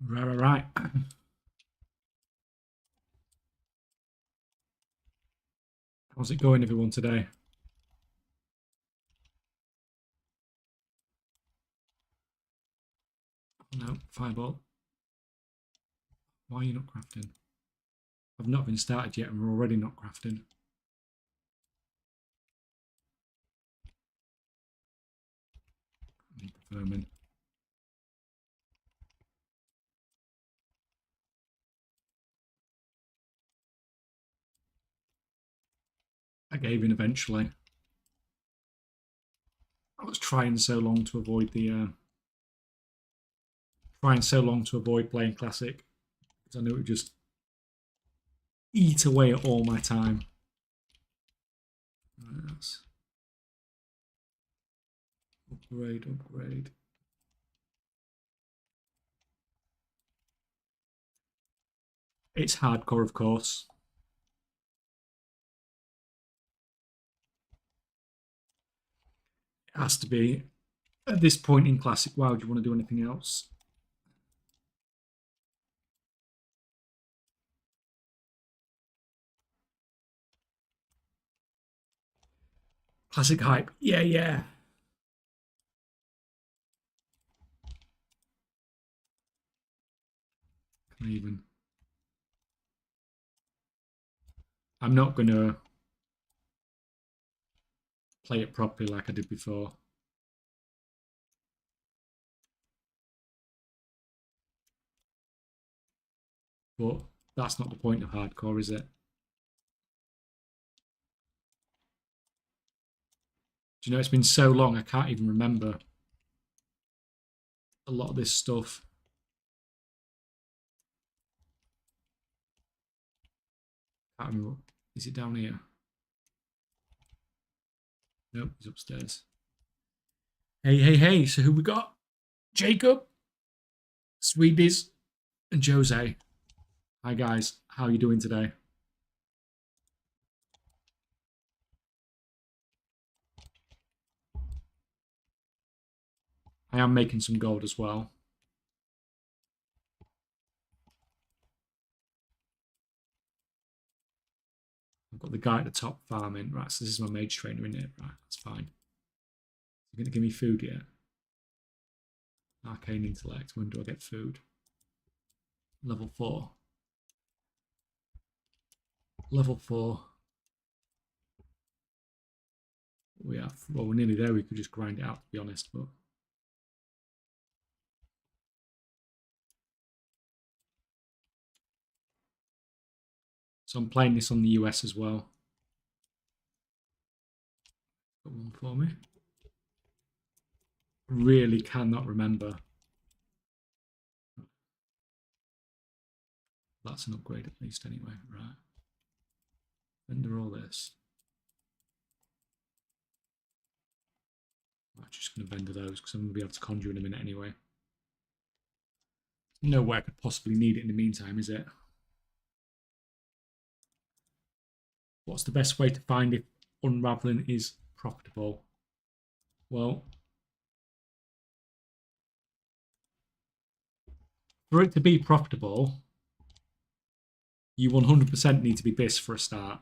Right. How's it going, everyone, today? Oh, no, fireball. Why are you not crafting? I've not been started yet and we're already not crafting. I need the vermin. I gave in eventually. I was trying so long to avoid playing classic because I knew it would just eat away at all my time. Yes. Upgrade. It's hardcore, of course. It has to be. At this point in classic, why would you want to do anything else? Classic hype. Yeah. Can I even? I'm not going to play it properly like I did before. But that's not the point of hardcore, is it? Do you know, it's been so long, I can't even remember a lot of this stuff. Can't remember. Is it down here? Nope, he's upstairs. Hey. So who we got? Jacob, Sweeties, and Jose. Hi, guys. How are you doing today? I am making some gold as well. I've got the guy at the top farming. Right, so this is my mage trainer, isn't it? Right, that's fine. You're going to give me food yet? Arcane intellect. When do I get food? Level 4. Level 4. Well, we're nearly there. We could just grind it out, to be honest, but so I'm playing this on the US as well. Got one for me. Really cannot remember. That's an upgrade at least anyway. Right. Render all this. I'm just going to vendor those because I'm going to be able to conjure in a minute anyway. No way I could possibly need it in the meantime, is it? What's the best way to find if unraveling is profitable? Well, for it to be profitable, you 100% need to be BIS for a start.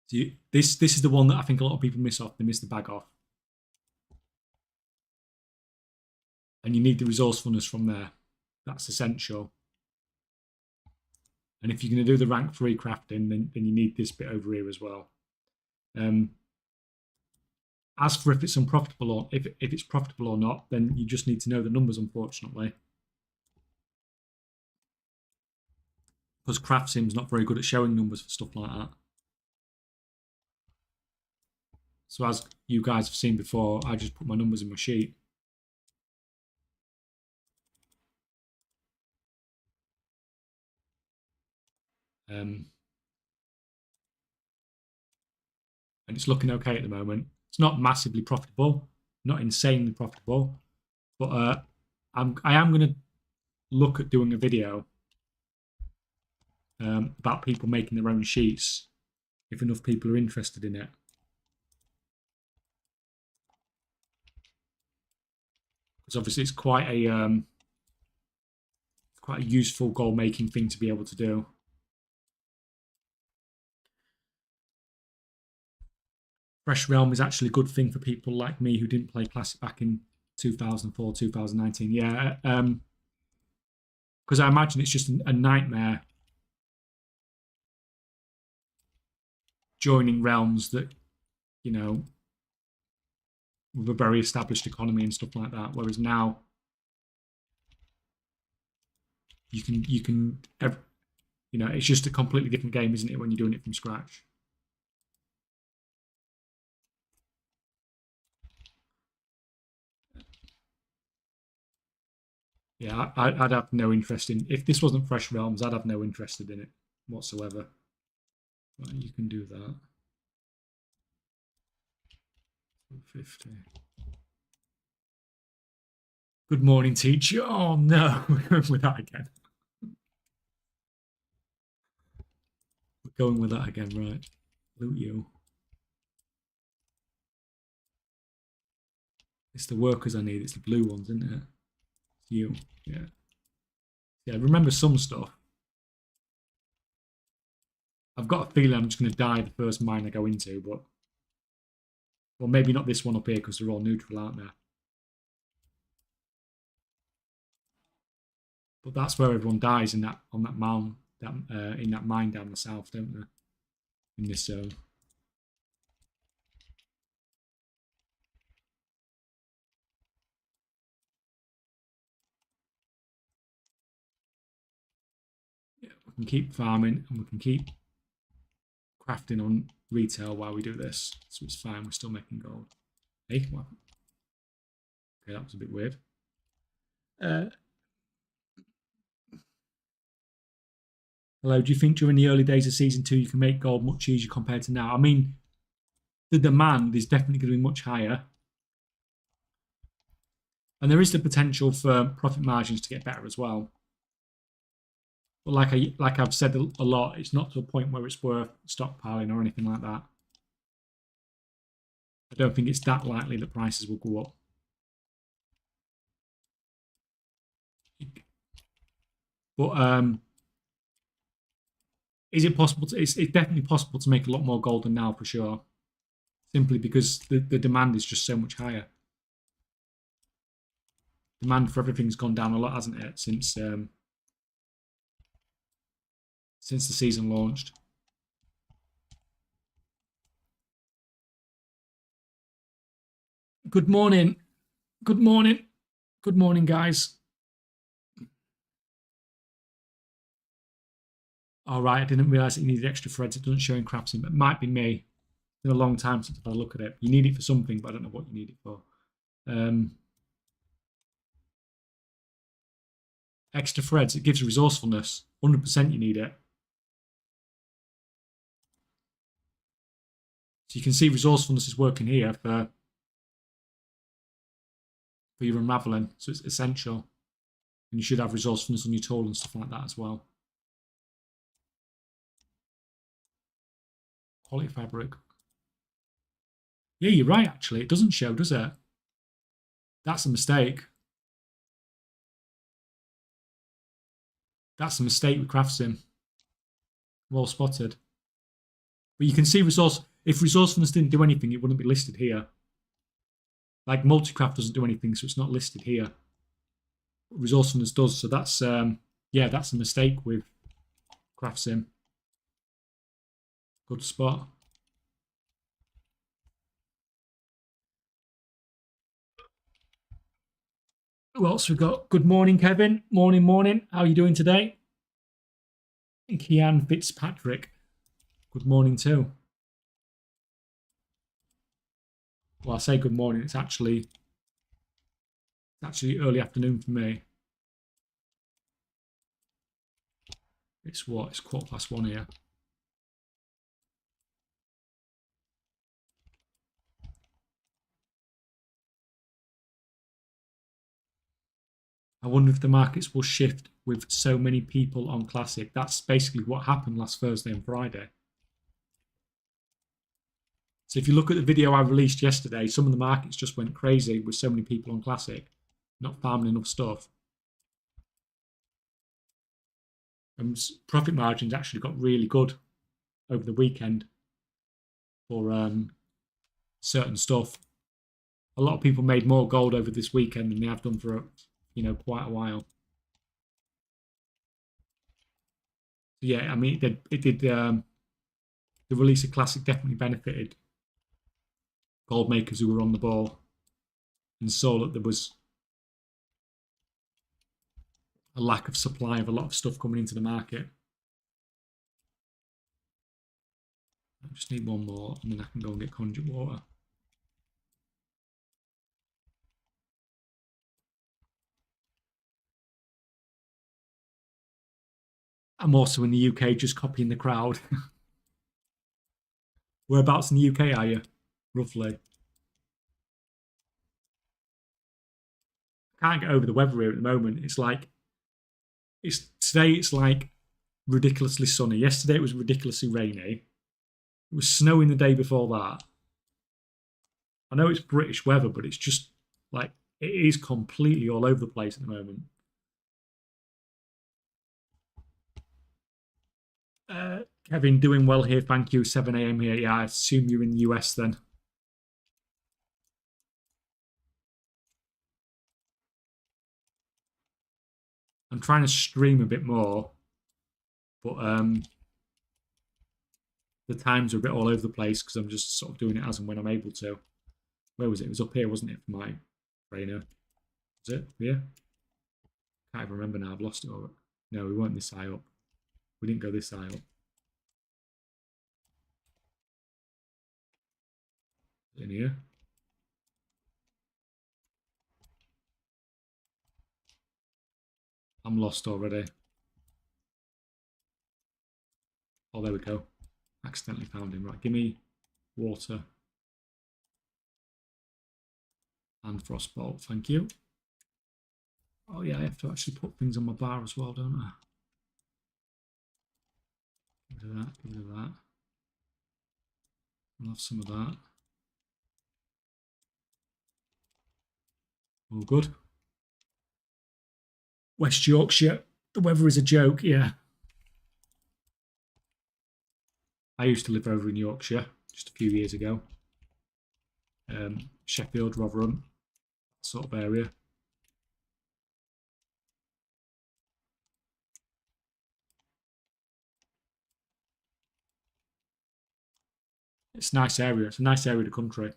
So this is the one that I think a lot of people miss off. They miss the bag off. And you need the resourcefulness from there. That's essential. And if you're going to do the rank 3 crafting, then you need this bit over here as well. As for if it's unprofitable or if it's profitable or not, then you just need to know the numbers, unfortunately. Because Craft Sim's not very good at showing numbers for stuff like that. So as you guys have seen before, I just put my numbers in my sheet. And it's looking okay at the moment. It's not massively profitable, not insanely profitable, but I am going to look at doing a video about people making their own sheets if enough people are interested in it. Because obviously it's quite a quite a useful goal-making thing to be able to do. Fresh Realm is actually a good thing for people like me who didn't play Classic back in 2004, 2019. Yeah, because I imagine it's just a nightmare joining realms that, you know, with a very established economy and stuff like that. Whereas now, you can, you know, it's just a completely different game, isn't it, when you're doing it from scratch? Yeah, I'd have no interest in, if this wasn't Fresh Realms, I'd have no interest in it whatsoever. Right, you can do that. 50. Good morning, teacher. Oh no, we're going with that again. We're going with that again, right? Loot you. It's the workers I need. It's the blue ones, isn't it? It's you. Yeah. Yeah, remember some stuff. I've got a feeling I'm just going to die the first mine I go into, but... Well, maybe not this one up here because they're all neutral, aren't they? But that's where everyone dies in that on that mound, in that mine down the south, don't they? In this zone. Yeah, we can keep farming and we can keep crafting on retail while we do this, so it's fine. We're still making gold. Hey, what? Okay, that was a bit weird. Hello, do you think during the early days of season 2 you can make gold much easier compared to now? I mean, the demand is definitely going to be much higher. And there is the potential for profit margins to get better as well. But like I've said a lot, it's not to a point where it's worth stockpiling or anything like that. I don't think it's that likely that prices will go up. But is it possible to? It's definitely possible to make a lot more gold than now for sure. Simply because the demand is just so much higher. Demand for everything's gone down a lot, hasn't it, since the season launched. Good morning. Good morning. Good morning, guys. All right, I didn't realize that you needed extra threads. It doesn't show in crafting, but it might be me. It's been a long time since I've had a look at it. You need it for something, but I don't know what you need it for. Extra threads, it gives resourcefulness. 100% you need it. So you can see resourcefulness is working here for your unraveling. So it's essential. And you should have resourcefulness on your tool and stuff like that as well. Quality fabric. Yeah, you're right, actually. It doesn't show, does it? That's a mistake. That's a mistake with CraftSim. Well spotted. But you can see if resourcefulness didn't do anything, it wouldn't be listed here. Like multicraft doesn't do anything, so it's not listed here. Resourcefulness does, so that's yeah, that's a mistake with CraftSim. Good spot. Who else we got? Good morning, Kevin. Morning, morning. How are you doing today? Kian Fitzpatrick. Good morning too. Well, I say good morning. It's actually early afternoon for me. It's what? It's 1:15 here. I wonder if the markets will shift with so many people on Classic. That's basically what happened last Thursday and Friday. So if you look at the video I released yesterday, some of the markets just went crazy with so many people on Classic, not farming enough stuff. Profit margins actually got really good over the weekend for certain stuff. A lot of people made more gold over this weekend than they have done for quite a while. So yeah, I mean it did the release of Classic definitely benefited gold makers who were on the ball and saw that there was a lack of supply of a lot of stuff coming into the market. I just need one more and then I can go and get conduit water. I'm also in the UK just copying the crowd. Whereabouts in the UK are you, roughly? I can't get over the weather here at the moment. It's like today it's like ridiculously sunny. Yesterday it was ridiculously rainy. It was snowing the day before that. I know it's British weather, but it's just like it is completely all over the place at the moment. Kevin, doing well here. Thank you. 7 a.m. here. Yeah, I assume you're in the US then. I'm trying to stream a bit more, but the times are a bit all over the place because I'm just sort of doing it as and when I'm able to. Where was it? It was up here, wasn't it, for my trainer? Was it up here? Can't even remember now. I've lost it all. No, we weren't this high up. We didn't go this high up. In here. I'm lost already. Oh, there we go. Accidentally found him. Right, give me water and frostbolt. Thank you. Oh yeah, I have to actually put things on my bar as well, don't I? Give rid of that. Give rid of that. I'll have some of that. All good. West Yorkshire. The weather is a joke, yeah. I used to live over in Yorkshire just a few years ago. Sheffield, Rotherham, sort of area. It's a nice area. It's a nice area of the country.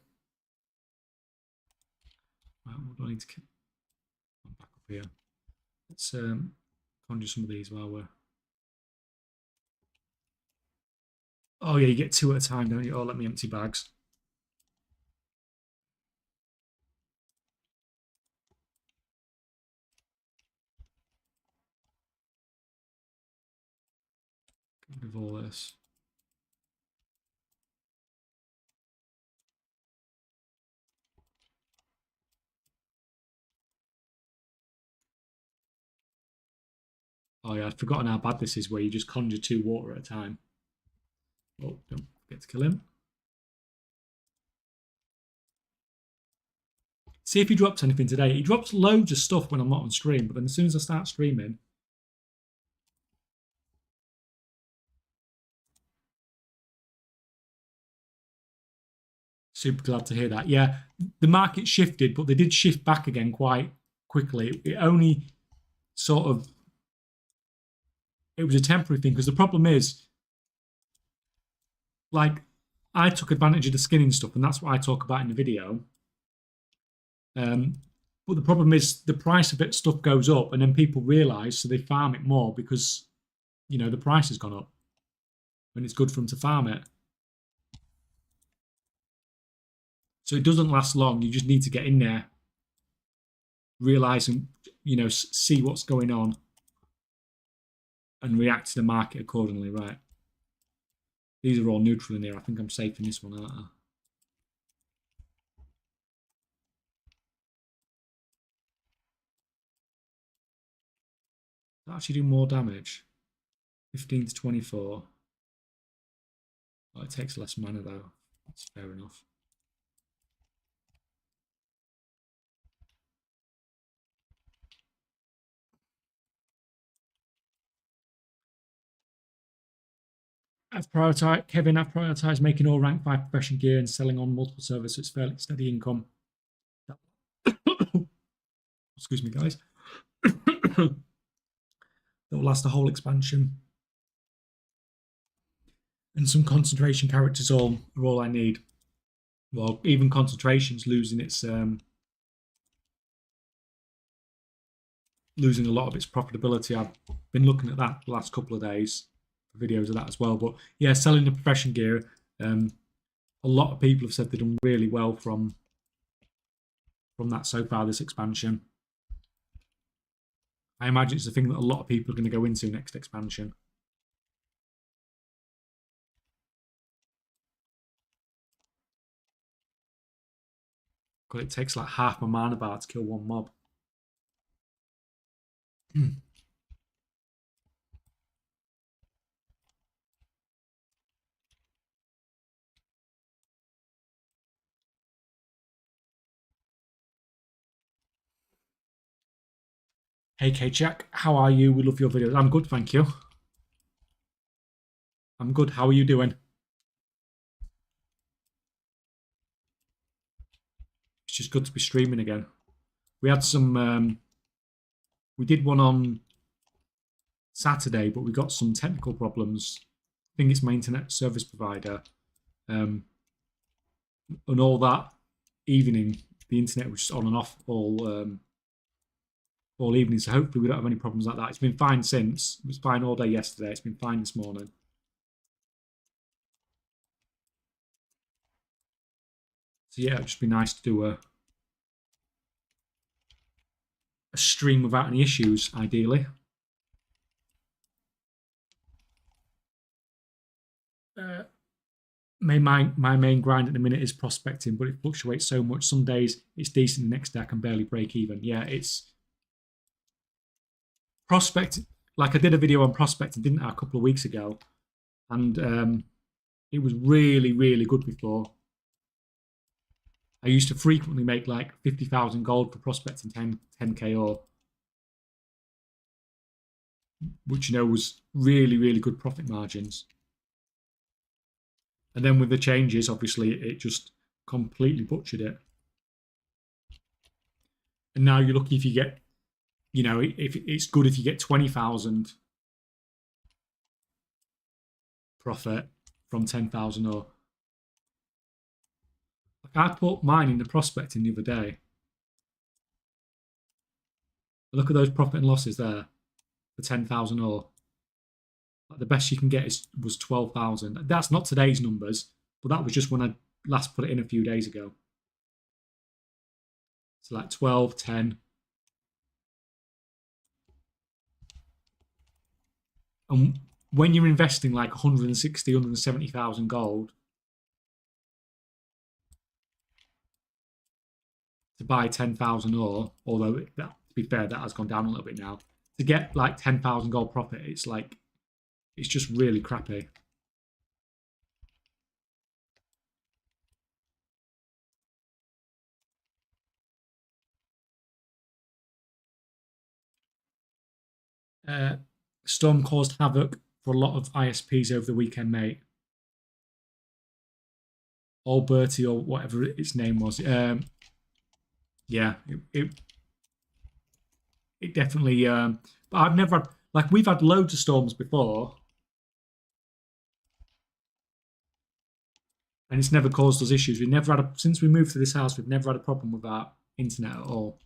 Right, what do I need to keep? I'm back up here. Let's conjure some of these while we're. Oh yeah, you get 2 at a time, don't you? Oh, let me empty bags. Get rid of all this. Oh yeah, I'd forgotten how bad this is where you just conjure 2 water at a time. Oh, don't forget to kill him. See if he drops anything today. He drops loads of stuff when I'm not on stream, but then as soon as I start streaming, super glad to hear that. Yeah, the market shifted, but they did shift back again quite quickly. It only sort of it was a temporary thing because the problem is like I took advantage of the skinning stuff, and that's what I talk about in the video. But the problem is the price of it stuff goes up, and then people realise, so they farm it more because the price has gone up, and it's good for them to farm it. So it doesn't last long. You just need to get in there, realise and see what's going on, and react to the market accordingly. Right. These are all neutral in here. I think I'm safe in this one, aren't I? That'll actually do more damage. 15 to 24. Oh, it takes less mana though. That's fair enough. Kevin, I've prioritized making all rank 5 profession gear and selling on multiple servers, so it's fairly steady income. Excuse me, guys. That will last the whole expansion. And some concentration characters are all I need. Well, even concentration's losing losing a lot of its profitability. I've been looking at that the last couple of days for videos of that as well. But yeah, selling the profession gear, a lot of people have said they've done really well from that so far, this expansion. I imagine it's a thing that a lot of people are going to go into next expansion. Because it takes like half my mana bar to kill one mob. Hey K-Jack, how are you? We love your videos. I'm good, thank you. I'm good. How are you doing? It's just good to be streaming again. We had some... we did one on Saturday, but we got some technical problems. I think it's my internet service provider. And all that evening, the internet was just on and off all evening. So hopefully we don't have any problems like that. It's been fine since. It was fine all day yesterday. It's been fine this morning. So yeah, it'd just be nice to do a stream without any issues, ideally. My main grind at the minute is prospecting, but it fluctuates so much. Some days it's decent, the next day I can barely break even. Yeah, it's prospect. Like I did a video on prospecting, didn't I, a couple of weeks ago, and it was really, really good before. I used to frequently make like 50,000 gold for prospecting 10k or, which was really, really good profit margins. And then with the changes, obviously, it just completely butchered it. And now you're lucky if you get, if it's good if you get 20,000 profit from 10,000 or. Like I put mine in the prospecting the other day. Look at those profit and losses there for 10,000 or. Like the best you can get was 12,000. That's not today's numbers, but that was just when I last put it in a few days ago. So like 12, 10. And when you're investing like 160, 170,000 gold to buy 10,000 ore, although to be fair, that has gone down a little bit now. To get like 10,000 gold profit, it's just really crappy. Storm caused havoc for a lot of ISPs over the weekend, mate. Old Bertie or whatever its name was. Yeah, it definitely. But I've never had, like, we've had loads of storms before, and it's never caused us issues. We've never had since we moved to this house. We've never had a problem with our internet at all.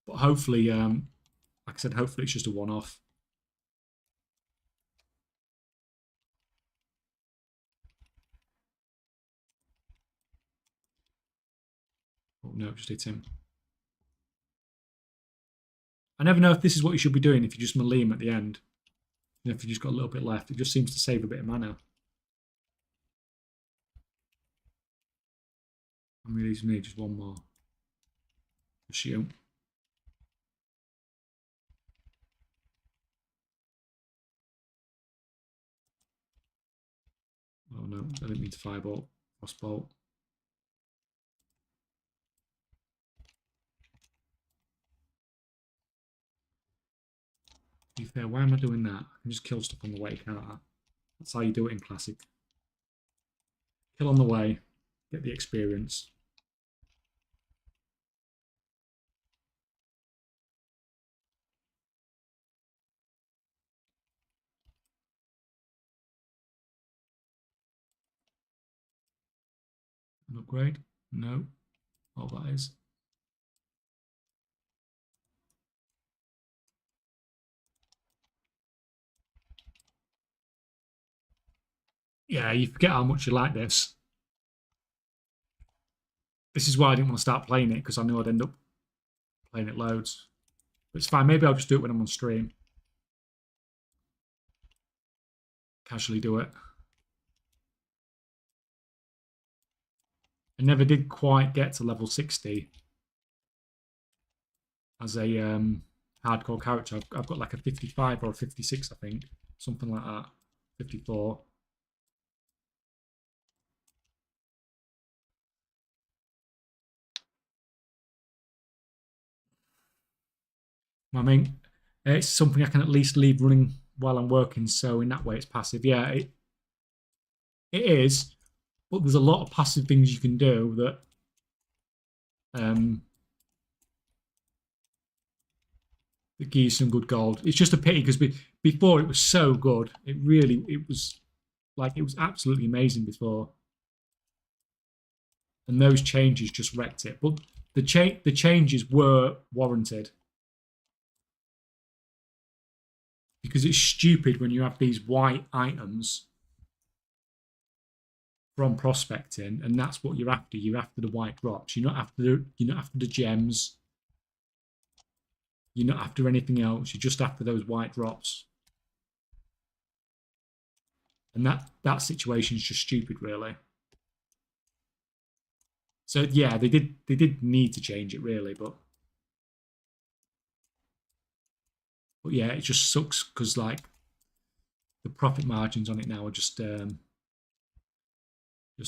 But hopefully, like I said, hopefully it's just a one-off. Oh no, just hit him. I never know if this is what you should be doing if you just melee him at the end. If you just got a little bit left, it just seems to save a bit of mana. I'm really me just one more. Just shoot him. Oh no, I didn't mean to firebolt. Frostbolt. To be fair, why am I doing that? I can just kill stuff on the way, can't I? That's how you do it in Classic. Kill on the way, get the experience. An upgrade? No. Oh, that is. Yeah, you forget how much you like this. This is why I didn't want to start playing it, because I knew I'd end up playing it loads. But it's fine. Maybe I'll just do it when I'm on stream. Casually do it. I never did quite get to level 60 as a hardcore character. I've got like a 55 or a 56, I think. Something like that. 54. I mean, it's something I can at least leave running while I'm working, so in that way it's passive. Yeah, it is, but there's a lot of passive things you can do that that give you some good gold. It's just a pity because before it was so good. It was absolutely amazing before, and those changes just wrecked it. But the changes were warranted, because it's stupid when you have these white items from prospecting, and that's what you're after. You're after the white drops. You're not after the gems. You're not after anything else. You're just after those white drops. And that situation is just stupid, really. So yeah, they did need to change it, really, but yeah, it just sucks because like the profit margins on it now are just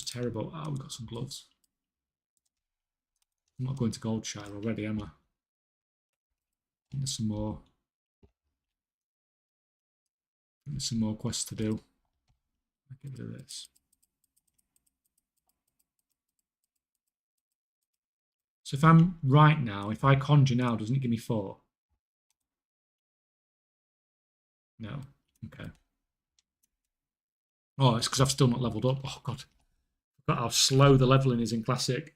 terrible. Oh, we've got some gloves. I'm not going to Goldshire already, am I? There's some more. There's some more quests to do. I'll get rid of this. So if I'm right now, if I conjure now, doesn't it give me 4? No. Okay. Oh, it's because I've still not leveled up. Oh, God. But how slow the leveling is in Classic.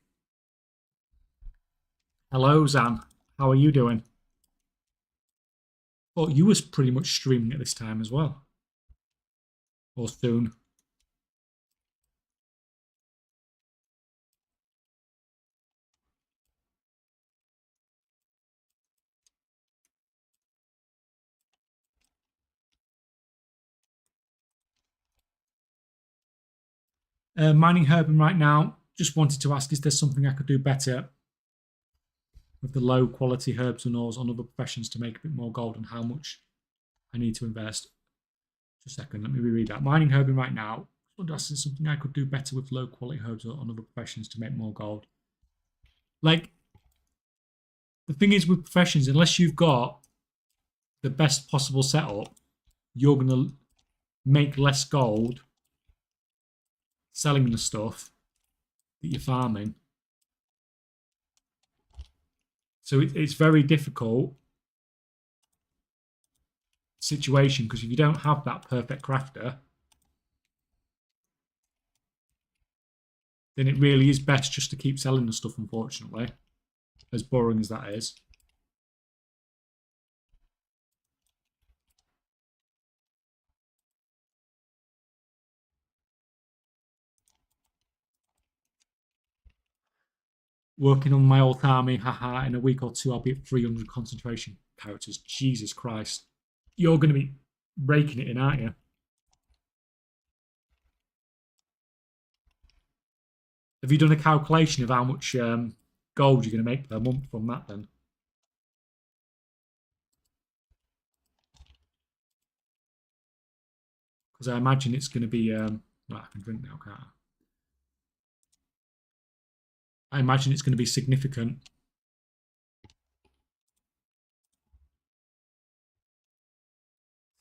Hello, Zan. How are you doing? Oh, you was pretty much streaming at this time as well. Or soon. Mining Herbin right now. Just wanted to ask, is there something I could do better with the low quality herbs and ores on other professions to make a bit more gold, and how much I need to invest? Just a second, let me reread that. Mining Herbin right now. Is there something I could do better with low quality herbs on other professions to make more gold? Like, the thing is with professions, unless you've got the best possible setup, you're going to make less gold selling the stuff that you're farming. So it's very difficult situation, because if you don't have that perfect crafter, then it really is best just to keep selling the stuff, unfortunately, as boring as that is. Working on my old army, haha, in a week or two I'll be at 300 concentration characters. Jesus Christ. You're going to be raking it in, aren't you? Have you done a calculation of how much gold you're going to make per month from that then? Because I imagine it's going to be... right, I can drink now, can't I? I imagine it's going to be significant.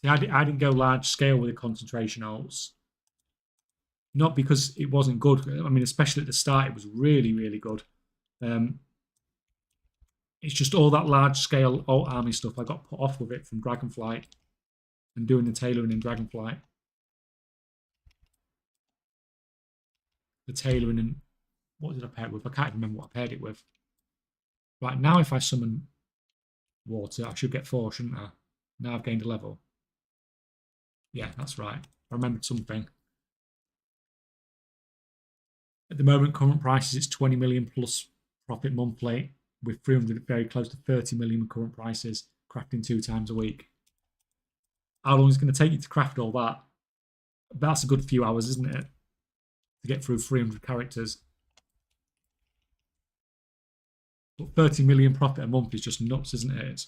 See, I didn't go large scale with the concentration alts. Not because it wasn't good. I mean, especially at the start, it was really, really good. It's just all that large scale alt army stuff. I got put off with it from Dragonflight and doing the tailoring in Dragonflight. The tailoring and what did I pair it with? I can't remember what I paired it with. Right, now if I summon water, I should get 4, shouldn't I? Now I've gained a level. Yeah, that's right. I remembered something. At the moment, current prices, it's 20 million plus profit monthly, with 300 very close to 30 million current prices, crafting 2 times a week. How long is it going to take you to craft all that? That's a good few hours, isn't it? To get through 300 characters. But 30 million profit a month is just nuts, isn't it?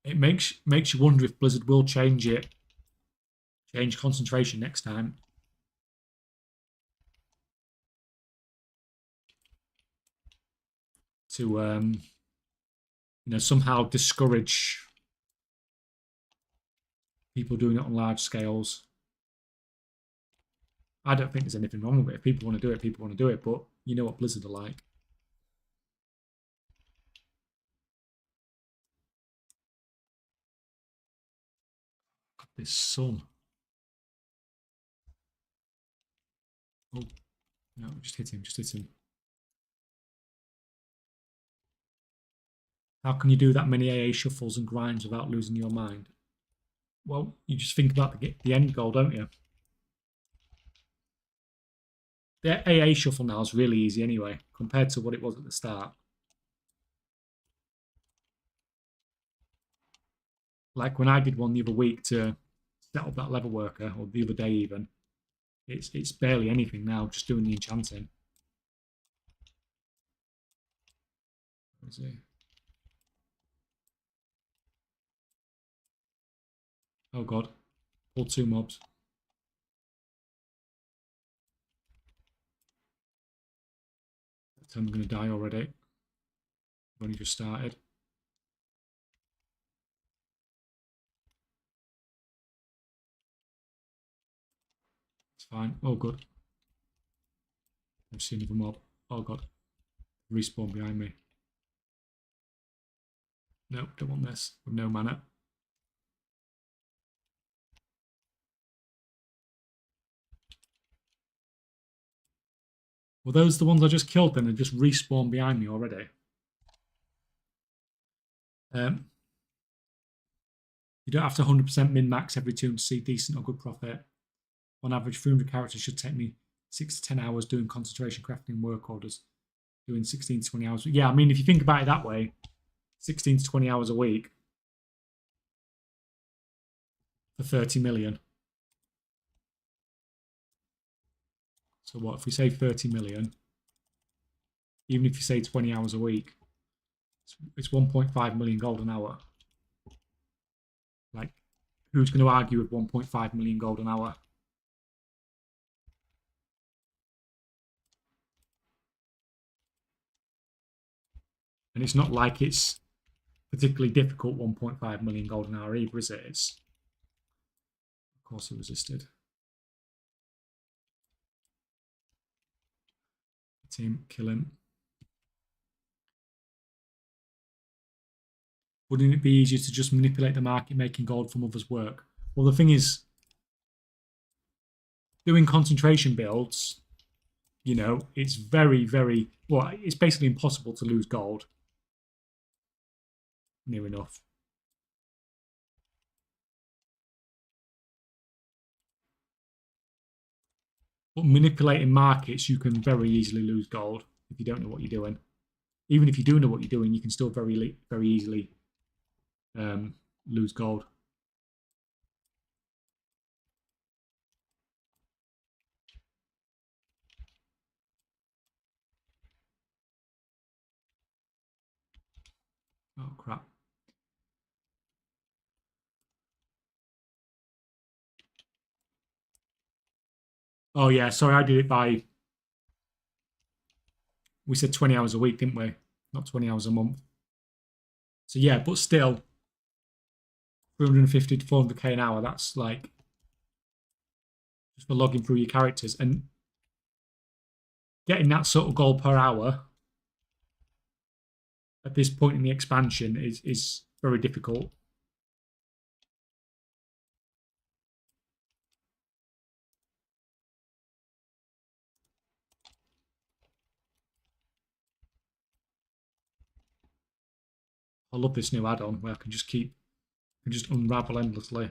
It makes you wonder if Blizzard will change concentration next time. To somehow discourage people doing it on large scales. I don't think there's anything wrong with it. If people want to do it, people want to do it. But you know what Blizzard are like. This sun. Oh, no, just hit him. Just hit him. How can you do that many AA shuffles and grinds without losing your mind? Well, you just think about the end goal, don't you? The AA shuffle now is really easy anyway, compared to what it was at the start. Like when I did one the other week to set up that level worker, or the other day even, it's barely anything now, just doing the enchanting. Where is he? Oh god, pulled 2 mobs. I'm going to die already. I've only just started. It's fine. Oh, good. I've seen another mob. Oh, God. Respawn behind me. Nope, don't want this. With no mana. Were those the ones I just killed then? They just respawned behind me already. You don't have to 100% min-max every tune to see decent or good profit. On average, 300 characters should take me 6 to 10 hours doing concentration crafting work orders. Doing 16 to 20 hours. Yeah, I mean, if you think about it that way, 16 to 20 hours a week for 30 million. So what, if we say 30 million, even if you say 20 hours a week, it's 1.5 million gold an hour. Like, who's going to argue with 1.5 million gold an hour? And it's not like it's particularly difficult 1.5 million gold an hour either, is it? It's, of course, it resisted. Team, kill him. Wouldn't it be easier to just manipulate the market, making gold from others' work? Well, the thing is, doing concentration builds, it's very, very, well, it's basically impossible to lose gold. Near enough. But manipulating markets, you can very easily lose gold if you don't know what you're doing. Even if you do know what you're doing, you can still very easily lose gold. Oh, crap. Oh, yeah, sorry, I did it by We said 20 hours a week, didn't we? Not 20 hours a month. So yeah, but still, 350 to 400k an hour. That's like just for logging through your characters and getting that sort of goal per hour at this point in the expansion is very difficult. I love this new add-on where I can just unravel endlessly.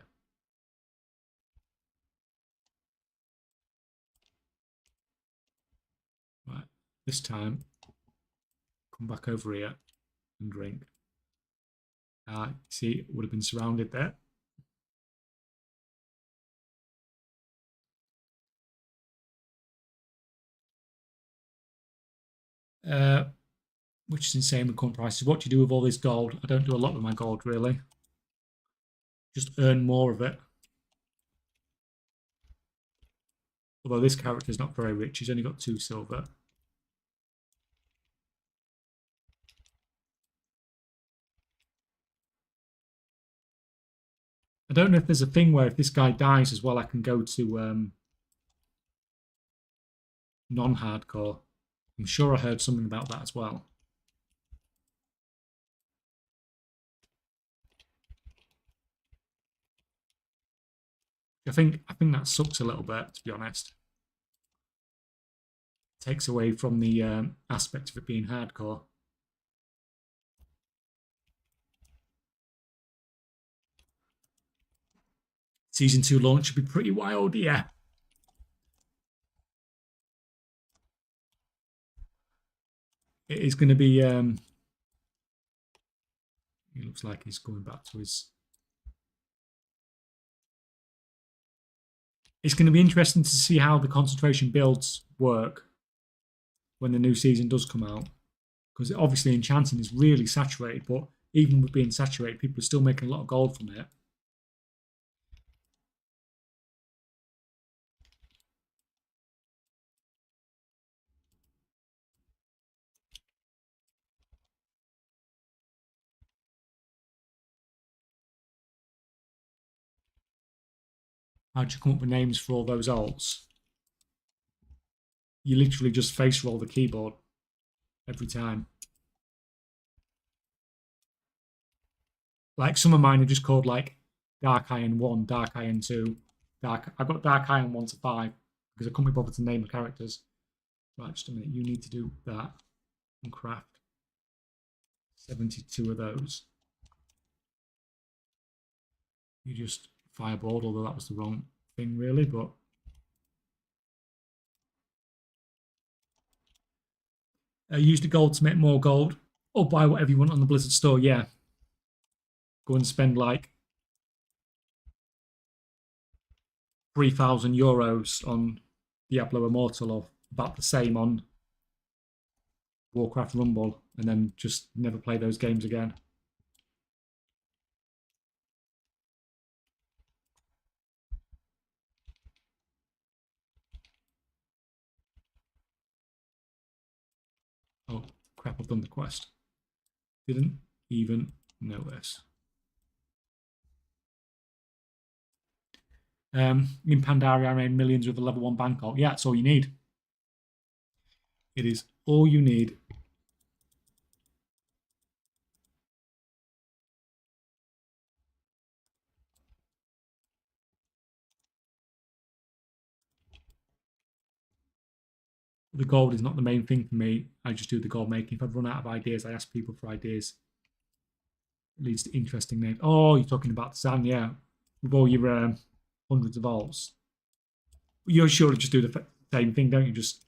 Right, this time, come back over here and drink. See, it would have been surrounded there. Which is insane with current prices. What do you do with all this gold? I don't do a lot with my gold, really. Just earn more of it. Although this character is not very rich. He's only got 2 silver. I don't know if there's a thing where if this guy dies as well, I can go to non-hardcore. I'm sure I heard something about that as well. I think that sucks a little bit, to be honest. Takes away from the aspect of it being hardcore. Season 2 launch should be pretty wild, yeah. It is going to be... He looks like he's going back to his... It's going to be interesting to see how the concentration builds work when the new season does come out. Because obviously enchanting is really saturated, but even with being saturated, people are still making a lot of gold from it. How'd you come up with names for all those alts? You literally just face roll the keyboard every time. Like some of mine are just called like Dark Iron 1, Dark Iron 2, I got Dark Iron 1 to 5 because I couldn't be bothered to name the characters. Right, just a minute. You need to do that and craft 72 of those. You just fireballed, although that was the wrong thing really, but use the gold to make more gold or buy whatever you want on the Blizzard store. Yeah, go and spend like 3,000 euros on Diablo Immortal or about the same on Warcraft Rumble and then just never play those games again. Oh crap, I've done the quest. Didn't even notice. In Pandaria, I made millions with a level 1 Bangkok. Yeah, that's all you need. It is all you need. The gold is not the main thing for me. I just do the gold making. If I've run out of ideas, I ask people for ideas. It leads to interesting names. Oh, you're talking about the sand, yeah. With all your hundreds of alts. You surely just do the same thing, don't you? Just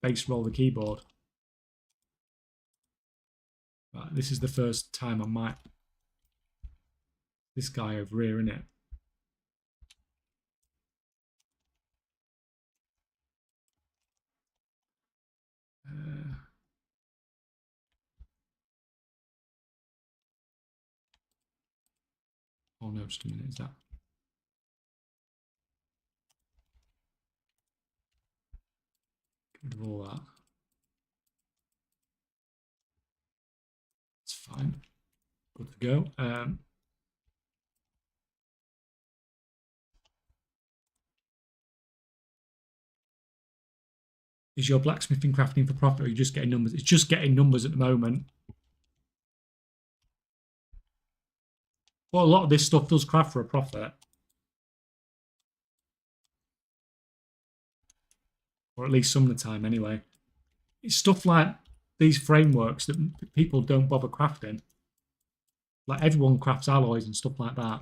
base roll the keyboard. Right, this is the first time I might... This guy over here, isn't it? Oh no, just a minute, is that... Get rid of all that. Fine. Good to go. Is your blacksmithing crafting for profit, or are you just getting numbers? It's just getting numbers at the moment. Well, a lot of this stuff does craft for a profit. Or at least some of the time, anyway. It's stuff like these frameworks that people don't bother crafting. Like, everyone crafts alloys and stuff like that.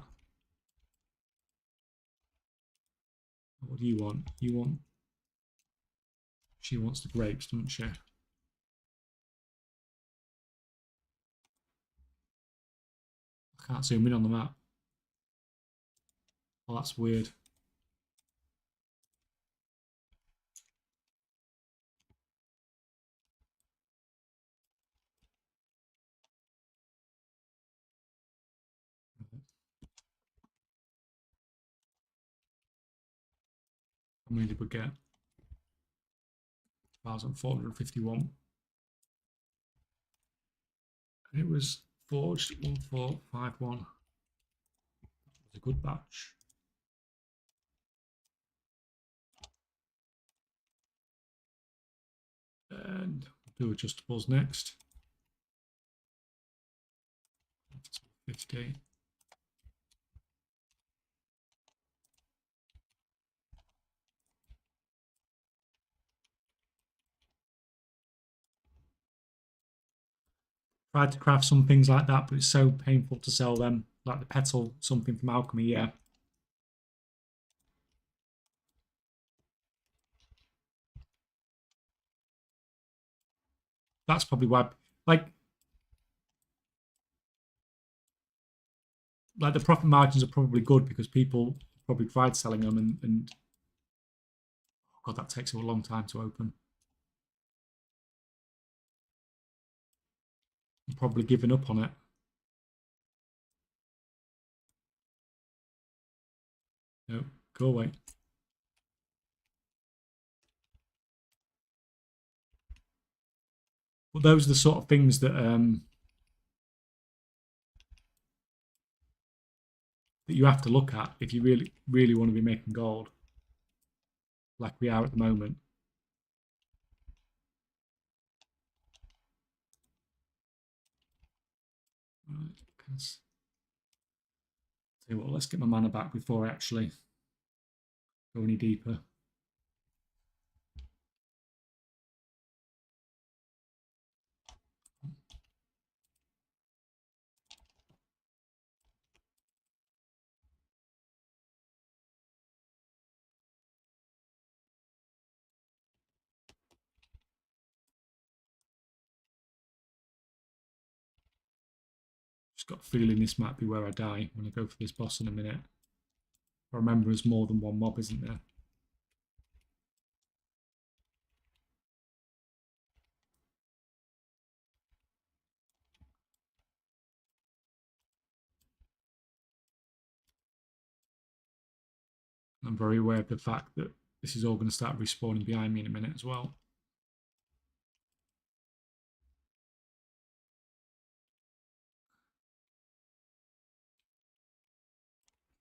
What do you want? You want... She wants the grapes, doesn't she? I can't zoom in on the map. Oh, that's weird. How many did we get? 1,451. And it was forged 1451. That was a good batch. And we'll do adjustables next. 50. Tried to craft some things like that, but it's so painful to sell them. Like the petal, something from alchemy, yeah. That's probably why, like the profit margins are probably good because people probably tried selling them and oh God, that takes a long time to open. I'm probably giving up on it. No, go away. But those are the sort of things that that you have to look at if you really want to be making gold, like we are at the moment. Right, tell you what, let's get my mana back before I actually go any deeper. Just got a feeling this might be where I die when I go for this boss in a minute. I remember there's more than one mob, isn't there? I'm very aware of the fact that this is all going to start respawning behind me in a minute as well.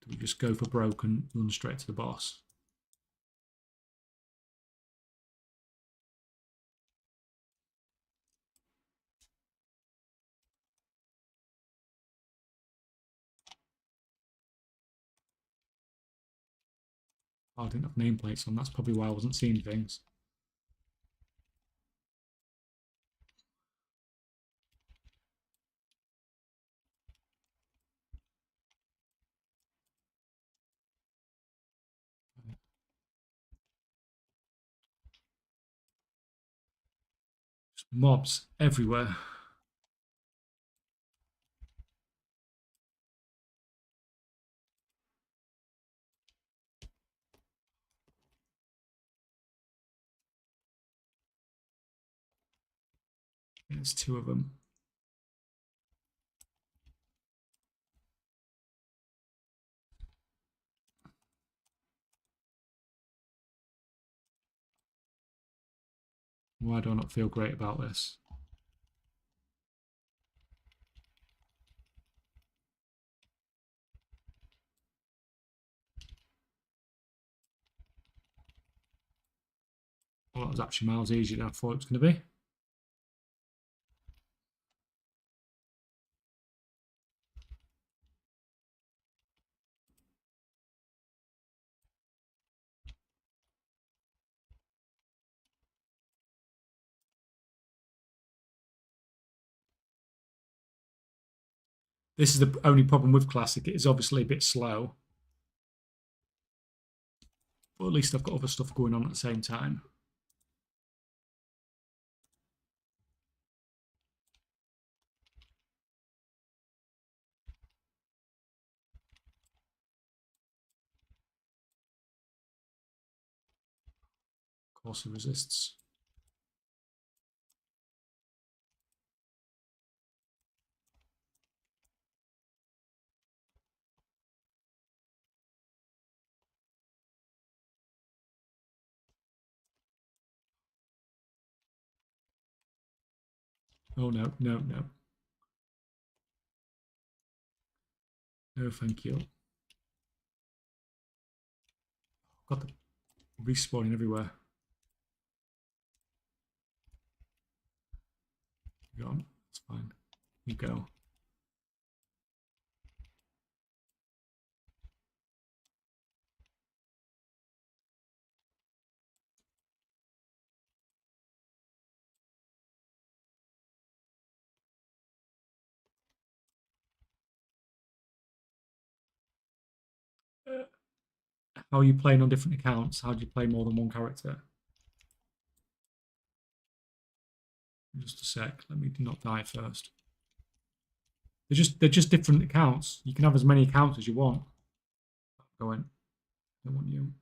Do we just go for broke and run straight to the boss? Oh, I didn't have nameplates on. That's probably why I wasn't seeing things. Just mobs everywhere. There's two of them. Why do I not feel great about this? Well, that was actually miles easier than I thought it was going to be. This is the only problem with Classic. It is obviously a bit slow. But at least I've got other stuff going on at the same time. Of course, it resists. Oh, no, no, no. No, thank you. Got the respawning everywhere. Go on. That's fine. You go. How are you playing on different accounts? How do you play more than one character? Just a sec. Let me not die first. They're just different accounts. You can have as many accounts as you want. Go in. Don't want you.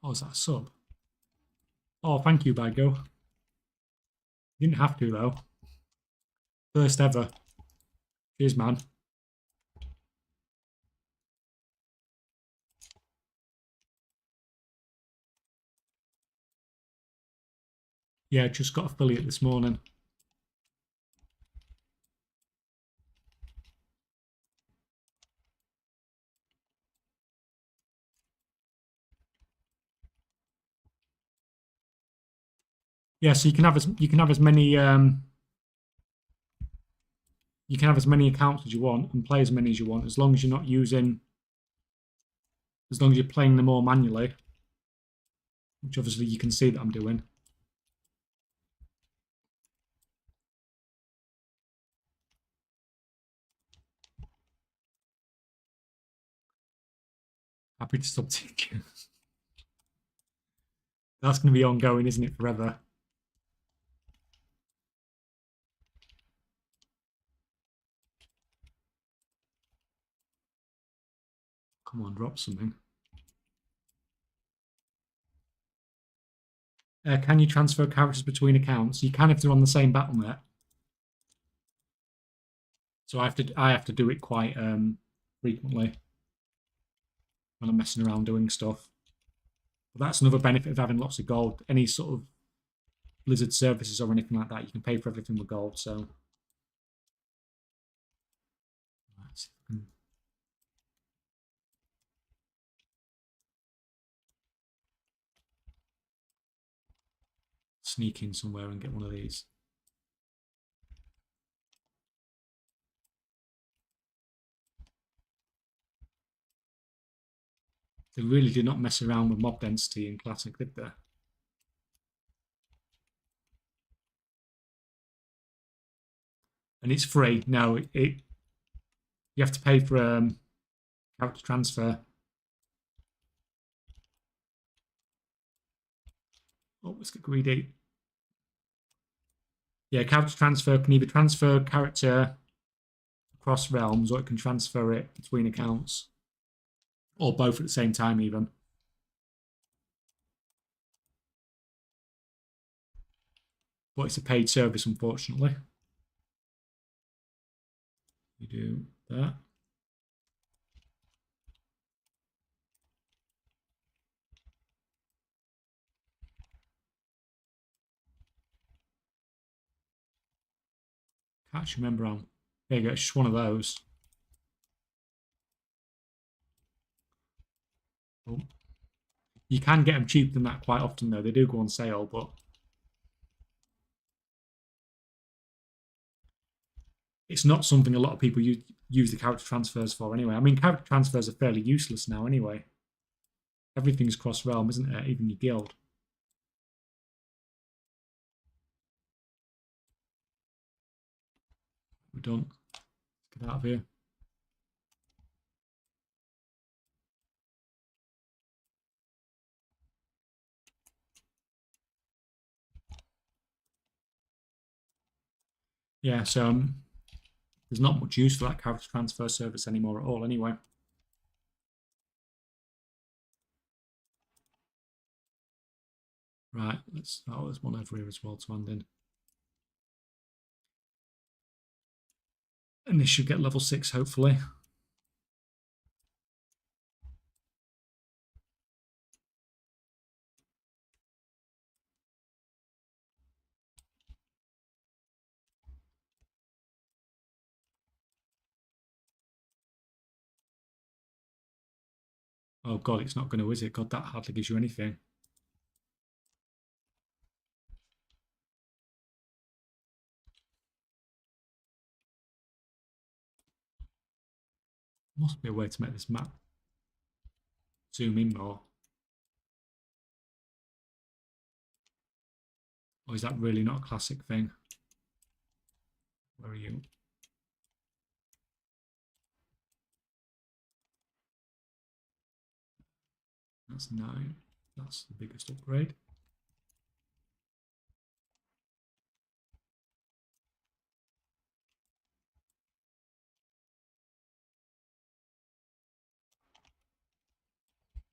Oh, is that a sub? Oh, thank you, Bago. You didn't have to though. First ever. Cheers, man. Yeah, just got affiliate this morning. Yeah, so you can have as many you can have as many accounts as you want and play as many as you want, as long as you're not using, as long as you're playing them all manually, which obviously you can see that I'm doing. Happy to stop taking. That's going to be ongoing, isn't it, forever? Come on, drop something. Can you transfer characters between accounts? You can if they're on the same battle.net. So I have to do it quite frequently when I'm messing around doing stuff. But that's another benefit of having lots of gold. Any sort of Blizzard services or anything like that, you can pay for everything with gold. So sneak in somewhere and get one of these. They really did not mess around with mob density in Classic, did they? And it's free. No, you have to pay for character transfer. Oh, let's get greedy. Yeah, character transfer can either transfer character across realms or it can transfer it between accounts. Or both at the same time, even. But it's a paid service, unfortunately. You do that. Can't actually remember how. There you go, it's just one of those. Oh. You can get them cheaper than that quite often, though. They do go on sale, but it's not something a lot of people use the character transfers for anyway. I mean, character transfers are fairly useless now anyway. Everything's cross-realm, isn't it? Even your guild. We're done. Let's get out of here. Yeah, so there's not much use for that character transfer service anymore at all anyway. Right, there's one over here as well to hand in. And this should get level 6, hopefully. Oh god, it's not going to, is it? God, that hardly gives you anything. Must be a way to make this map zoom in more. Or is that really not a classic thing? Where are you? That's 9. That's the biggest upgrade.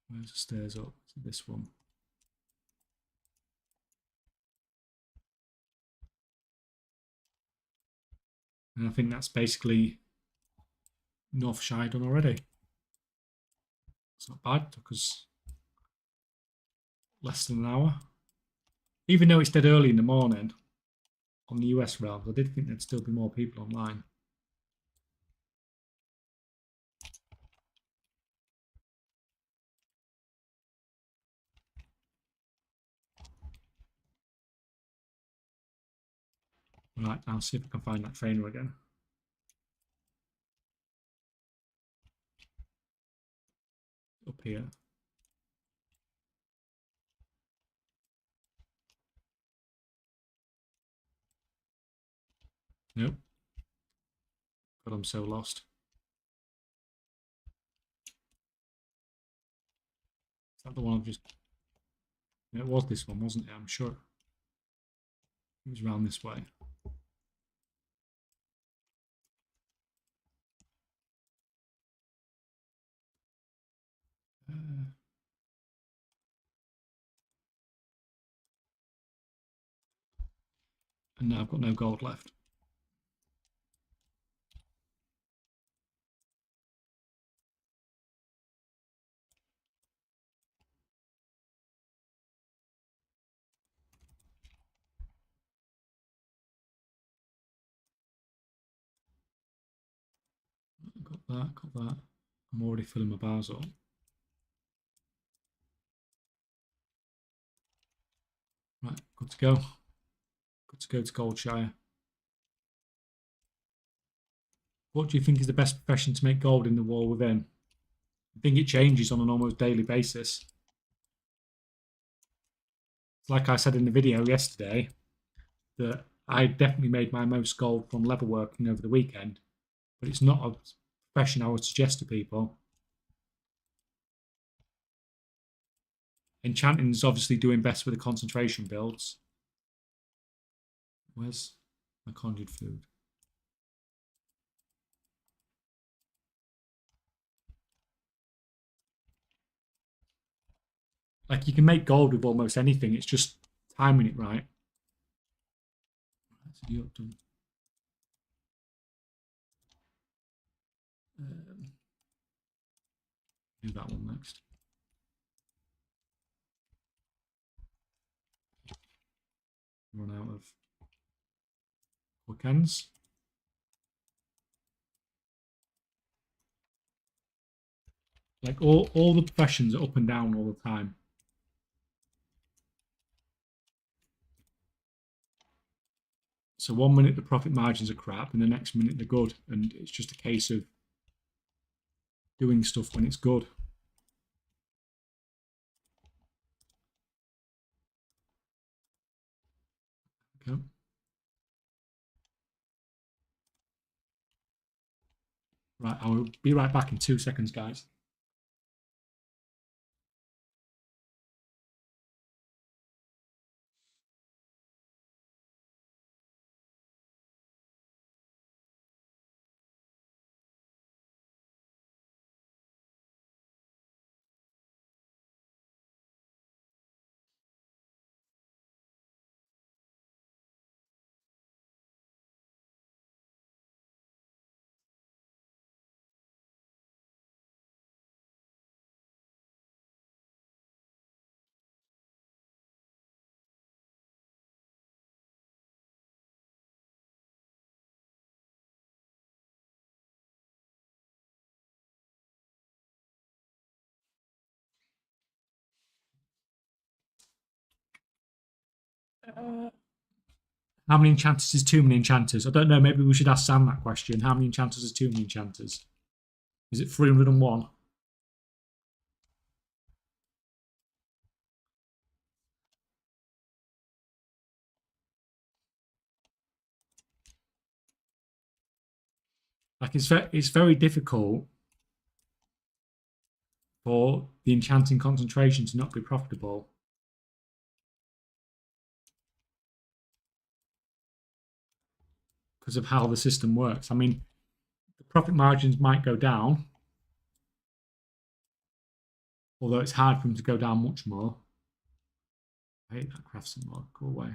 Where's the stairs up? This one. And I think that's basically North Shire done already. It's not bad. It took us less than an hour. Even though it's dead early in the morning on the US realms, I did think there'd still be more people online. Right, I'll see if I can find that trainer again. Up here. Nope. God, I'm so lost. Is that the one I've just... It was this one, wasn't it? I'm sure. It was around this way. And now I've got no gold left. Got that, got that. I'm already filling my bars up. Right, good to go. Good to go to Goldshire. What do you think is the best profession to make gold in the war within? I think it changes on an almost daily basis. Like I said in the video yesterday, that I definitely made my most gold from leather working over the weekend, but it's not a profession I would suggest to people. Enchanting is obviously doing best with the concentration builds. Where's my conjured food? Like, you can make gold with almost anything. It's just timing it right. So you're done. Do that one next. Run out of quick-ends. Like all the professions are up and down all the time. So 1 minute the profit margins are crap, and the next minute they're good, and it's just a case of doing stuff when it's good. Okay. Right, I'll be right back in 2 seconds, guys. How many enchanters is too many enchanters? I don't know. Maybe we should ask Sam that question. How many enchanters is too many enchanters? Is it 301? Like it's very difficult for the enchanting concentration to not be profitable. Because of how the system works. I mean, the profit margins might go down, although it's hard for them to go down much more. I hate that craftsman mod. Go away.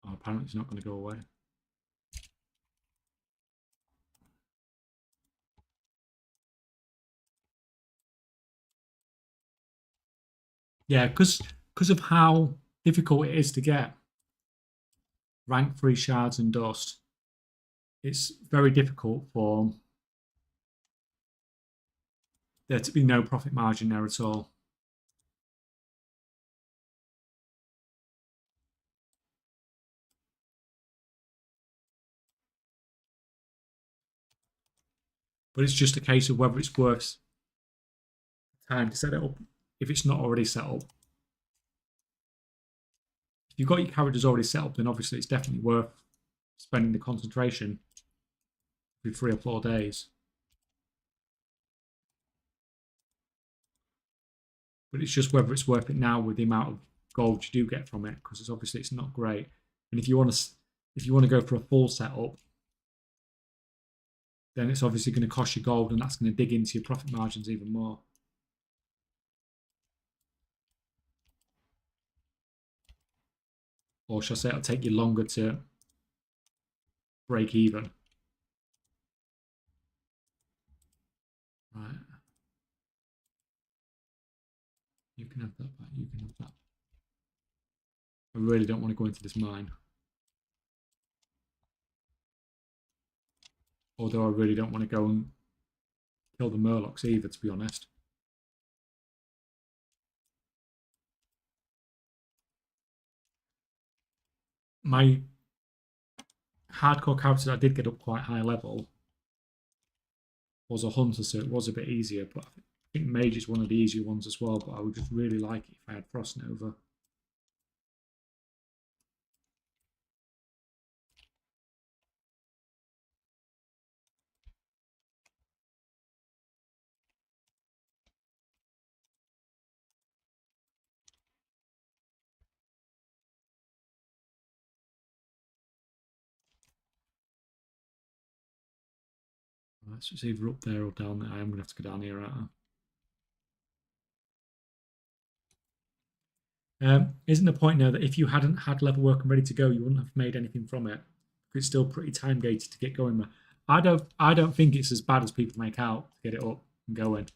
Oh, apparently it's not going to go away. Yeah, because of how difficult it is to get rank 3 shards and dust, it's very difficult for there to be no profit margin there at all. But it's just a case of whether it's worth time to set it up if it's not already set up. If you've got your characters already set up, then obviously it's definitely worth spending the concentration every 3 or 4 days. But it's just whether it's worth it now with the amount of gold you do get from it, because it's obviously it's not great. And if you want to go for a full setup, then it's obviously going to cost you gold, and that's going to dig into your profit margins even more. Or shall I say it'll take you longer to break even. Right. You can have that back. You can have that. I really don't want to go into this mine. Although I really don't want to go and kill the Murlocs either, to be honest. My hardcore character that I did get up quite high level was a hunter, so it was a bit easier. But I think mage is one of the easier ones as well. But I would just really like it if I had Frost Nova. Right, so it's either up there or down there. I am going to have to go down here, aren't I? Isn't the point now that if you hadn't had level work and ready to go, you wouldn't have made anything from it? It's still pretty time gated to get going. I don't think it's as bad as people make out to get it up and going.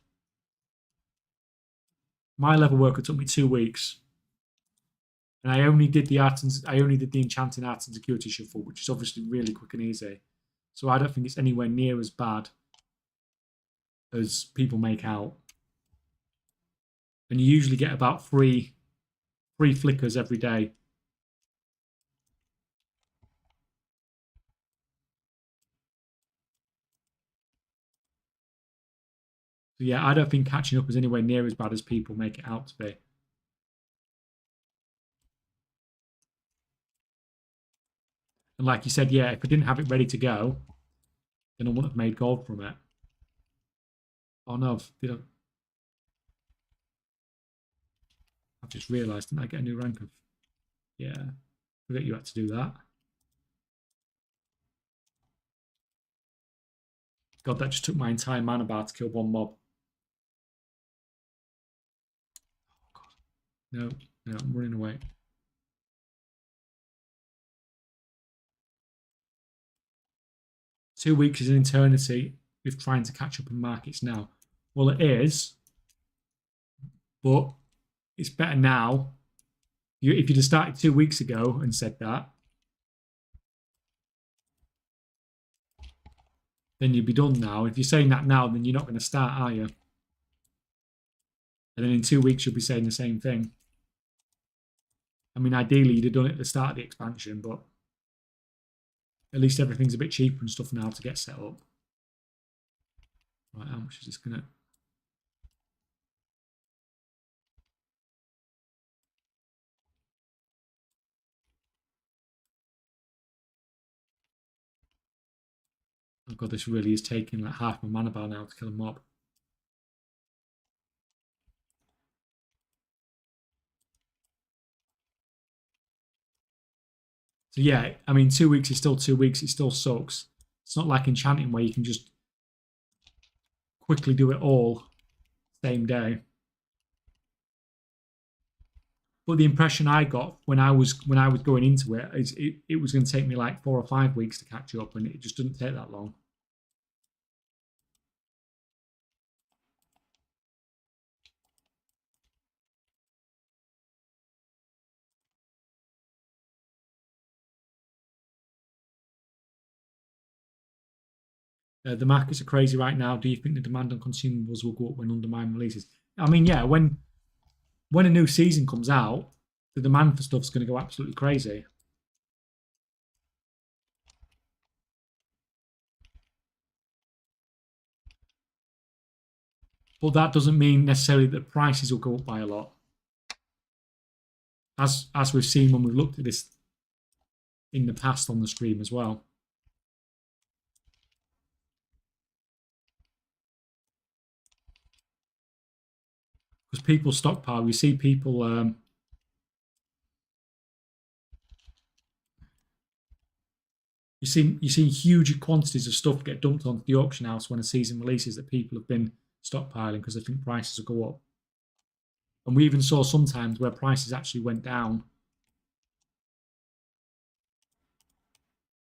My level worker took me 2 weeks. And I only did the enchanting arts and security shuffle, which is obviously really quick and easy. So I don't think it's anywhere near as bad as people make out. And you usually get about three flickers every day. So yeah, I don't think catching up is anywhere near as bad as people make it out to be. And like you said, yeah, if I didn't have it ready to go, then I wouldn't have made gold from it. Oh no, I've just realised, didn't I get a new rank of... Yeah, forget you had to do that. God, that just took my entire mana bar to kill one mob. Oh, God. No, no, I'm running away. Two weeks is an eternity with trying to catch up in markets now. Well, it is, but it's better now. If you'd have started 2 weeks ago and said that, then you'd be done now. If you're saying that now, then you're not going to start, are you? And then in 2 weeks, you'll be saying the same thing. I mean, ideally, you'd have done it at the start of the expansion, but at least everything's a bit cheaper and stuff now to get set up. Right, how much is this going to... Oh God, this really is taking like half my mana bar now to kill a mob. So yeah, I mean, 2 weeks is still 2 weeks. It still sucks. It's not like enchanting where you can just quickly do it all same day. But the impression I got when I was going into it is it was going to take me like 4 or 5 weeks to catch up, and it just didn't take that long. The markets are crazy right now. Do you think the demand on consumables will go up when Undermine releases? I mean, yeah, when a new season comes out, the demand for stuff's going to go absolutely crazy. But that doesn't mean necessarily that prices will go up by a lot. As we've seen when we've looked at this in the past on the stream as well. Because people stockpile. We see people you see huge quantities of stuff get dumped onto the auction house when a season releases that people have been stockpiling because they think prices will go up. And we even saw sometimes where prices actually went down.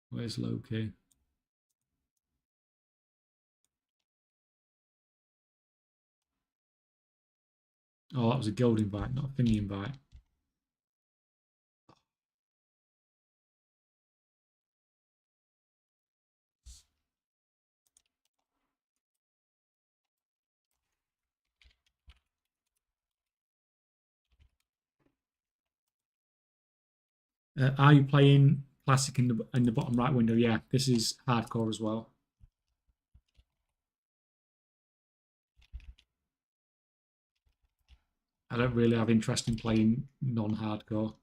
Where's Loki? Oh, that was a gold invite, not a thingy invite. Are you playing classic in the bottom right window? Yeah, this is hardcore as well. I don't really have interest in playing non-hardcore. To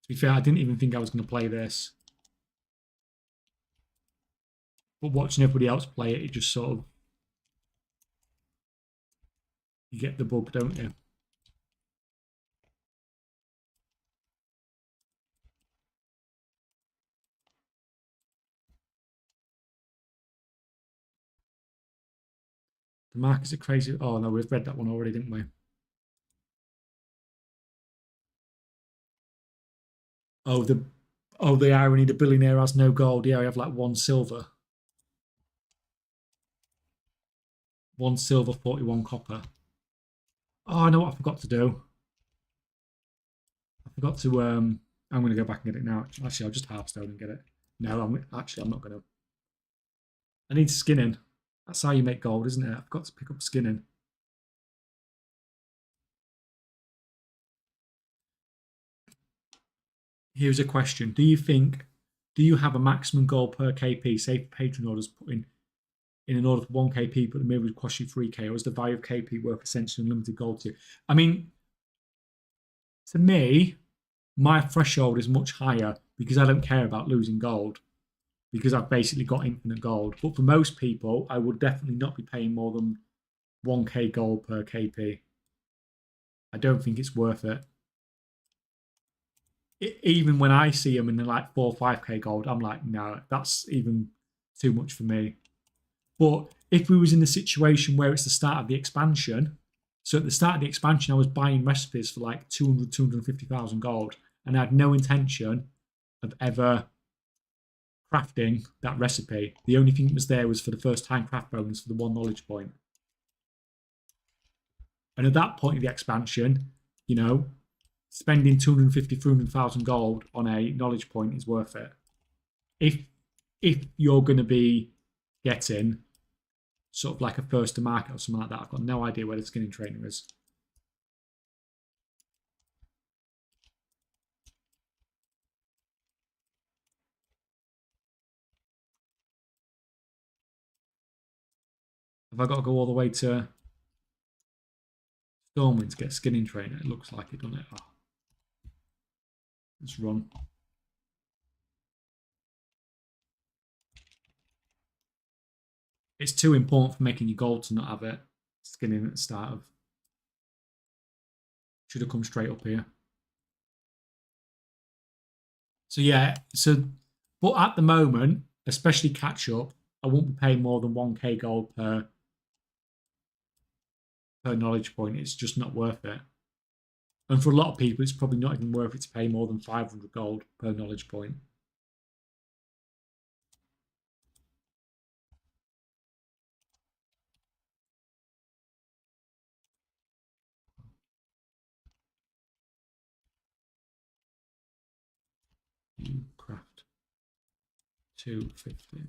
be fair, I didn't even think I was going to play this. But watching everybody else play it, it just sort of... You get the bug, don't you? The markets are crazy. Oh, no, we've read that one already, didn't we? Oh, the irony, the billionaire has no gold. Yeah, I have like 1 silver. 1 silver, 41 copper. Oh, I know what I forgot to do. forgot to. I'm going to go back and get it now. Actually, I'll just halfstone and get it. No, I'm not going to. I need skinning. That's how you make gold, isn't it? I've got to pick up skinning. Here's a question. Do you have a maximum goal per KP, say for patron orders put in an order for 1 KP, but the mirror would cost you 3K, or is the value of KP worth essentially unlimited gold to you? I mean, to me, my threshold is much higher because I don't care about losing gold because I've basically got infinite gold. But for most people, I would definitely not be paying more than 1K gold per KP. I don't think it's worth it. Even when I see them in the like 4 or 5K gold, I'm like, no, that's even too much for me. But if we was in the situation where it's the start of the expansion, so at the start of the expansion, I was buying recipes for like 200, 250,000 gold, and I had no intention of ever crafting that recipe. The only thing that was there was for the first time craft bonus for the 1 knowledge point. And at that point of the expansion, you know, spending 250, 300,000 gold on a knowledge point is worth it. If you're going to be getting sort of like a first to market or something like that, I've got no idea where the skinning trainer is. Have I got to go all the way to Stormwind to get skinning trainer? It looks like it, doesn't it? Oh. Let's run. It's too important for making your gold to not have it. Skinning at the start of. Should have come straight up here. So yeah, but at the moment, especially catch up, I won't be paying more than 1K gold per knowledge point. It's just not worth it. And for a lot of people, it's probably not even worth it to pay more than 500 gold per knowledge point. You craft 250.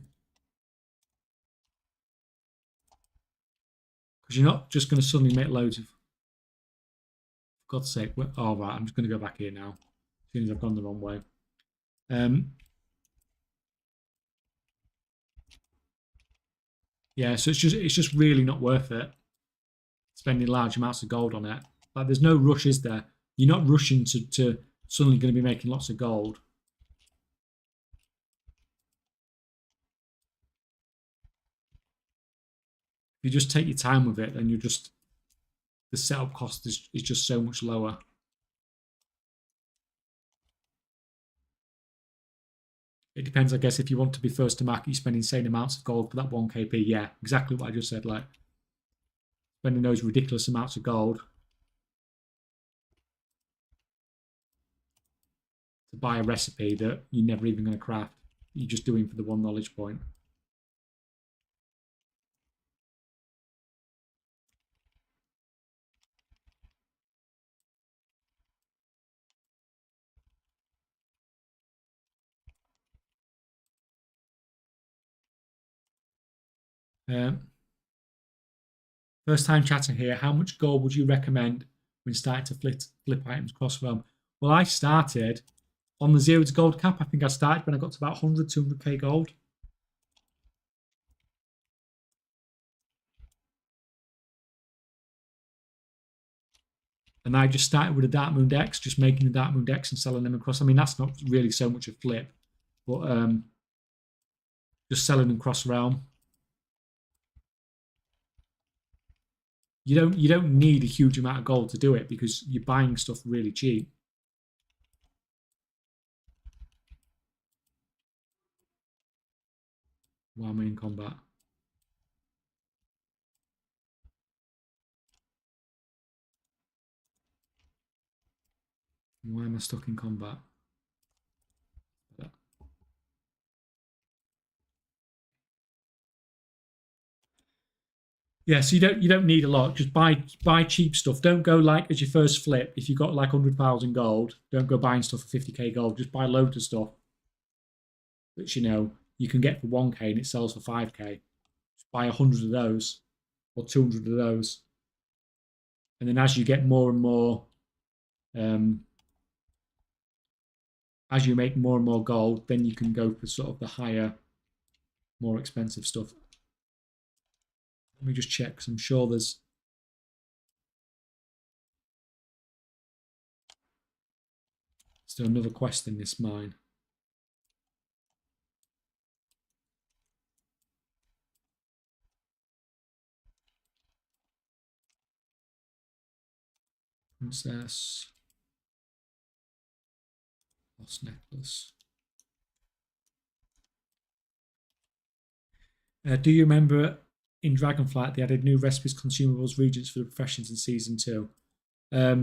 Because you're not just going to suddenly make loads of. For God's sake. Oh, right. I'm just going to go back here now. As soon as I've gone the wrong way. Yeah, so it's just really not worth it spending large amounts of gold on it. Like, there's no rush, is there? You're not rushing to suddenly going to be making lots of gold. If you just take your time with it, then the setup cost is just so much lower. It depends, I guess, if you want to be first to market, you spend insane amounts of gold for that 1 KP. Yeah, exactly what I just said. Like, spending those ridiculous amounts of gold to buy a recipe that you're never even going to craft. You're just doing for the 1 knowledge point. First time chatting here. How much gold would you recommend when starting to flip items cross realm? Well, I started on the 0 to gold cap. I think I started when I got to about 100, 200k gold. And I just started with a Dark Moon decks, just making the Dark Moon decks and selling them across. I mean, that's not really so much a flip, but just selling them cross realm. You don't need a huge amount of gold to do it because you're buying stuff really cheap. While I'm in combat. Why am I stuck in combat? Yeah, so you don't need a lot. Just buy cheap stuff. Don't go like as your first flip. If you've got like 100,000 gold, don't go buying stuff for 50k gold. Just buy loads of stuff that you can get for 1k and it sells for 5k. Just buy 100 of those or 200 of those, and then as you get more and more, um, as you make more and more gold, then you can go for sort of the higher, more expensive stuff. Let me just check because I'm sure there's still another quest in this mine. Princess. Lost necklace. Do you remember in Dragonflight they added new recipes, consumables, regions for the professions in season 2? I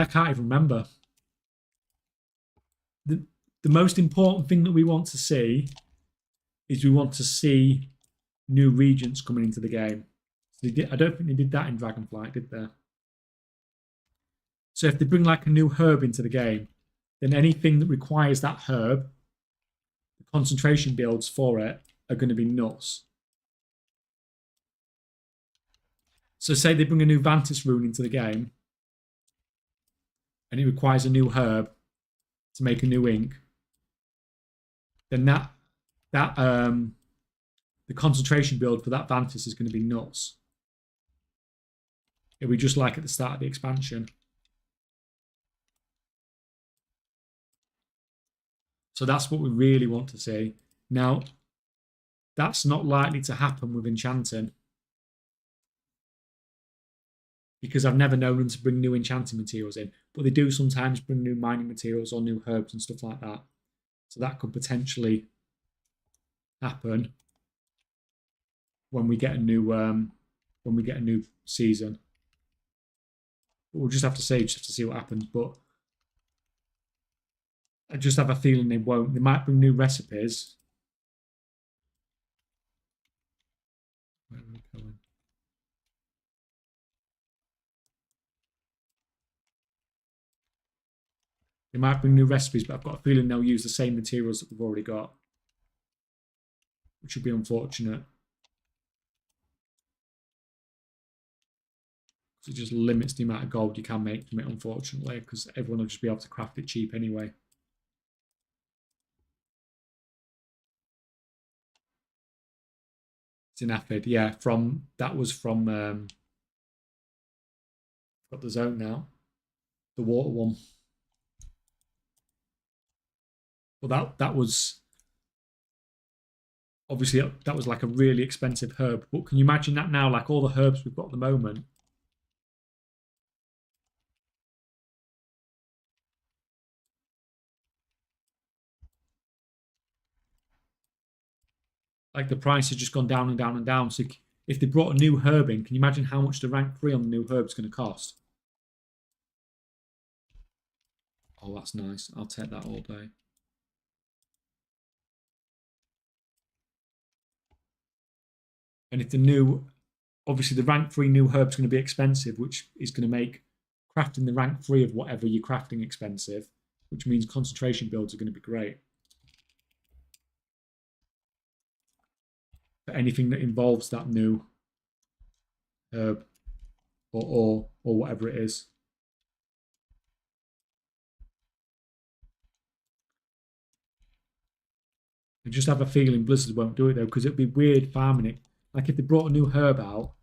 can't even remember. The most important thing that we want to see is we want to see new regents coming into the game. So I don't think they did that in Dragonflight, did they? So if they bring like a new herb into the game, then anything that requires that herb, the concentration builds for it are going to be nuts. So say they bring a new Vantis rune into the game, and it requires a new herb to make a new ink, then the concentration build for that Vantis is going to be nuts. It'll be just like at the start of the expansion. So that's what we really want to see. Now, that's not likely to happen with enchanting, because I've never known them to bring new enchanting materials in, but they do sometimes bring new mining materials or new herbs and stuff like that. So that could potentially happen when we get a new season. But we'll just have to see what happens. But I just have a feeling they won't. They might bring new recipes. Where are we going? They might bring new recipes, but I've got a feeling they'll use the same materials that we've already got, which would be unfortunate. It just limits the amount of gold you can make from it, unfortunately, because everyone will just be able to craft it cheap anyway. It's in Aphid, yeah. That was from got the zone now, the water one. Well, that was obviously that was like a really expensive herb. But can you imagine that now? Like all the herbs we've got at the moment. Like the price has just gone down and down and down. So if they brought a new herb in, can you imagine how much the rank 3 on the new herb is going to cost? Oh, that's nice. I'll take that all day. And if the new, obviously the rank 3 new herb is going to be expensive, which is going to make crafting the rank 3 of whatever you're crafting expensive, which means concentration builds are going to be great. For anything that involves that new herb or whatever it is. I just have a feeling Blizzard won't do it though, because it'd be weird farming it. Like if they brought a new herb out,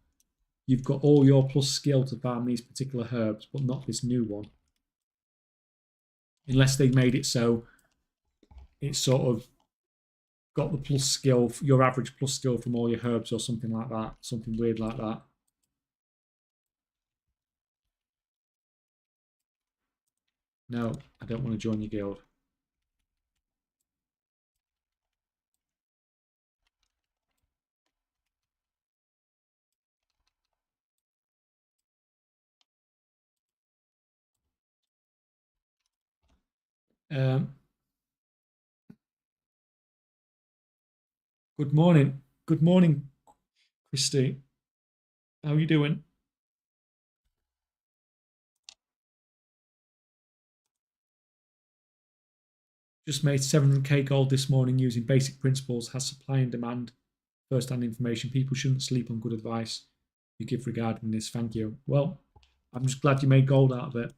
you've got all your plus skill to farm these particular herbs, but not this new one. Unless they made it so it's sort of got the plus skill, your average plus skill from all your herbs or something like that. Something weird like that. No, I don't want to join your guild. Um, good morning. Good morning, Christy, how are you doing? Just made 700k gold this morning using basic principles, has supply and demand, first-hand information. People shouldn't sleep on good advice you give regarding this. Thank you. Well, I'm just glad you made gold out of it.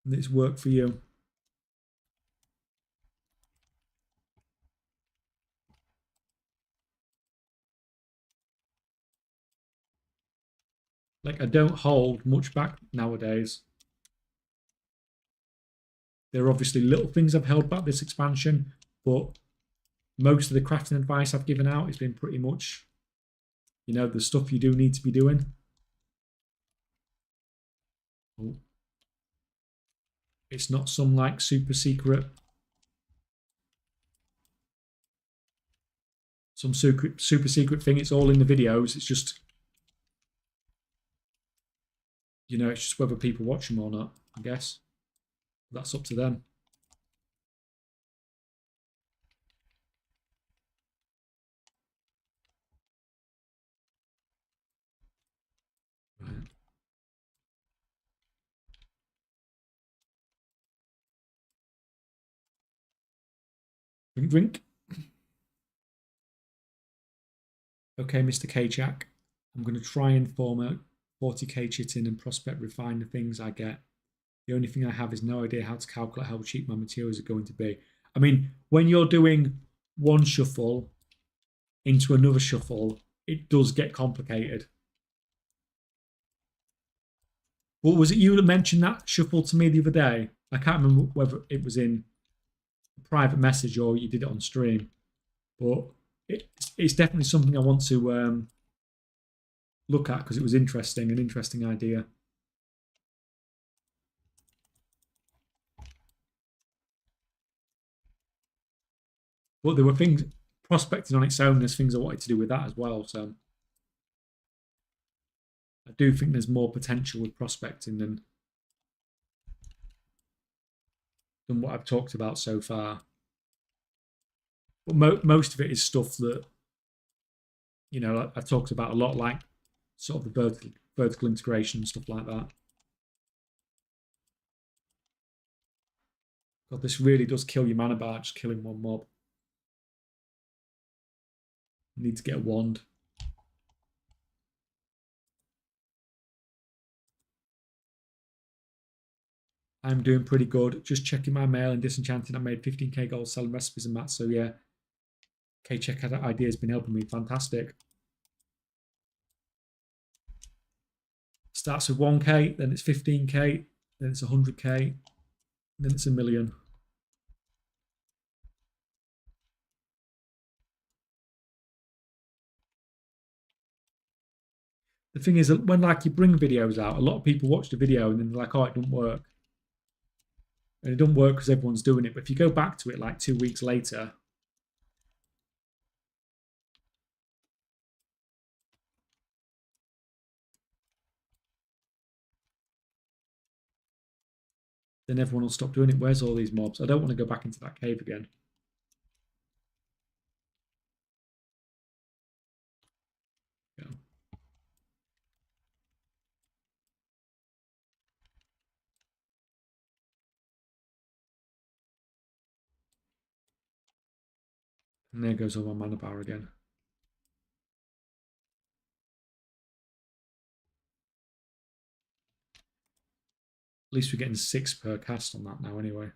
And it's worked for you. Like, I don't hold much back nowadays. There are obviously little things I've held back this expansion, but most of the crafting advice I've given out has been pretty much, you know, the stuff you do need to be doing. It's not some like super secret, some super secret thing. It's all in the videos. It's just, you know, it's just whether people watch them or not, I guess. That's up to them. Right. Drink, drink. Okay, Mr. Kajak. I'm going to try and form a 40k chitin and prospect refine the things I get. The only thing I have is no idea how to calculate how cheap my materials are going to be. I mean, when you're doing one shuffle into another shuffle, it does get complicated. Well, was it you that mentioned that shuffle to me the other day? I can't remember whether it was in a private message or you did it on stream, but it's definitely something I want to look at because it was interesting, an interesting idea. But there were things prospecting on its own. There's things I wanted to do with that as well. So I do think there's more potential with prospecting than what I've talked about so far. But most of it is stuff that, you know, I've talked about a lot, like sort of the vertical integration and stuff like that. God, this really does kill your mana bar, just killing one mob. You need to get a wand. I'm doing pretty good. Just checking my mail and disenchanting. I made 15k gold selling recipes and mats. So yeah, K-Check idea has been helping me. Fantastic. Starts with 1k, then it's 15k, then it's 100k, then it's 1 million. The thing is that when like you bring videos out, a lot of people watch the video and then they're like, oh, it doesn't work. And it doesn't work because everyone's doing it. But if you go back to it like 2 weeks later, then everyone will stop doing it. Where's all these mobs? I don't want to go back into that cave again. Yeah. And there goes all my mana bar again. At least we're getting 6 per cast on that now anyway.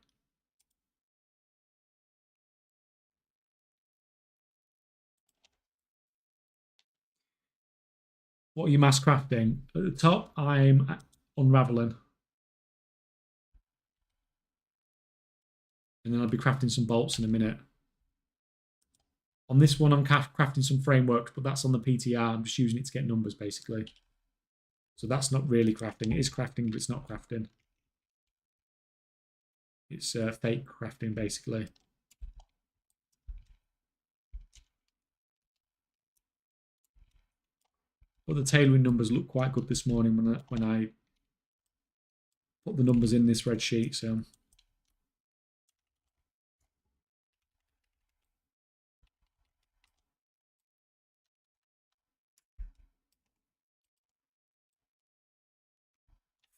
What are you mass crafting? At the top, I'm unraveling. And then I'll be crafting some bolts in a minute. On this one, I'm crafting some frameworks, but that's on the PTR. I'm just using it to get numbers, basically. So that's not really crafting. It is crafting, but it's not crafting. It's fake crafting, basically. But the tailoring numbers look quite good this morning when I put the numbers in this spreadsheet. So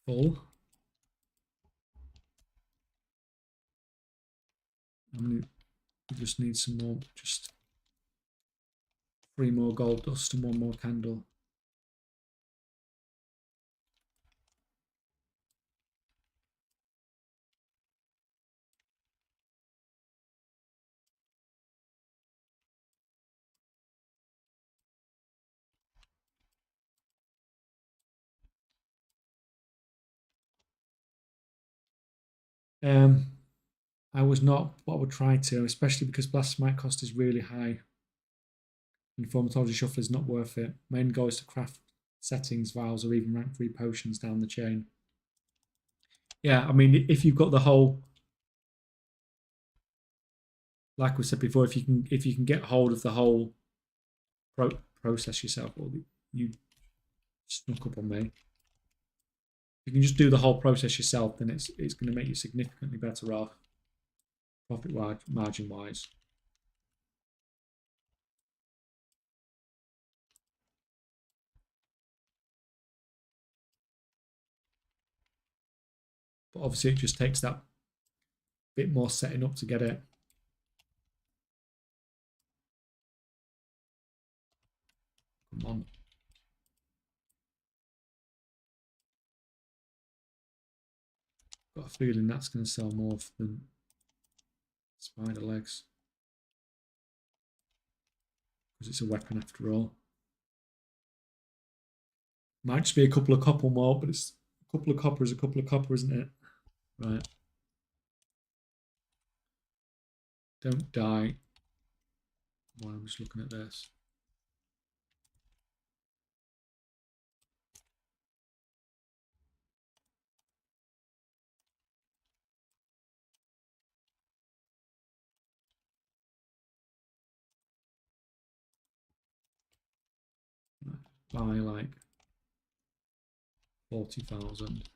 full. We just need some more, just 3 more gold dust and 1 more candle. I was not, but I would try to, especially because blasphemite cost is really high. Informatology shuffle is not worth it. Main goal is to craft settings, vials, or even rank 3 potions down the chain. Yeah, I mean, if you've got the whole, like we said before, if you can get hold of the whole process yourself, or you snuck up on me. If you can just do the whole process yourself, then it's going to make you significantly better off, profit margin wise. But obviously, it just takes that bit more setting up to get it. Come on. Got a feeling that's going to sell more than spider legs. Because it's a weapon after all. Might just be a couple of copper more, but it's a couple of copper is a couple of copper, isn't it? Right. Don't die. While I'm just looking at this. Buy like 40,000.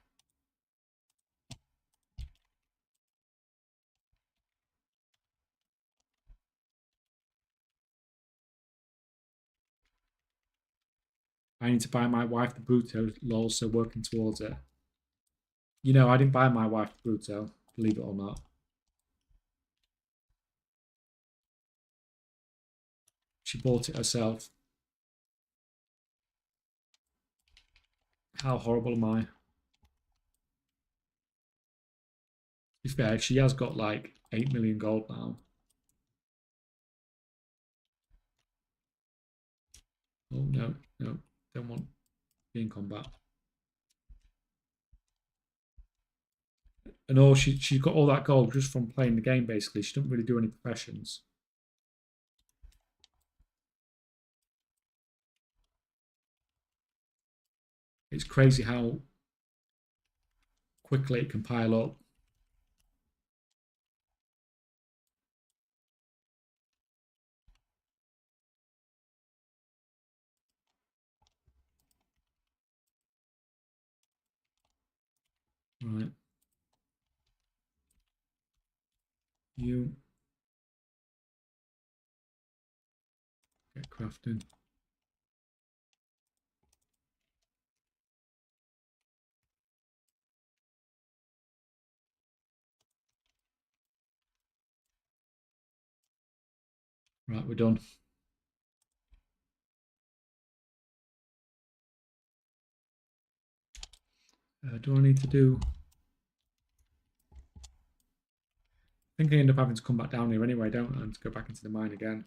I need to buy my wife the Bruto, lol, so working towards it. You know, I didn't buy my wife the Bruto, believe it or not. She bought it herself. How horrible am I? To be fair, she has got like 8 million gold now. Oh, no, no, don't want to be in combat. And all she got all that gold just from playing the game, basically. She didn't really do any professions. It's crazy how quickly it can pile up. Right. You get crafting. Right, we're done. Do I need to do... I think I end up having to come back down here anyway, don't I? And to go back into the mine again.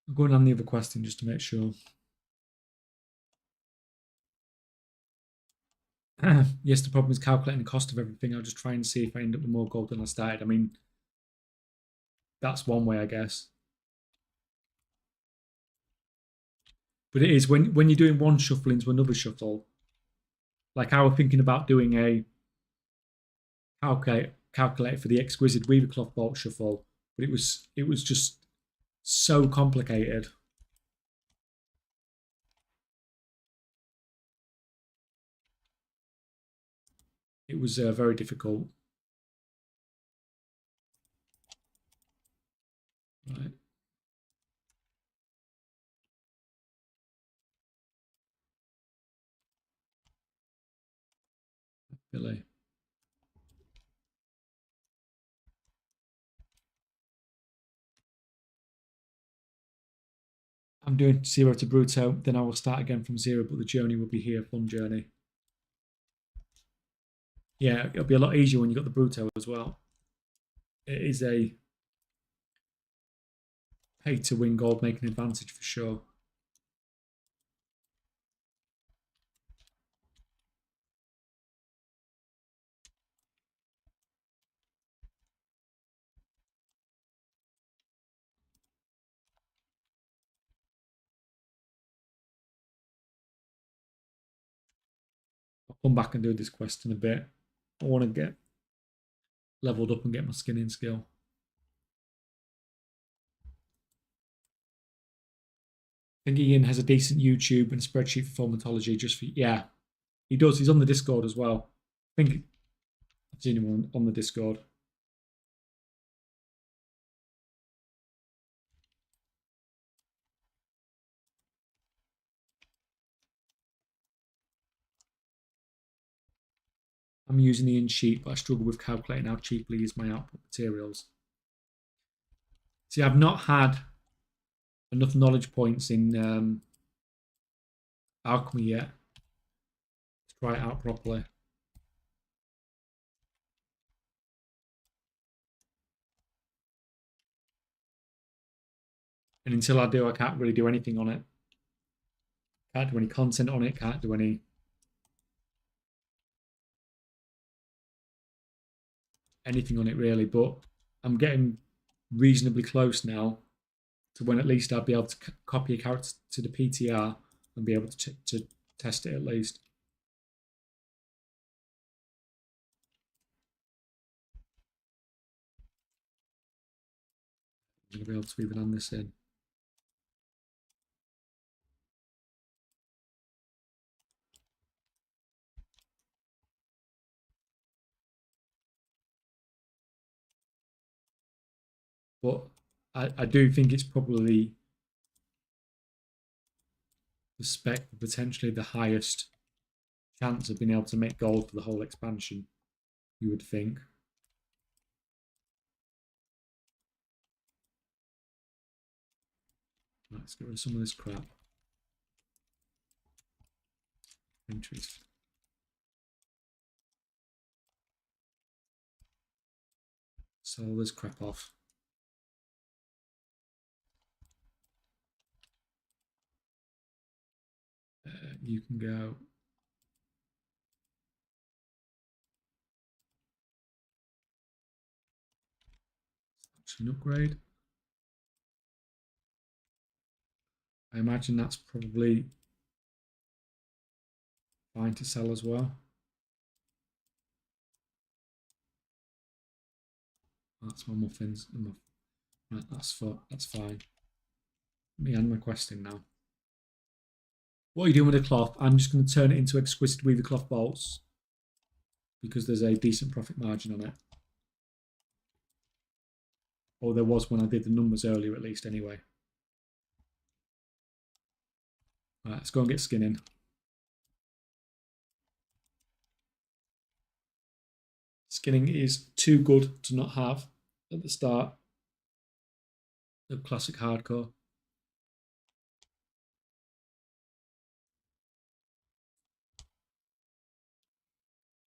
I'm going on the other question just to make sure. Yes, the problem is calculating the cost of everything. I'll just try and see if I end up with more gold than I started. I mean, that's one way, I guess. But it is when you're doing one shuffle into another shuffle. Like I was thinking about doing a calculate for the exquisite weaver cloth bolt shuffle, but it was just so complicated. It was very difficult. Right. Billy. I'm doing 0 to Bruto, then I will start again from 0, but the journey will be here, fun journey. Yeah, it'll be a lot easier when you've got the Bruto as well. It is a pay to win gold making advantage for sure. I'll come back and do this quest in a bit. I want to get leveled up and get my skinning skill. I think Ian has a decent YouTube and spreadsheet for formatology. Just for yeah, he does. He's on the Discord as well. I think I've seen him on the Discord. I'm using Ian sheet, but I struggle with calculating how cheaply is my output materials. See, I've not had enough knowledge points in alchemy yet to try it out properly. And until I do, I can't really do anything on it. Can't do any content on it. Can't do anything on it really. But I'm getting reasonably close now to when at least I'll be able to copy a character to the PTR and be able to test it at least. I'm going to be able to even hand this in. But I do think it's probably the spec potentially the highest chance of being able to make gold for the whole expansion, you would think. Let's get rid of some of this crap. Interest. Sell all this crap off. You can go. An upgrade. I imagine that's probably fine to sell as well. That's my muffins. Right, that's fine. Let me end my questing now. What are you doing with the cloth? I'm just going to turn it into exquisite weaver cloth bolts because there's a decent profit margin on it. Or there was when I did the numbers earlier, at least, anyway. Right, let's go and get skinning. Skinning is too good to not have at the start of classic hardcore.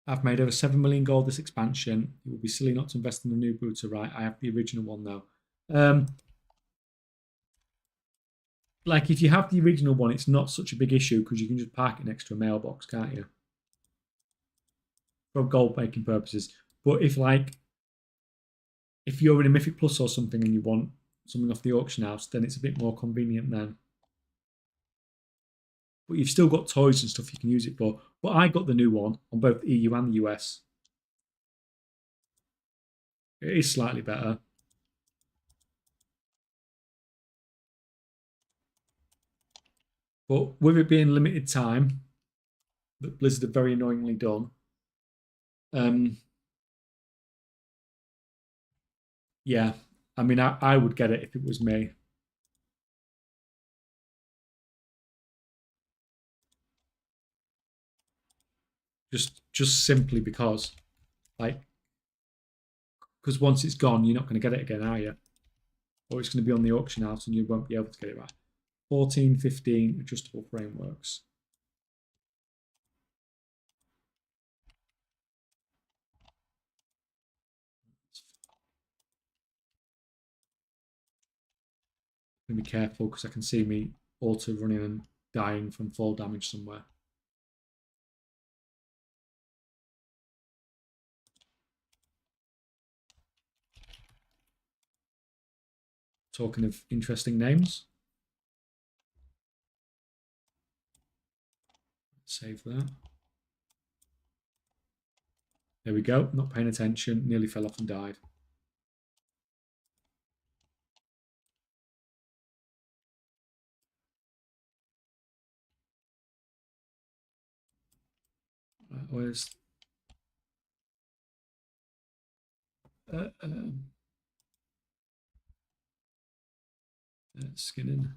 I've made over 7 million gold this expansion. It would be silly not to invest in the new Bruto, right? I have the original one though. Like if you have the original one, it's not such a big issue because you can just park it next to a mailbox, can't you? For gold making purposes. But if you're in a Mythic Plus or something and you want something off the auction house, then it's a bit more convenient then. But you've still got toys and stuff you can use it for. But I got the new one on both the EU and the US. It is slightly better. But with it being limited time, that Blizzard have very annoyingly done, yeah, I mean, I would get it if it was me. Just just simply because, like, because once it's gone, you're not going to get it again, are you? Or it's going to be on the auction house and you won't be able to get it back. 14, 15 adjustable frameworks. I'm going to be careful because I can see me auto running and dying from fall damage somewhere. Talking of interesting names. Save that. There we go. Not paying attention. Nearly fell off and died. Where's skinning?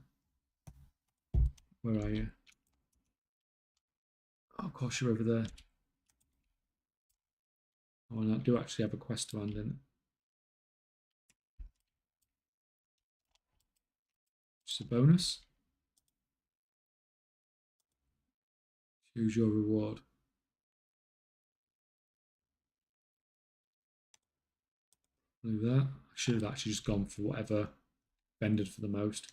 Where are you? Oh, of course, you're over there. Oh, and I do actually have a quest to hand in. Just a bonus. Choose your reward. Do that. I should have actually just gone for whatever vended for the most.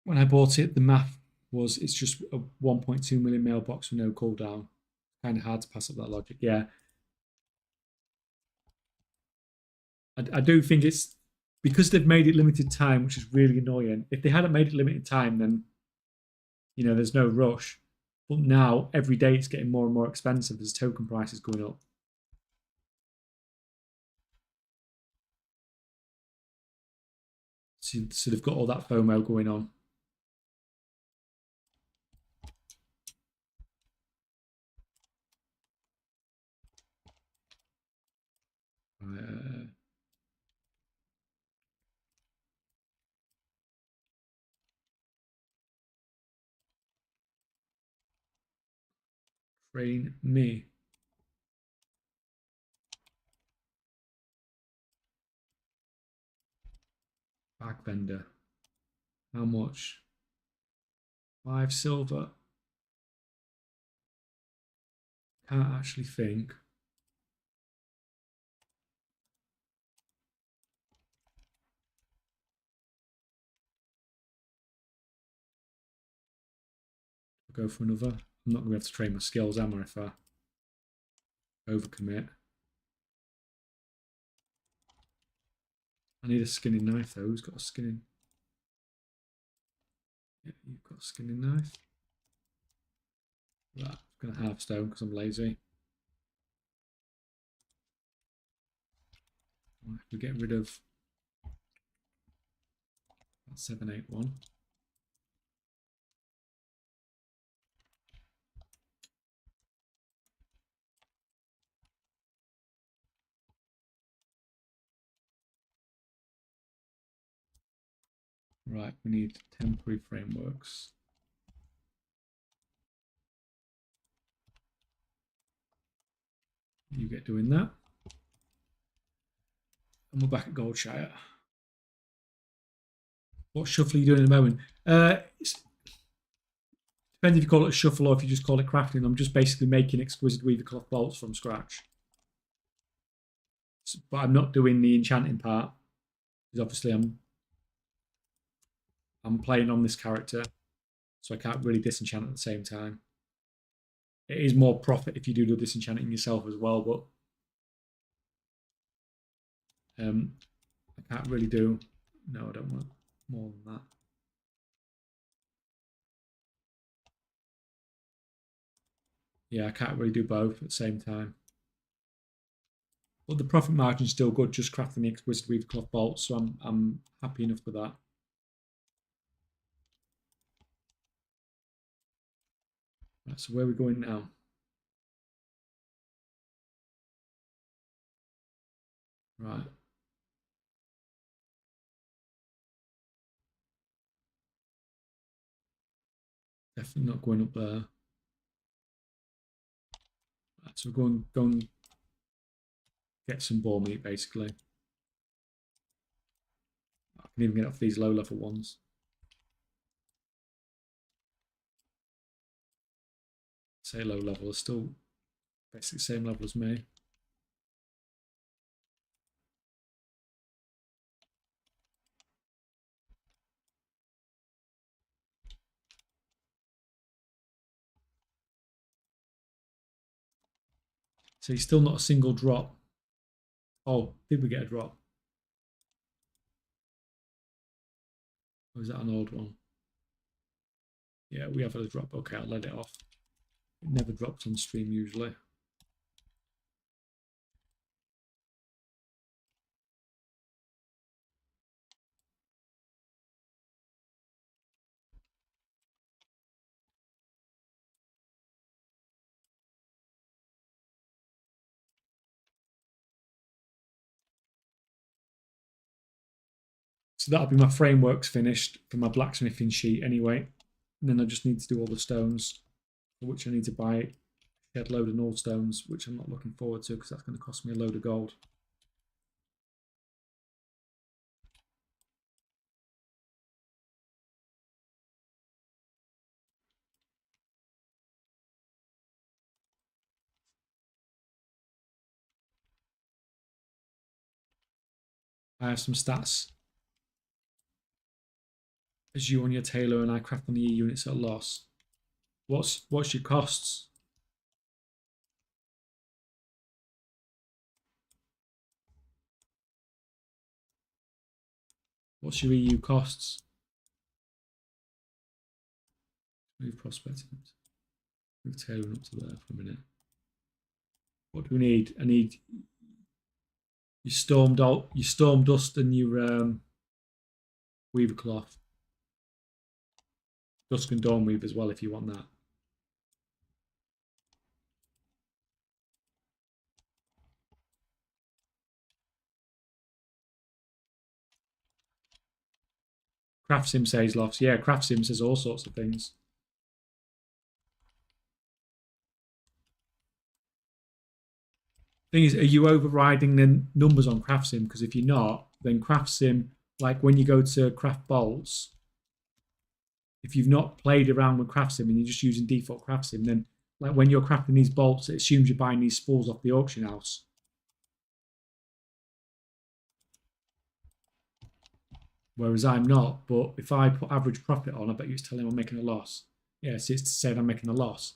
When I bought it, the math was it's just a 1.2 million mailbox with no cooldown. Kind of hard to pass up that logic. Yeah, I do think it's because they've made it limited time, which is really annoying. If they hadn't made it limited time, then there's no rush. But now every day it's getting more and more expensive as token prices going up. So they've got all that FOMO going on. Train me. Bag vendor. How much? 5 silver. Can't actually think. I'll go for another. I'm not going to be able to train my skills, am I, if I overcommit? I need a skinning knife, though. Who's got a skinning? Yeah, you've got a skinning knife. Right, I'm going to half stone because I'm lazy. Right, we get rid of that 781. Right, we need temporary frameworks. You get doing that. And we're back at Goldshire. What shuffle are you doing at the moment? Depends if you call it a shuffle or if you just call it crafting. I'm just basically making exquisite weaver cloth bolts from scratch. But I'm not doing the enchanting part. Because obviously I'm playing on this character. So I can't really disenchant at the same time. It is more profit if you do the disenchanting yourself as well, but I can't really do. No, I don't want more than that. Yeah, I can't really do both at the same time. But the profit margin is still good, just crafting the exquisite weave cloth bolts, so I'm happy enough with that. Right, so where are we going now? Right. Definitely not going up there. Right, so we're go and get some boar meat, basically. I can even get off these low level ones. Say low level, are still basically the same level as me. So he's still not a single drop. Oh, did we get a drop? Or is that an old one? Yeah, we have a drop. Okay, I'll let it off. It never drops on stream usually. So that'll be my frameworks finished for my blacksmithing sheet anyway. And then I just need to do all the stones, for which I need to buy a shed load of null stones, which I'm not looking forward to because that's going to cost me a load of gold. I have some stats as you on your tailor and I craft on the E units at a loss. What's your costs? What's your EU costs? Move prospecting. Move tailoring up to there for a minute. What do we need? I need your storm dust and your weaver cloth. Dusk and dawn weave as well if you want that. Craft Sim says lofts. Yeah, Craft Sim says all sorts of things. Thing is, are you overriding the numbers on Craft Sim? Because if you're not, then Craft Sim, like when you go to craft bolts, if you've not played around with Craft Sim and you're just using default Craft Sim, then like when you're crafting these bolts, it assumes you're buying these spools off the auction house. Whereas I'm not. But if I put average profit on, I bet you it's telling me I'm making a loss. Yes, it's saying I'm making a loss.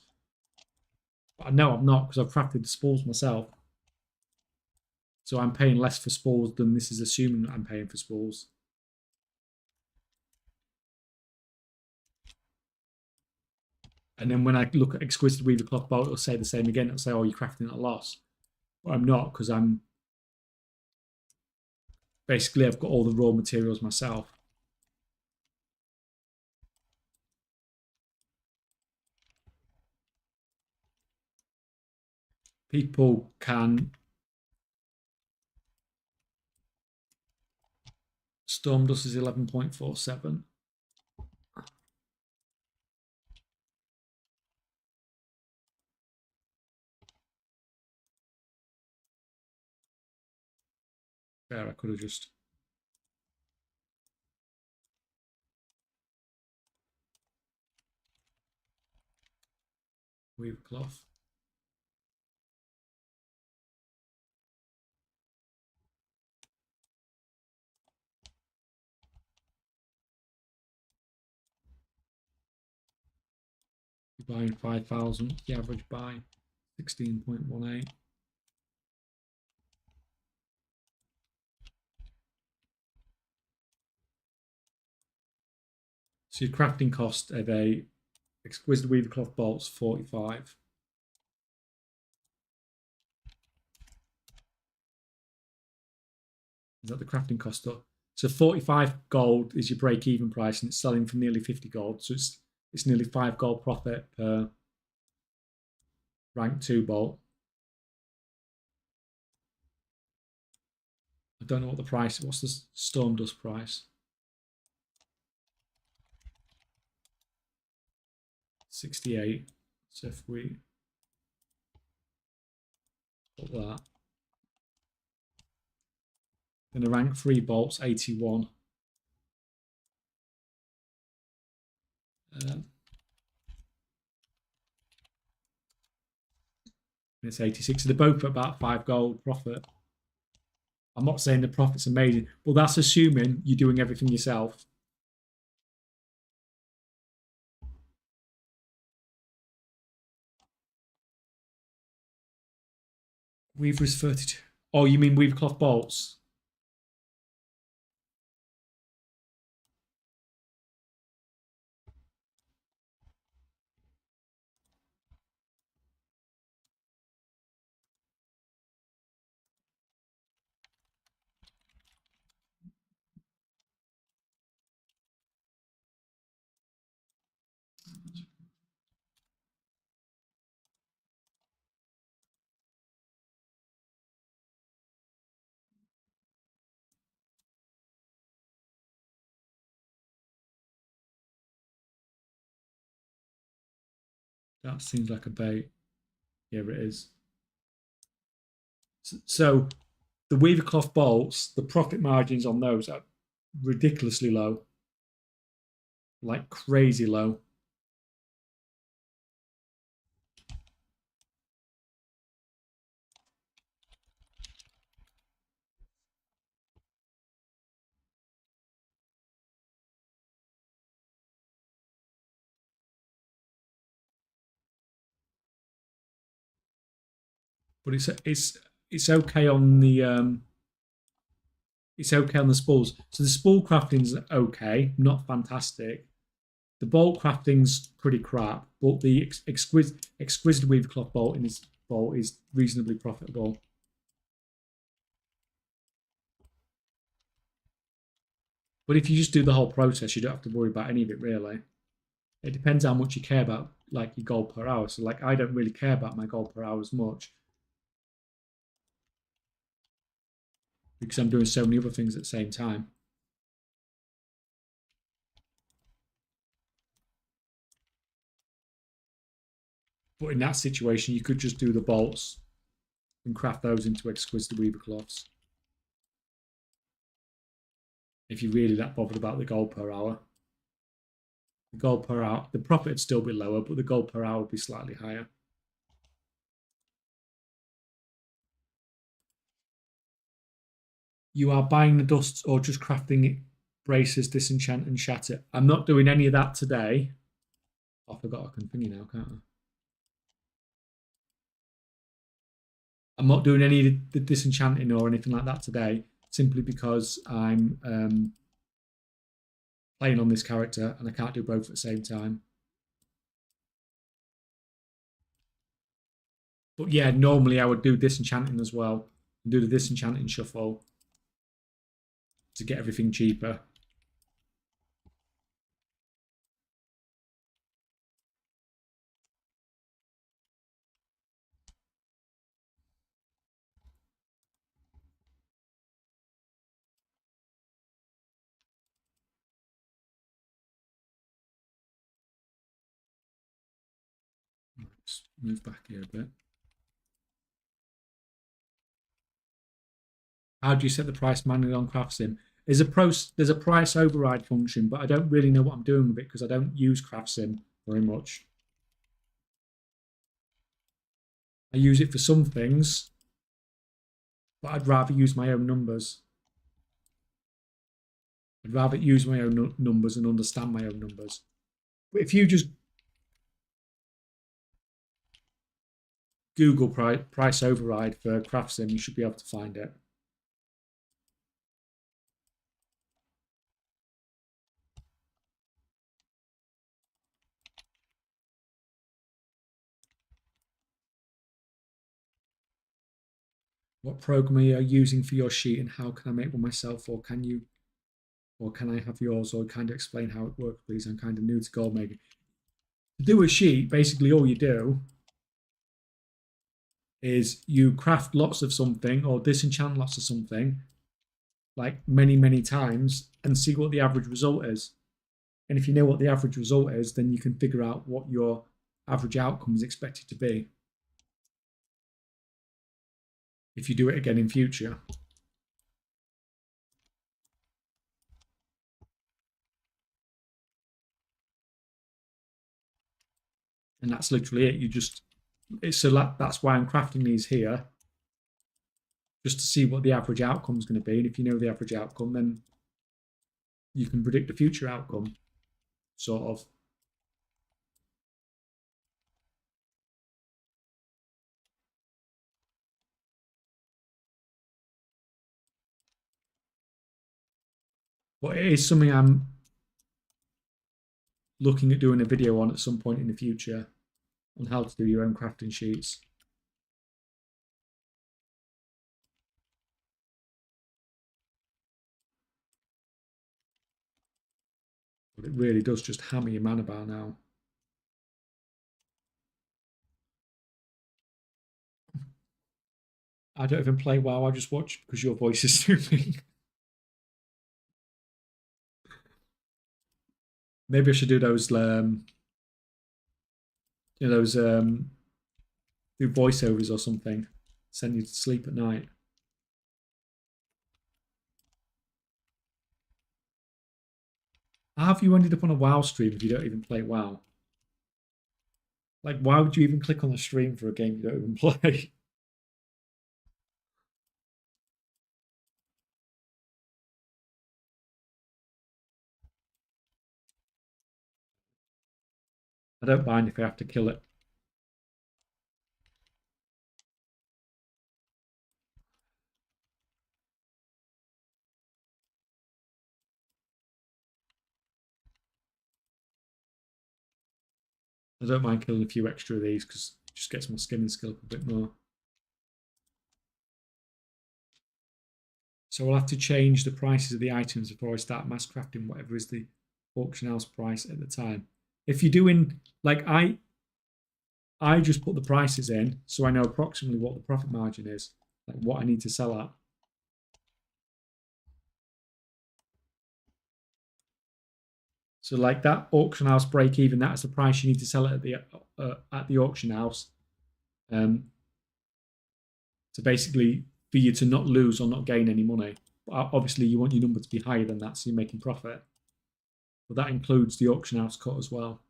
But I know I'm not because I've crafted the spools myself. So I'm paying less for spools than this is assuming that I'm paying for spools. And then when I look at Exquisite Weaver Cloth Bolt, it'll say the same again. It'll say, oh, you're crafting at a loss. But I'm not because I'm basically, I've got all the raw materials myself. People can Storm Dust is 11.47. There, I could have just weave cloth. You're buying 5,000. The average buy 16.18. So your crafting cost of a Exquisite Weaver Cloth bolts 45. Is that the crafting cost? So 45 gold is your break-even price, and it's selling for nearly 50 gold. So it's nearly 5 gold profit per rank 2 bolt. I don't know what the price. What's the storm dust price? 68. So if we put that, then the rank 3 bolts 81. It's 86. So they're both at about 5 gold profit. I'm not saying the profit's amazing, but that's assuming you're doing everything yourself. Weaver's 32. Oh, you mean weave cloth bolts? That seems like a bait. Yeah, it is. So the weaver cloth bolts, the profit margins on those are ridiculously low, like crazy low. But it's okay on the it's okay on the spools. So the spool crafting's okay, not fantastic. The bolt crafting's pretty crap, but the exquisite weaver cloth bolt in this bolt is reasonably profitable. But if you just do the whole process, you don't have to worry about any of it really. It depends how much you care about like your gold per hour. So like I don't really care about my gold per hour as much because I'm doing so many other things at the same time. But in that situation, you could just do the bolts and craft those into exquisite weaver cloths. If you're really that bothered about the gold per hour. The gold per hour, the profit would still be lower, but the gold per hour would be slightly higher. You are buying the dusts or just crafting it, braces, disenchant and shatter. I'm not doing any of that today. I forgot I can thingy now, can't I? I'm not doing any of the disenchanting or anything like that today, simply because I'm playing on this character and I can't do both at the same time. But yeah, normally I would do disenchanting as well and do the disenchanting shuffle to get everything cheaper. Let's move back here a bit. How do you set the price manually on CraftSim? There's a price override function, but I don't really know what I'm doing with it because I don't use CraftSim very much. I use it for some things, but I'd rather use my own numbers. I'd rather use my own numbers and understand my own numbers. But if you just Google price override for CraftSim, you should be able to find it. What program are you using for your sheet and how can I make one myself, or can I have yours, or kind of explain how it works, please? I'm kind of new to gold making. To do a sheet, basically all you do is you craft lots of something or disenchant lots of something, like many times and see what the average result is. And if you know what the average result is, then you can figure out what your average outcome is expected to be if you do it again in future. And that's literally it. That's why I'm crafting these here, just to see what the average outcome is going to be. And if you know the average outcome, then you can predict the future outcome, sort of. But it is something I'm looking at doing a video on at some point in the future on how to do your own crafting sheets. But it really does just hammer your mana bar now. I don't even play WoW, I just watch because your voice is soothing. Maybe I should do those those do voiceovers or something. Send you to sleep at night. How have you ended up on a WoW stream if you don't even play WoW? Like, why would you even click on the stream for a game you don't even play? I don't mind if I have to kill it. I don't mind killing a few extra of these because it just gets my skinning skill up a bit more. So I'll have to change the prices of the items before I start mass crafting whatever is the auction house price at the time. If you're doing, like, I just put the prices in so I know approximately what the profit margin is, like what I need to sell at. So like that auction house break even, that's the price you need to sell it at the auction house. So basically, for you to not lose or not gain any money. Obviously, you want your number to be higher than that, so you're making profit. But that includes the auction house cut as well.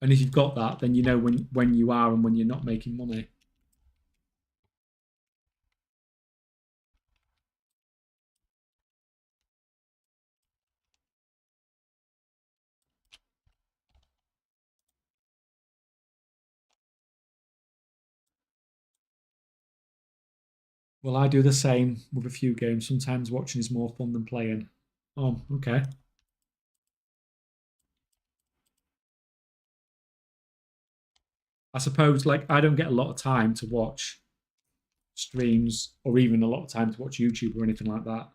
And if you've got that, then you know when you are and when you're not making money. Well, I do the same with a few games. Sometimes watching is more fun than playing. Oh, okay. I suppose, like, I don't get a lot of time to watch streams or even a lot of time to watch YouTube or anything like that.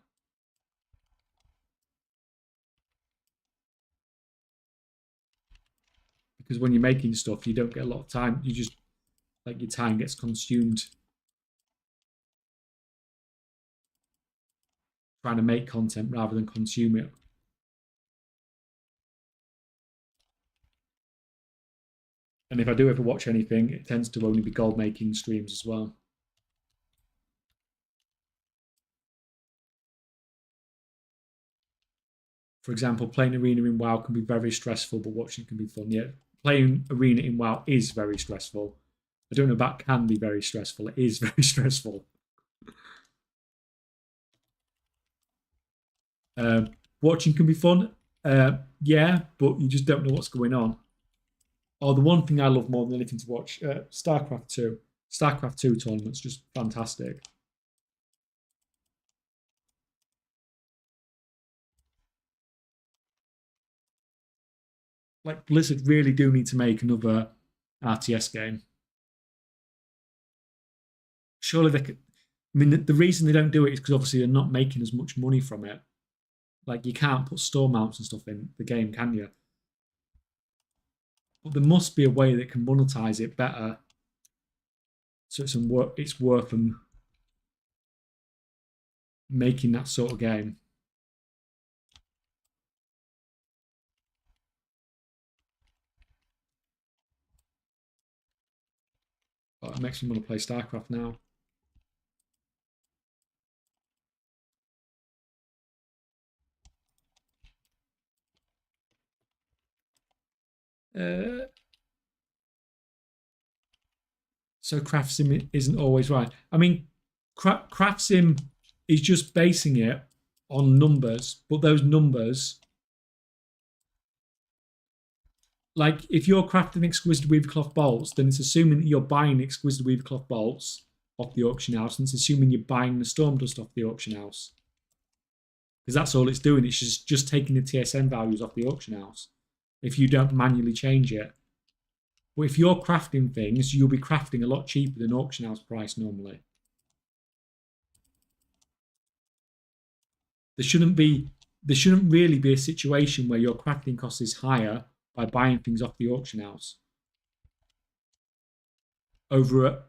Because when you're making stuff, you don't get a lot of time. You just, like, your time gets consumed trying to make content rather than consume it. And if I do ever watch anything, it tends to only be gold making streams as well. For example, playing Arena in WoW can be very stressful, but watching can be fun. Yeah, playing Arena in WoW is very stressful. I don't know about can be very stressful. It is very stressful. Watching can be fun. Yeah, but you just don't know what's going on. Oh, the one thing I love more than anything to watch, StarCraft 2. StarCraft 2 tournaments, just fantastic. Like, Blizzard really do need to make another RTS game. Surely they could. I mean, the reason they don't do it is because obviously they're not making as much money from it. Like, you can't put store mounts and stuff in the game, can you? But there must be a way that can monetize it better. So it's worth them making that sort of game. But it makes me want to play StarCraft now. So craft sim isn't always right. I mean, craft sim is just basing it on numbers, but those numbers, like if you're crafting exquisite weave cloth bolts, then it's assuming that you're buying exquisite weave cloth bolts off the auction house, and it's assuming you're buying the storm dust off the auction house. Because that's all it's doing. It's just taking the TSM values off the auction house if you don't manually change it. But if you're crafting things, you'll be crafting a lot cheaper than auction house price normally. There shouldn't really be a situation where your crafting cost is higher by buying things off the auction house. Over a,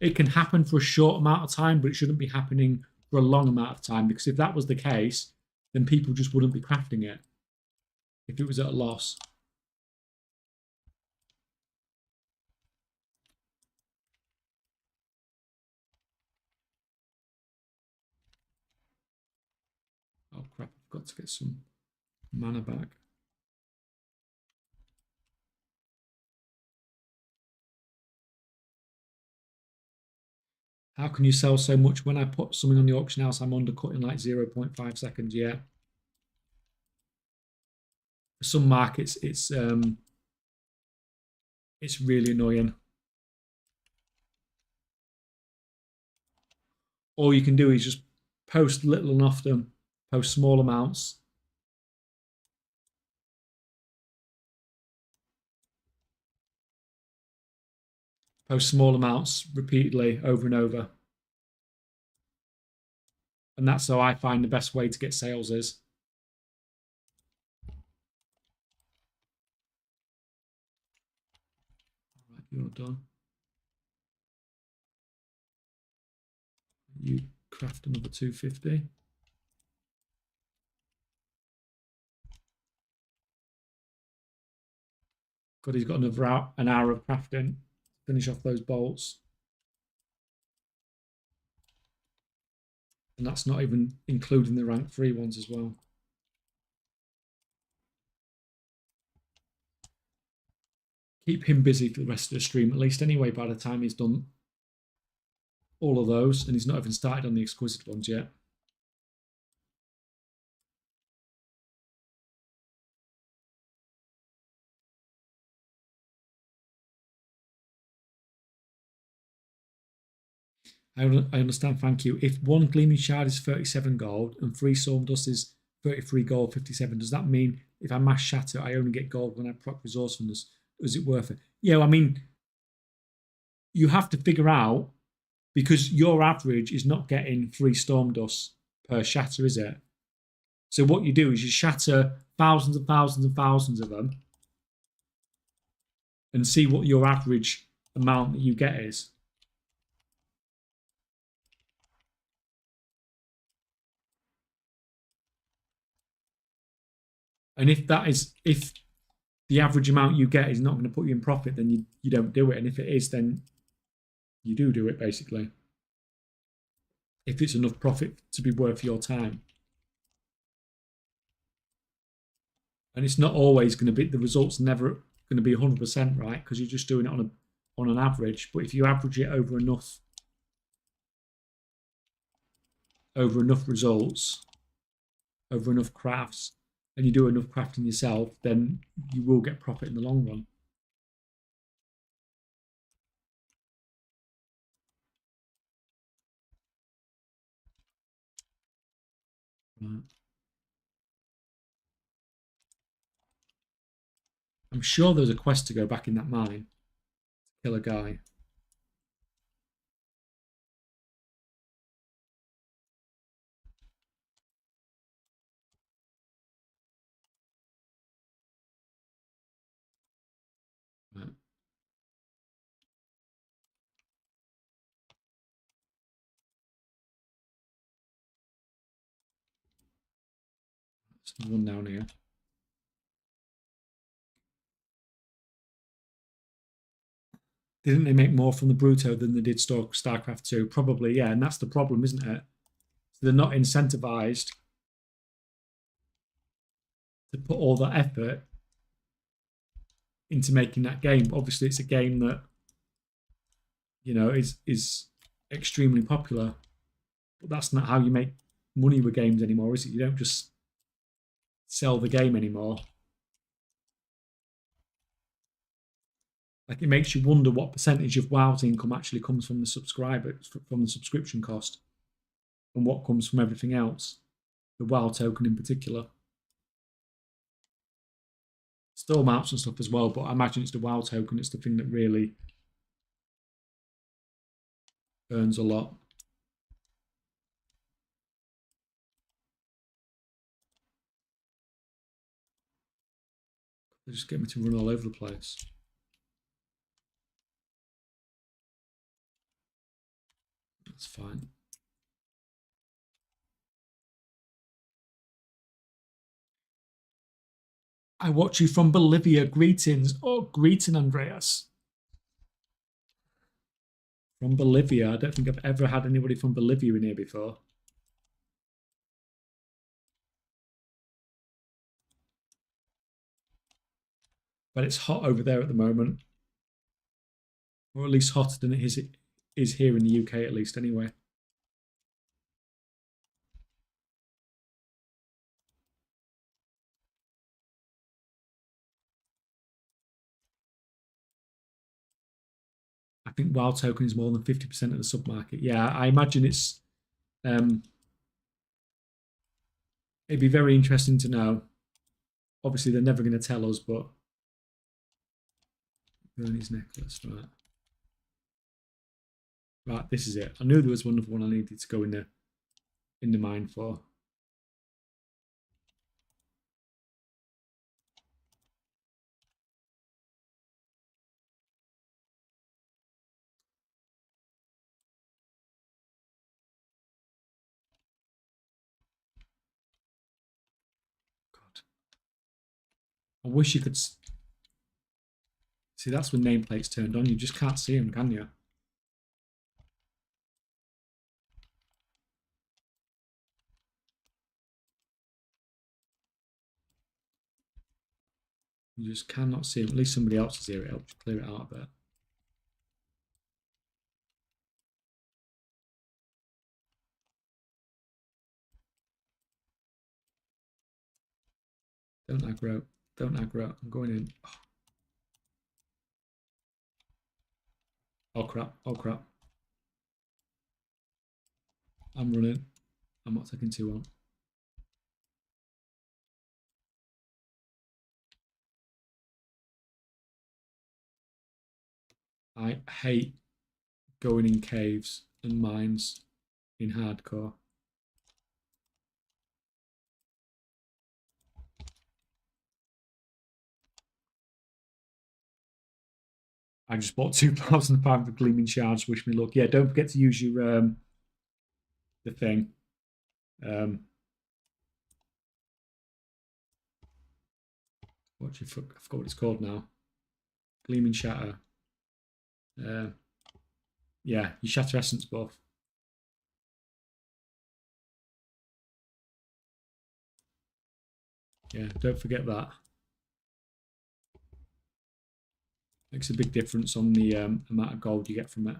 it can happen for a short amount of time, but it shouldn't be happening for a long amount of time, because if that was the case, then people just wouldn't be crafting it if it was at a loss. Oh crap, I've got to get some mana back. How can you sell so much when I put something on the auction house? I'm undercutting like 0.5 seconds. Yeah. For some markets, it's really annoying. All you can do is just post little and often, post small amounts. Post small amounts repeatedly over and over. And that's how I find the best way to get sales is. All right, you're done. You craft another 250. God, he's got an hour of crafting. Finish off those bolts. And that's not even including the rank 3 ones as well. Keep him busy for the rest of the stream, at least anyway, by the time he's done all of those. And he's not even started on the exquisite ones yet. I understand, thank you. If one gleaming shard is 37 gold and 3 storm dust is 33 gold, 57, does that mean if I mass shatter, I only get gold when I proc resourcefulness? Is it worth it? Yeah, I mean, you have to figure out, because your average is not getting 3 storm dust per shatter, is it? So what you do is you shatter thousands and thousands and thousands of them and see what your average amount that you get is. And if the average amount you get is not going to put you in profit, then you don't do it. And if it is, then you do it, basically. If it's enough profit to be worth your time. And it's not always going to be, the results never going to be 100%, right? Because you're just doing it on an average. But if you average it over enough results, over enough crafts, and you do enough crafting yourself, then you will get profit in the long run. Right. I'm sure there's a quest to go back in that mine, kill a guy. Right. There's one down here. Didn't they make more from the Bruto than they did StarCraft 2? Probably, yeah, and that's the problem, isn't it? So they're not incentivized to put all that effort into making that game. Obviously, it's a game that, you know, is extremely popular, but that's not how you make money with games anymore, is it? You don't just sell the game anymore. Like, it makes you wonder what percentage of WoW's income actually comes from the subscribers, from the subscription cost, and what comes from everything else, the WoW token in particular. Still mounts and stuff as well, but I imagine it's the WoW token. It's the thing that really earns a lot. They just get me to run all over the place. That's fine. I watch you from Bolivia. Greetings. Oh, greeting, Andreas. From Bolivia. I don't think I've ever had anybody from Bolivia in here before. But it's hot over there at the moment. Or at least hotter than it is here in the UK, at least, anyway. I think WoW token is more than 50% of the submarket. Yeah, I imagine it's... it'd be very interesting to know. Obviously, they're never going to tell us, but... Bernie's necklace, right. Right, this is it. I knew there was one other one I needed to go in the mine for. God. I wish you could... See, that's when nameplate's turned on. You just can't see them, can you? You just cannot see them. At least somebody else is here. It helps clear it out a bit. Don't aggro. Don't aggro. I'm going in. Oh, crap. Oh, crap. I'm running. I'm not taking too long. I hate going in caves and mines in hardcore. I just bought 2,500 gleaming shards. Wish me luck. Yeah, don't forget to use your the thing. What you I forgot what it's called now. Gleaming shatter. Yeah, your shatter essence buff. Yeah, don't forget that. Makes a big difference on the amount of gold you get from it.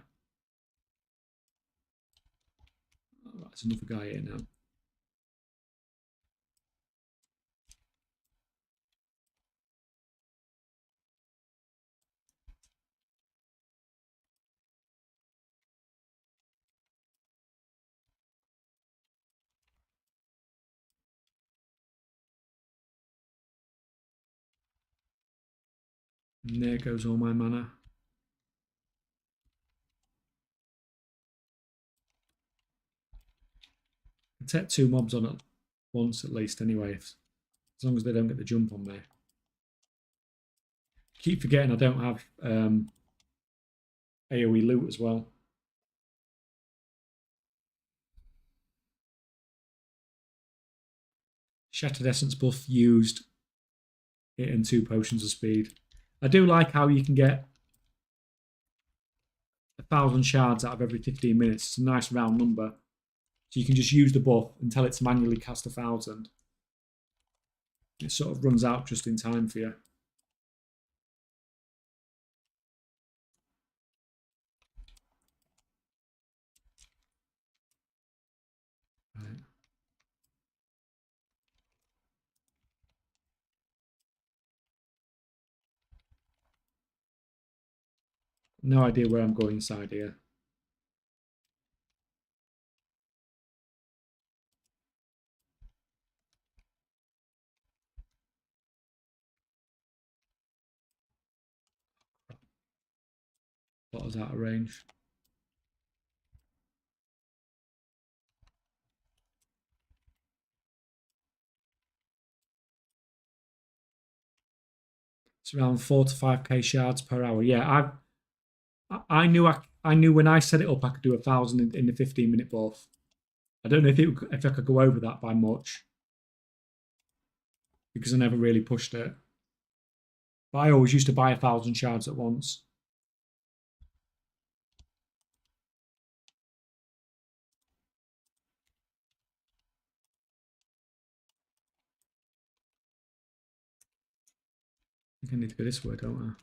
Oh, there's another guy here now. And there goes all my mana. Take 2 mobs on at once at least anyway, as long as they don't get the jump on me. Keep forgetting I don't have AoE loot as well. Shattered Essence buff used it and 2 potions of speed. I do like how you can get 1,000 shards out of every 15 minutes. It's a nice round number. So you can just use the buff and tell it to manually cast 1,000. It sort of runs out just in time for you. Right. No idea where I'm going inside here. What was out of range? It's around 4 to 5k shards per hour. Yeah, I knew when I set it up I could do 1,000 in the 15-minute buff. I don't know if I could go over that by much because I never really pushed it. But I always used to buy 1,000 shards at once. I think I need to go this way, don't I?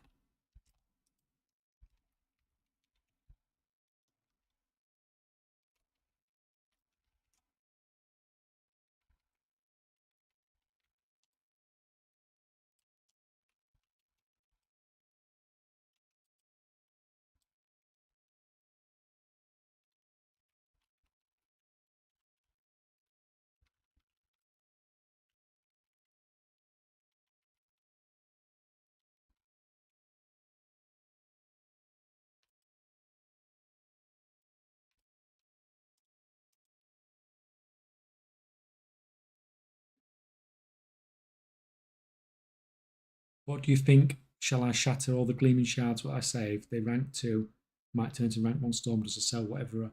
What do you think? Shall I shatter all the gleaming shards what I save? They rank 2. Might turn to rank 1 storm just to sell whatever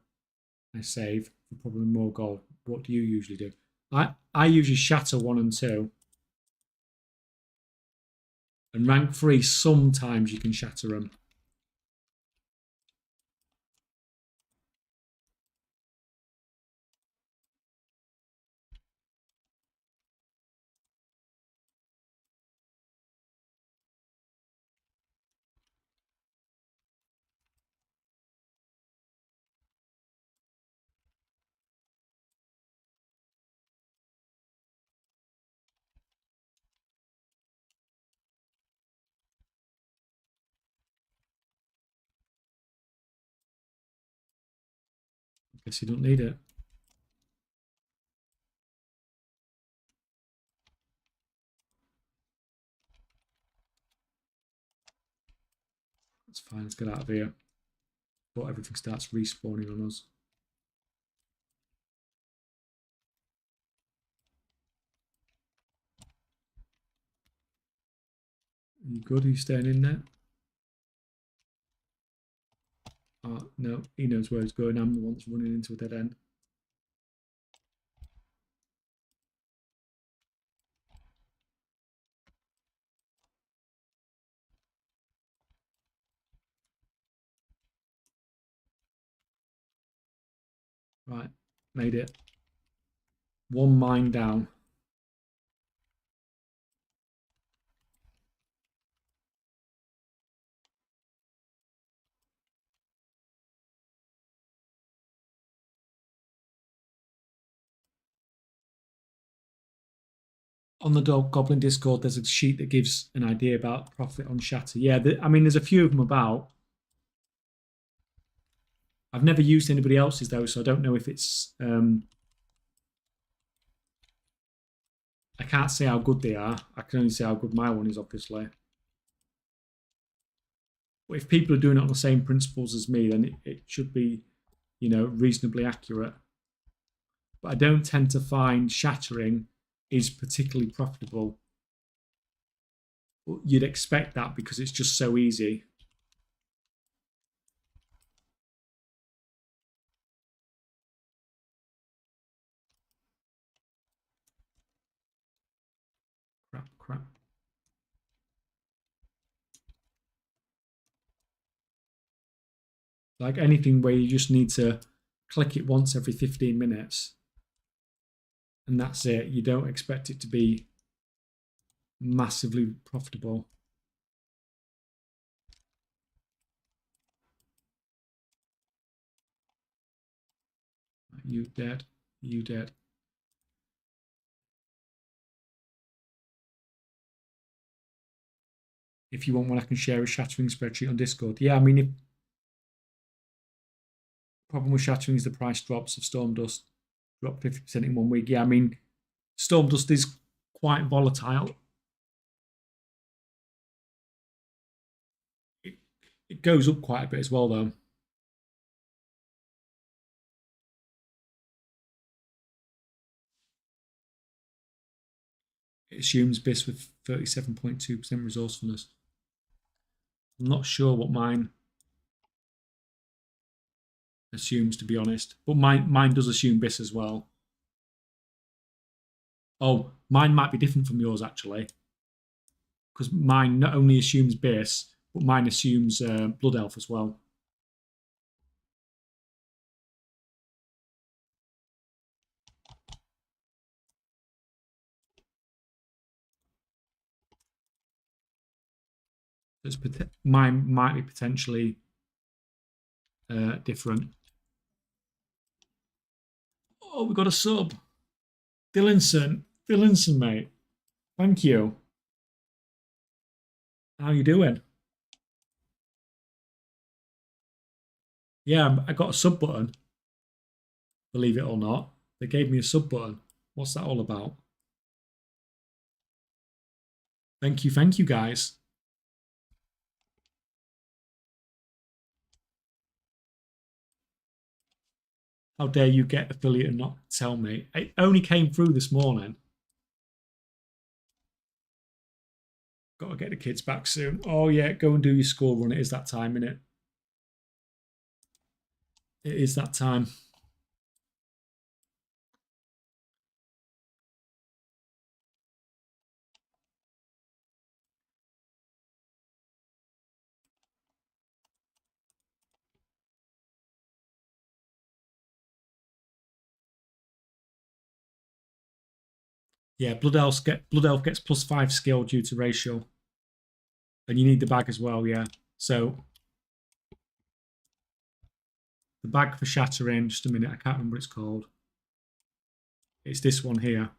I save for probably more gold. What do you usually do? I usually shatter 1 and 2. And rank 3, sometimes you can shatter them. Guess you don't need it. That's fine. Let's get out of here. Before everything starts respawning on us. Are you good? Are you staying in there? Oh, no. He knows where he's going. I'm the one that's running into a dead end. Right. Made it. 1 mine down. On the Goblin Discord, there's a sheet that gives an idea about profit on Shatter. Yeah, I mean, there's a few of them about. I've never used anybody else's, though, so I don't know if it's... I can't say how good they are. I can only say how good my one is, obviously. But if people are doing it on the same principles as me, then it should be, you know, reasonably accurate. But I don't tend to find shattering is particularly profitable. You'd expect that because it's just so easy. crap. Like anything where you just need to click it once every 15 minutes and that's it. You don't expect it to be massively profitable. You dead. You dead. If you want one, I can share a shattering spreadsheet on Discord. Yeah, I mean, if problem with shattering is the price drops of Storm Dust drop 50% in 1 week. Yeah, I mean, Storm Dust is quite volatile. It goes up quite a bit as well, though. It assumes BIS with 37.2% resourcefulness. I'm not sure what mine assumes, to be honest, but mine does assume BIS as well. Oh, mine might be different from yours, actually, because mine not only assumes BIS, but mine assumes Blood Elf as well. Mine might be potentially different. Oh, we got a sub. Dillinson, mate. Thank you. How you doing? Yeah, I got a sub button. Believe it or not, they gave me a sub button. What's that all about? Thank you, guys. How dare you get affiliate and not tell me? It only came through this morning. Got to get the kids back soon. Oh yeah, go and do your school run. It is that time, innit? It is that time. Yeah, Blood Elf gets +5 skill due to ratio. And you need the bag as well, yeah. So the bag for shattering, just a minute, I can't remember what it's called. It's this one here.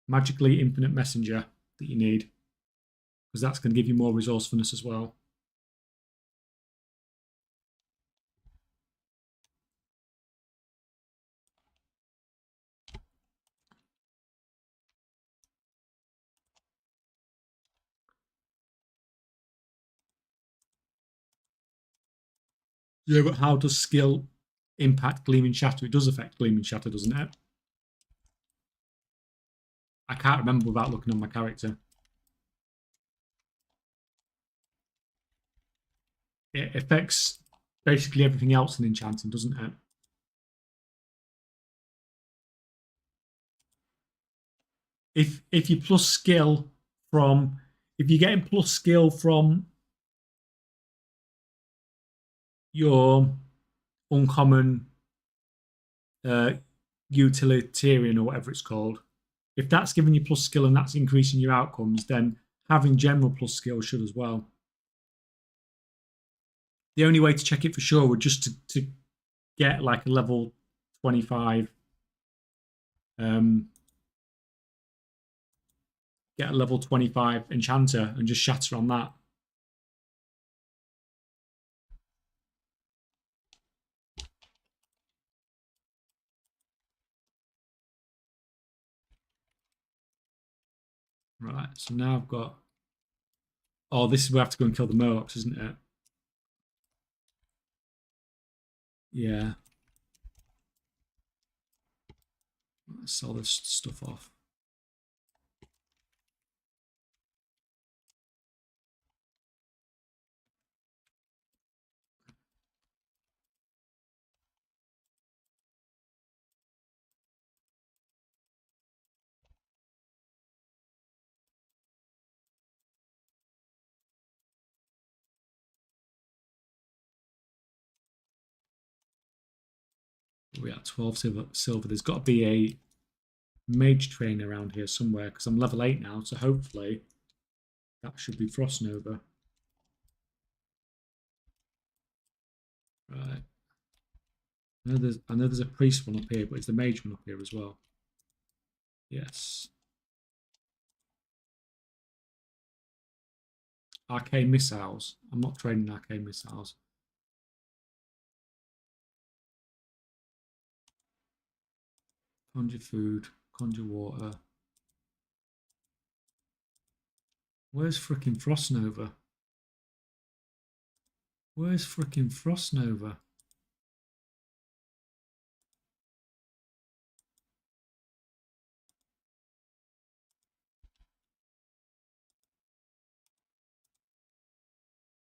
Magically Infinite Messenger that you need. Because that's going to give you more resourcefulness as well. Yeah, but how does skill impact Gleaming Shatter? It does affect Gleaming Shatter, doesn't it? I can't remember without looking on my character. It affects basically everything else in enchanting, doesn't it? If you plus skill from if you're getting plus skill from your uncommon uh, utilitarian or whatever it's called, if that's giving you plus skill and that's increasing your outcomes, then having general plus skill should as well. The only way to check it for sure would just to get like a level 25 get a level 25 enchanter and just shatter on that. Right, so now I've got... Oh, this is where I have to go and kill the Mohawks, isn't it? Yeah. Let's sell this stuff off. We're at 12 silver. There's got to be a mage train around here somewhere because I'm level 8 now, so hopefully that should be Frost Nova. Right. I know there's a priest one up here, but it's the mage one up here as well. Yes. Arcane missiles. I'm not trading arcane missiles. Conjure food, conjure water. Where's frickin' Frost Nova? Where's frickin' Frost Nova?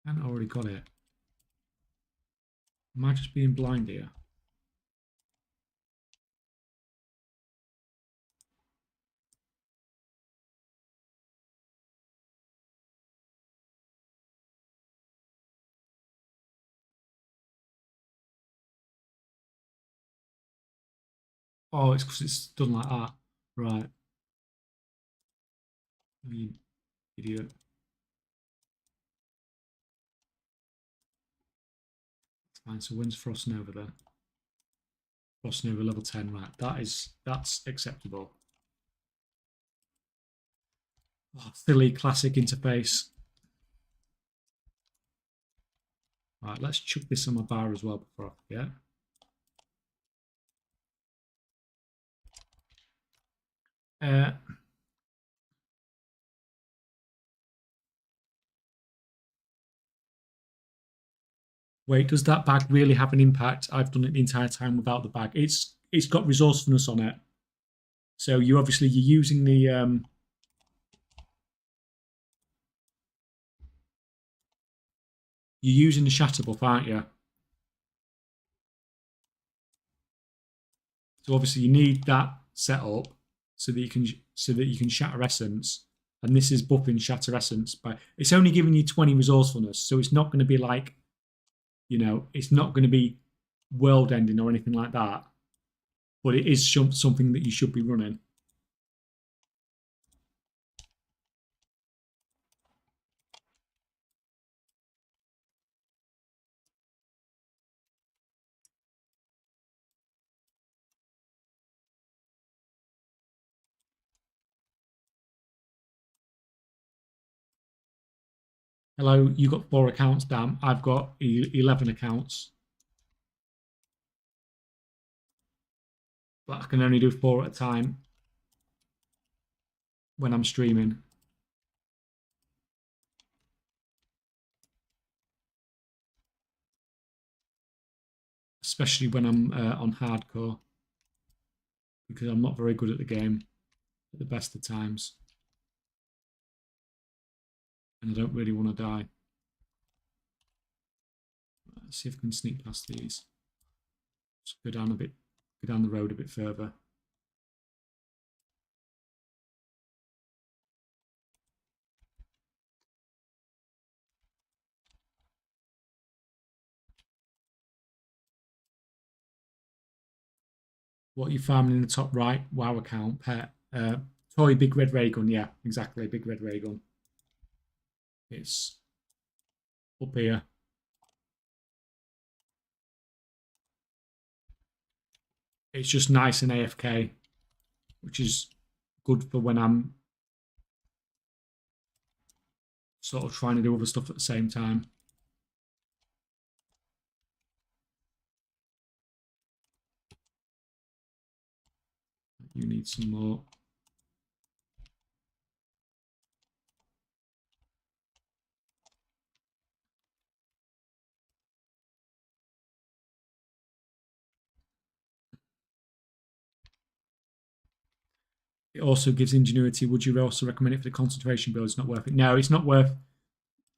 I haven't already got it. Am I just being blind here? Oh, it's because it's done like that. Right. You idiot. Fine, so when's Frost Nova then? Frost Nova level 10, right. That's acceptable. Oh, silly classic interface. Right, let's chuck this on my bar as well before I forget. Wait, does that bag really have an impact? I've done it the entire time without the bag. It's got resourcefulness on it. So you're using the you're using the shatter buff, aren't you? So obviously you need that set up so that you can shatter essence. And this is buffing shatter essence, but it's only giving you 20 resourcefulness, so it's not going to be like, it's not going to be world ending or anything like that. But it is something that you should be running. Hello, you got 4 accounts, damn. I've got 11 accounts. But I can only do 4 at a time when I'm streaming. Especially when I'm on hardcore. Because I'm not very good at the game at the best of times. And I don't really want to die. Let's see if I can sneak past these. Just go down the road a bit further. What are you farming in the top right? WoW account, pet. Toy big red ray gun, yeah, exactly, big red ray gun. It's up here. It's just nice and AFK, which is good for when I'm sort of trying to do other stuff at the same time. You need some more. It also gives ingenuity. Would you also recommend it for the concentration build? It's not worth it. No, it's not worth.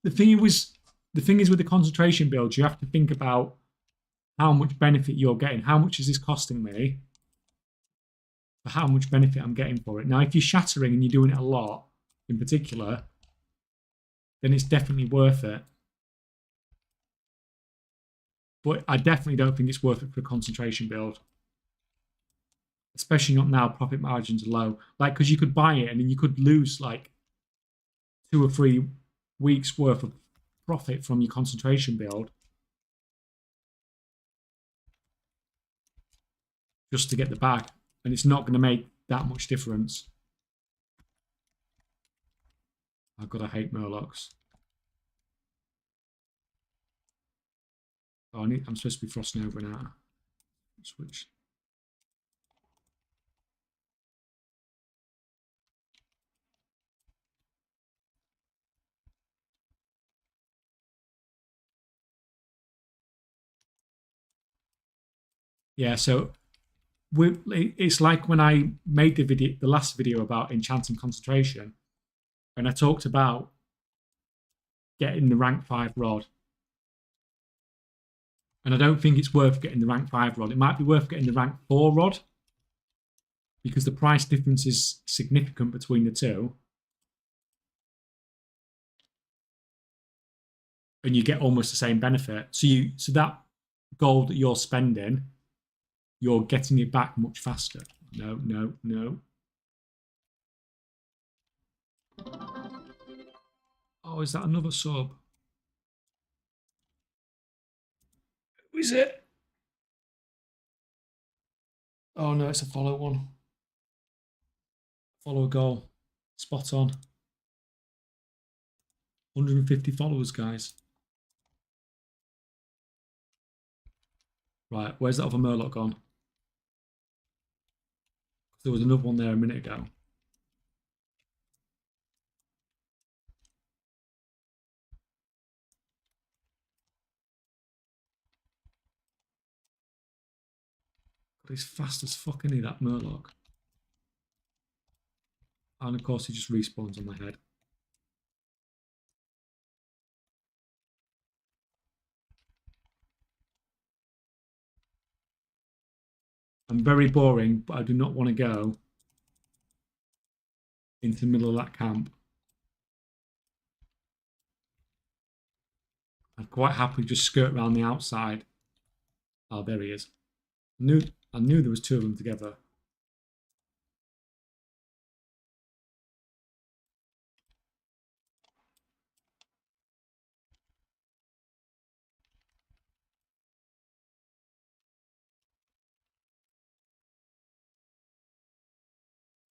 The thing is with the concentration build, you have to think about how much benefit you're getting. How much is this costing me? For how much benefit I'm getting for it. Now, if you're shattering and you're doing it a lot, in particular, then it's definitely worth it. But I definitely don't think it's worth it for a concentration build. especially not now. Profit margins are low, like because you could buy it and then you could lose like 2 or 3 weeks worth of profit from your concentration build just to get the bag, and it's not going to make that much difference. Oh god, I hate Murlocs. Oh, I'm supposed to be frosting over now. Switch. Yeah, so it's like when I made the last video about enchanting concentration, and I talked about getting the rank 5 rod. And I don't think it's worth getting the rank 5 rod. It might be worth getting the rank 4 rod because the price difference is significant between the two. And you get almost the same benefit. So that gold that you're spending, you're getting it back much faster. No, no, no. Oh, is that another sub? Who is it? Oh no, it's a follow one. Follow a goal. Spot on. 150 followers, guys. Right, where's that other Murloc gone? There was another one there a minute ago. God, he's fast as fuck, isn't he, that Murloc? And of course, he just respawns on my head. I'm very boring, but I do not want to go into the middle of that camp. I'd quite happily just skirt around the outside. Oh, there he is. I knew there was two of them together.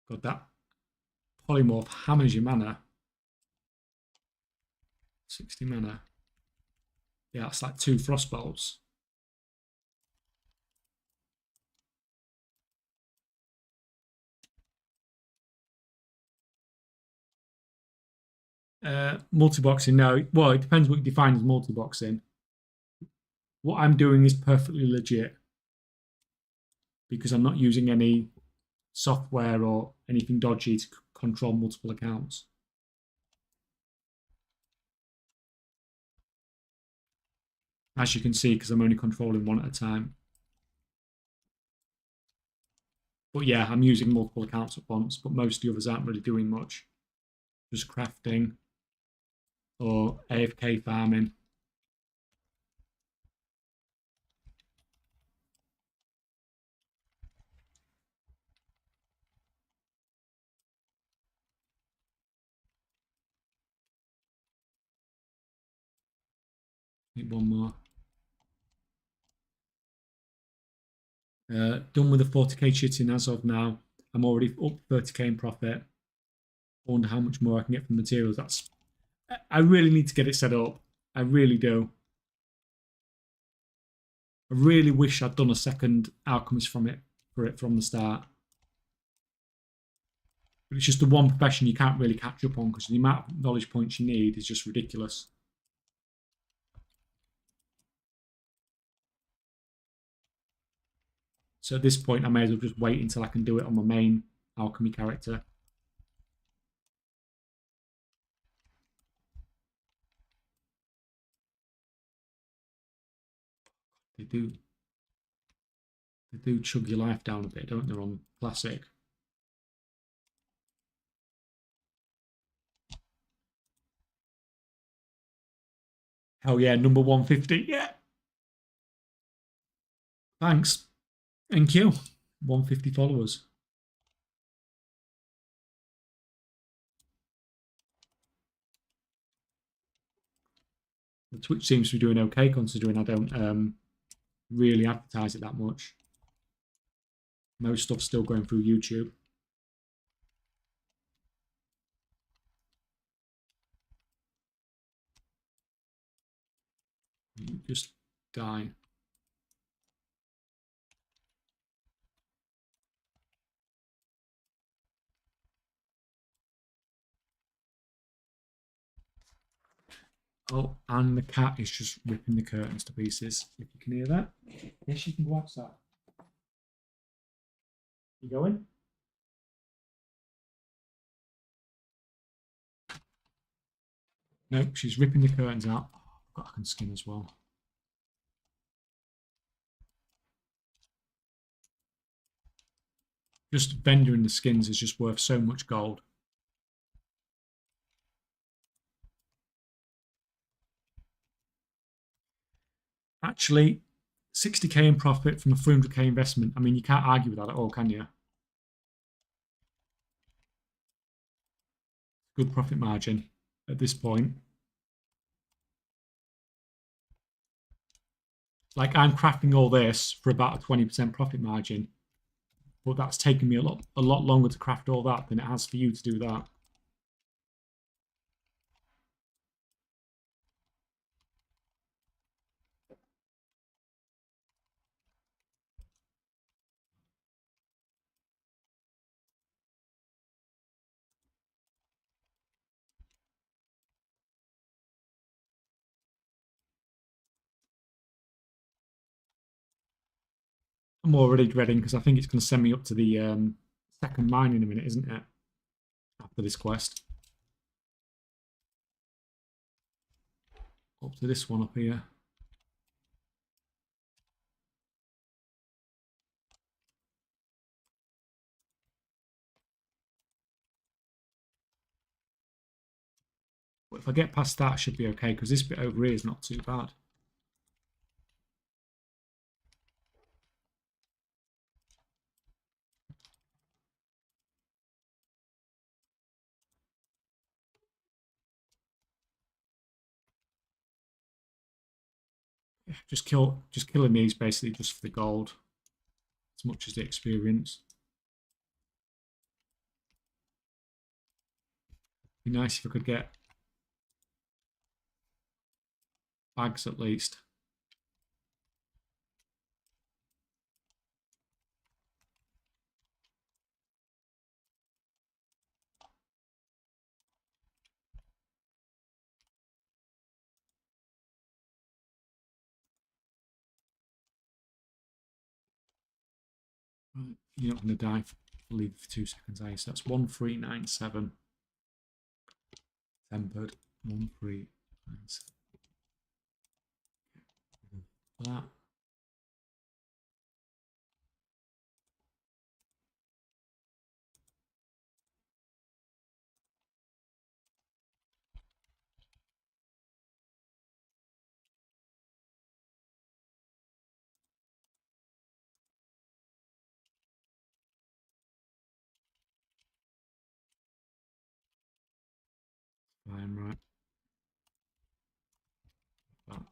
God, that polymorph hammers your mana. 60 mana. Yeah, that's like 2 frostbolts. Multi-boxing, no. Well, it depends what you define as multi-boxing. What I'm doing is perfectly legit because I'm not using any software or anything dodgy to control multiple accounts. As you can see, because I'm only controlling one at a time. But yeah, I'm using multiple accounts at once, but most of the others aren't really doing much. Just crafting or AFK farming. Need one more. Done with the 40k chitting as of now. I'm already up 30k in profit. I wonder how much more I can get from materials. I really need to get it set up. I really do. I really wish I'd done a second alchemist from the start. But it's just the one profession you can't really catch up on because the amount of knowledge points you need is just ridiculous. So at this point, I may as well just wait until I can do it on my main alchemy character. They do chug your life down a bit, don't they, on classic? Hell yeah, number 150. Yeah. Thanks. Thank you. 150 followers. The Twitch seems to be doing okay considering I don't really advertise it that much. Most stuff's still going through YouTube. You just die. Oh, and the cat is just ripping the curtains to pieces. If you can hear that. Yes, you can go outside. You going? Nope, she's ripping the curtains out. Oh, I've got I can skin as well. Just vendoring the skins is just worth so much gold. Actually, 60k in profit from a 300k investment. I mean, you can't argue with that at all, can you? Good profit margin at this point. Like, I'm crafting all this for about a 20% profit margin, but that's taken me a lot longer to craft all that than it has for you to do that. I'm already dreading because I think it's going to send me up to the second mine in a minute, isn't it? After this quest. Up to this one up here. But if I get past that, I should be okay because this bit over here is not too bad. Yeah, just killing these basically just for the gold as much as the experience. Be nice if I could get bags at least. Right, you're not going to die for leave for 2 seconds, are you? So that's 1397. Tempered 1397. That. I am right. That.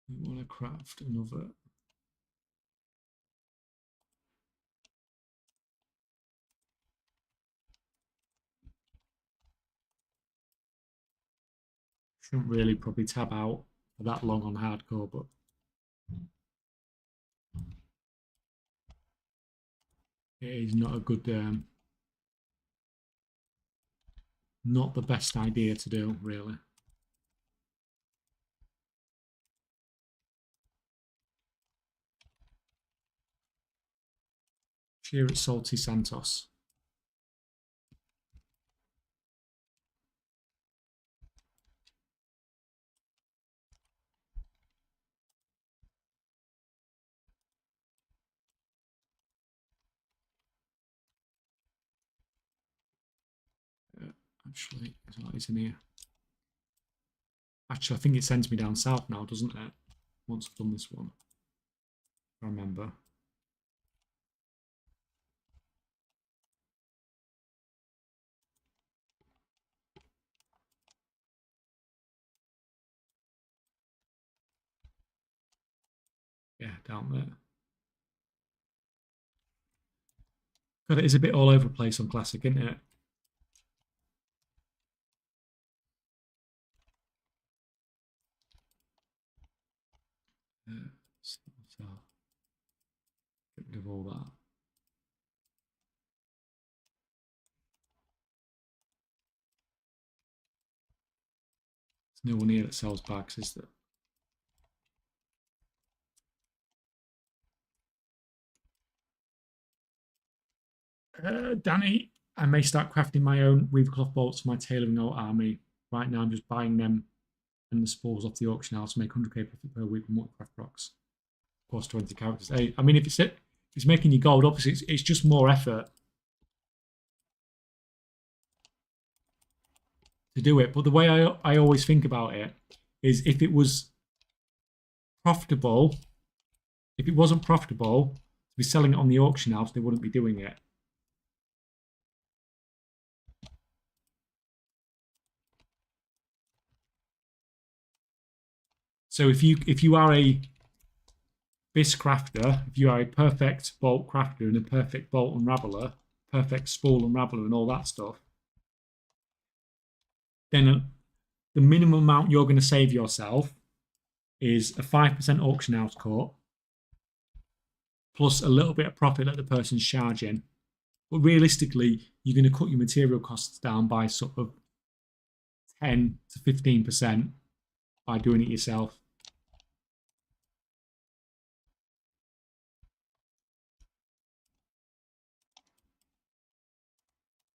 We want to craft another. Shouldn't really probably tab out for that long on hardcore, but it is not a good, not the best idea to do, really. Cheer at Salty Santos. Actually, it's in here. Actually, I think it sends me down south now, doesn't it? once I've done this one. I remember. Yeah, down there. God, it is a bit all over the place on Classic, isn't it? So, get rid of all that. There's no one here that sells bags, is there? Danny, I may start crafting my own weave cloth bolts for my tailoring out army. Right now, I'm just buying them and the spools off the auction house to make 100k profit per week with multi-craft rocks. Plus 20 characters. Hey, I mean, if it's making you gold, obviously it's just more effort to do it. But the way I always think about it is if it was profitable, if it wasn't profitable to be selling it on the auction house, they wouldn't be doing it. So if you are a BIS crafter, if you are a perfect bolt crafter and a perfect bolt unraveler, perfect spool unraveler and all that stuff, then the minimum amount you're going to save yourself is a 5% auction house cut plus a little bit of profit that the person's charging. But realistically, you're going to cut your material costs down by sort of 10 to 15% by doing it yourself.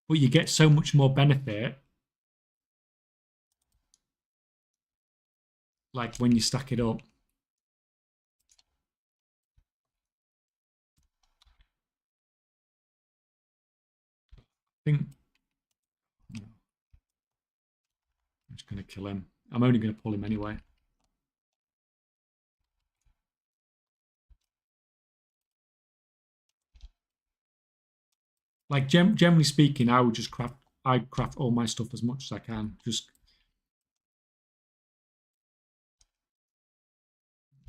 But you get so much more benefit, like when you stack it up. I think I'm just going to kill him. I'm only going to pull him anyway. Like generally speaking, I would just craft all my stuff as much as I can, just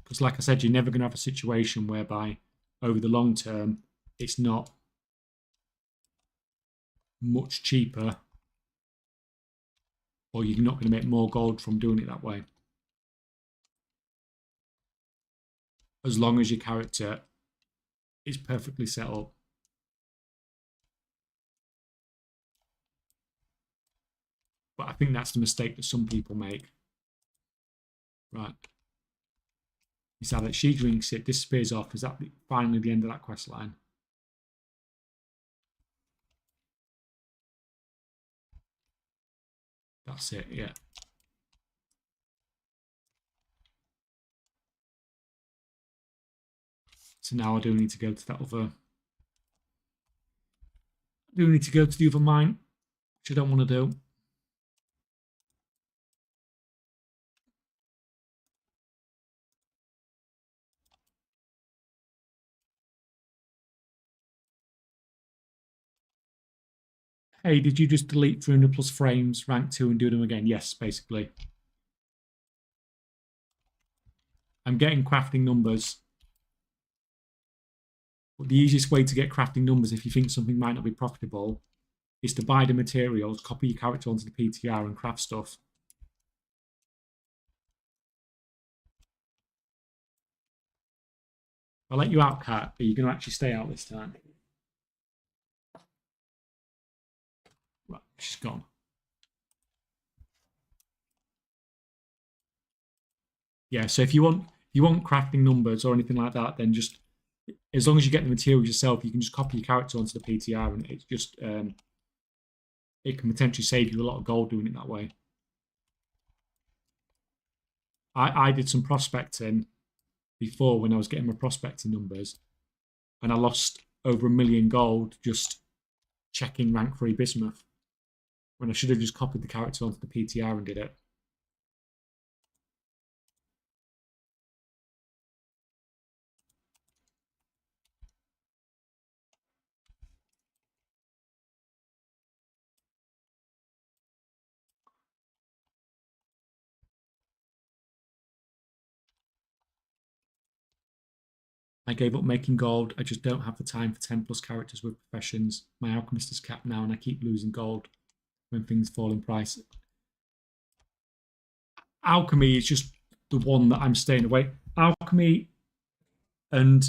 because, like I said, you're never going to have a situation whereby over the long term it's not much cheaper, or you're not going to make more gold from doing it that way. As long as your character is perfectly set up. But I think that's the mistake that some people make. Right. You said that she drinks it, disappears off. Is that finally the end of that quest line? That's it, yeah. So now I do need to go to that other... I do need to go to the other mine, which I don't want to do. Hey, did you just delete 300 plus frames, rank 2, and do them again? Yes, basically. I'm getting crafting numbers. But the easiest way to get crafting numbers, if you think something might not be profitable, is to buy the materials, copy your character onto the PTR, and craft stuff. I'll let you out, Kat, but you're going to actually stay out this time. Right, she's gone. Yeah, so if you want crafting numbers or anything like that, then just as long as you get the materials yourself, you can just copy your character onto the PTR, and it's just it can potentially save you a lot of gold doing it that way. I did some prospecting before when I was getting my prospecting numbers, and I lost over 1 million gold just checking rank 3 bismuth when I should have just copied the character onto the PTR and did it. I gave up making gold. I just don't have the time for 10 plus characters with professions. My alchemist is capped now and I keep losing gold when things fall in price. Alchemy is just the one that I'm staying away. Alchemy and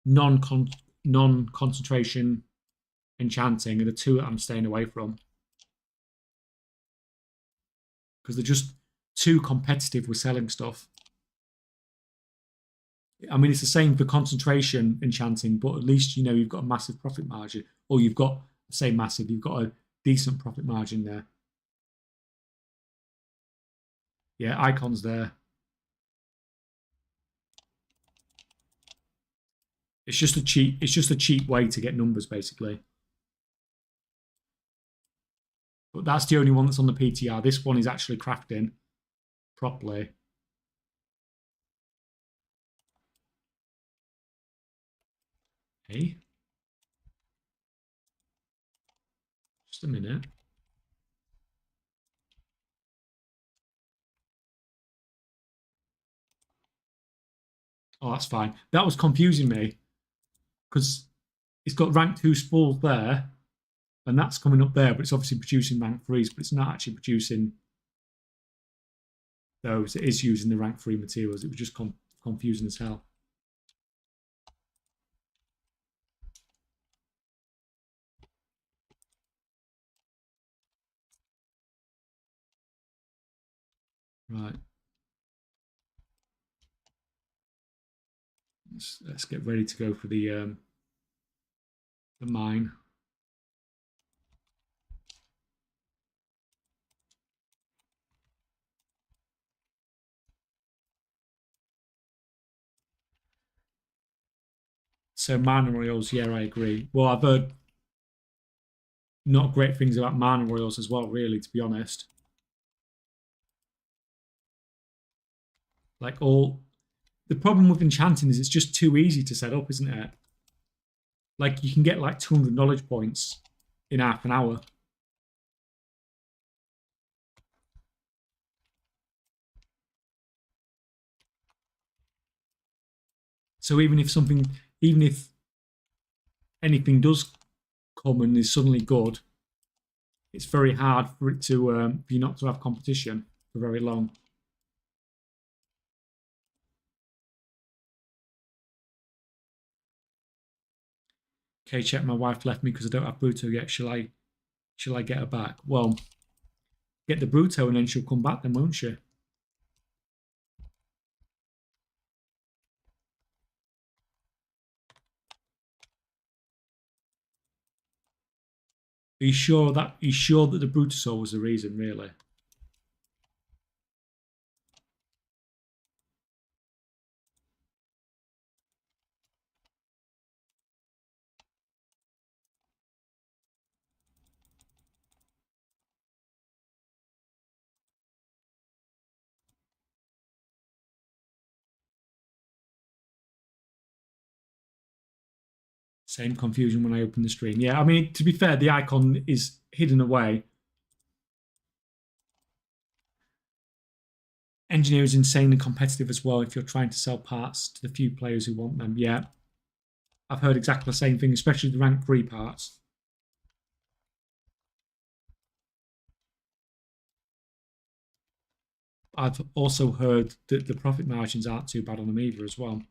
non concentration enchanting are the two that I'm staying away from because they're just too competitive with selling stuff. I mean, it's the same for concentration enchanting, but at least you know you've got a massive profit margin, or you've got, say, massive, you've got a decent profit margin there. Yeah, icons there. It's just a cheap. It's just a cheap way to get numbers, basically. But that's the only one that's on the PTR. This one is actually crafting properly. Hey, just a minute. Oh, that's fine. That was confusing me because it's got rank 2 spools there, and that's coming up there, but it's obviously producing rank 3s, but it's not actually producing those. It is using the rank 3 materials. It was just confusing as hell. Right. Let's get ready to go for the mine. So mana royals, yeah, I agree. Well, I've heard not great things about mana royals as well, really, to be honest. Like all the problem with enchanting is it's just too easy to set up, isn't it? Like you can get like 200 knowledge points in half an hour. So even if anything does come and is suddenly good, it's very hard for it to for you not to have competition for very long. Okay, check. My wife left me because I don't have Bruto yet. Shall I get her back? Well, get the Bruto and then she'll come back then, won't she? Are you sure that the Brutosaur was the reason, really? Same confusion when I open the stream. Yeah, I mean, to be fair, the icon is hidden away. Engineer is insanely competitive as well if you're trying to sell parts to the few players who want them. Yeah, I've heard exactly the same thing, especially the rank 3 parts. I've also heard that the profit margins aren't too bad on them either as well.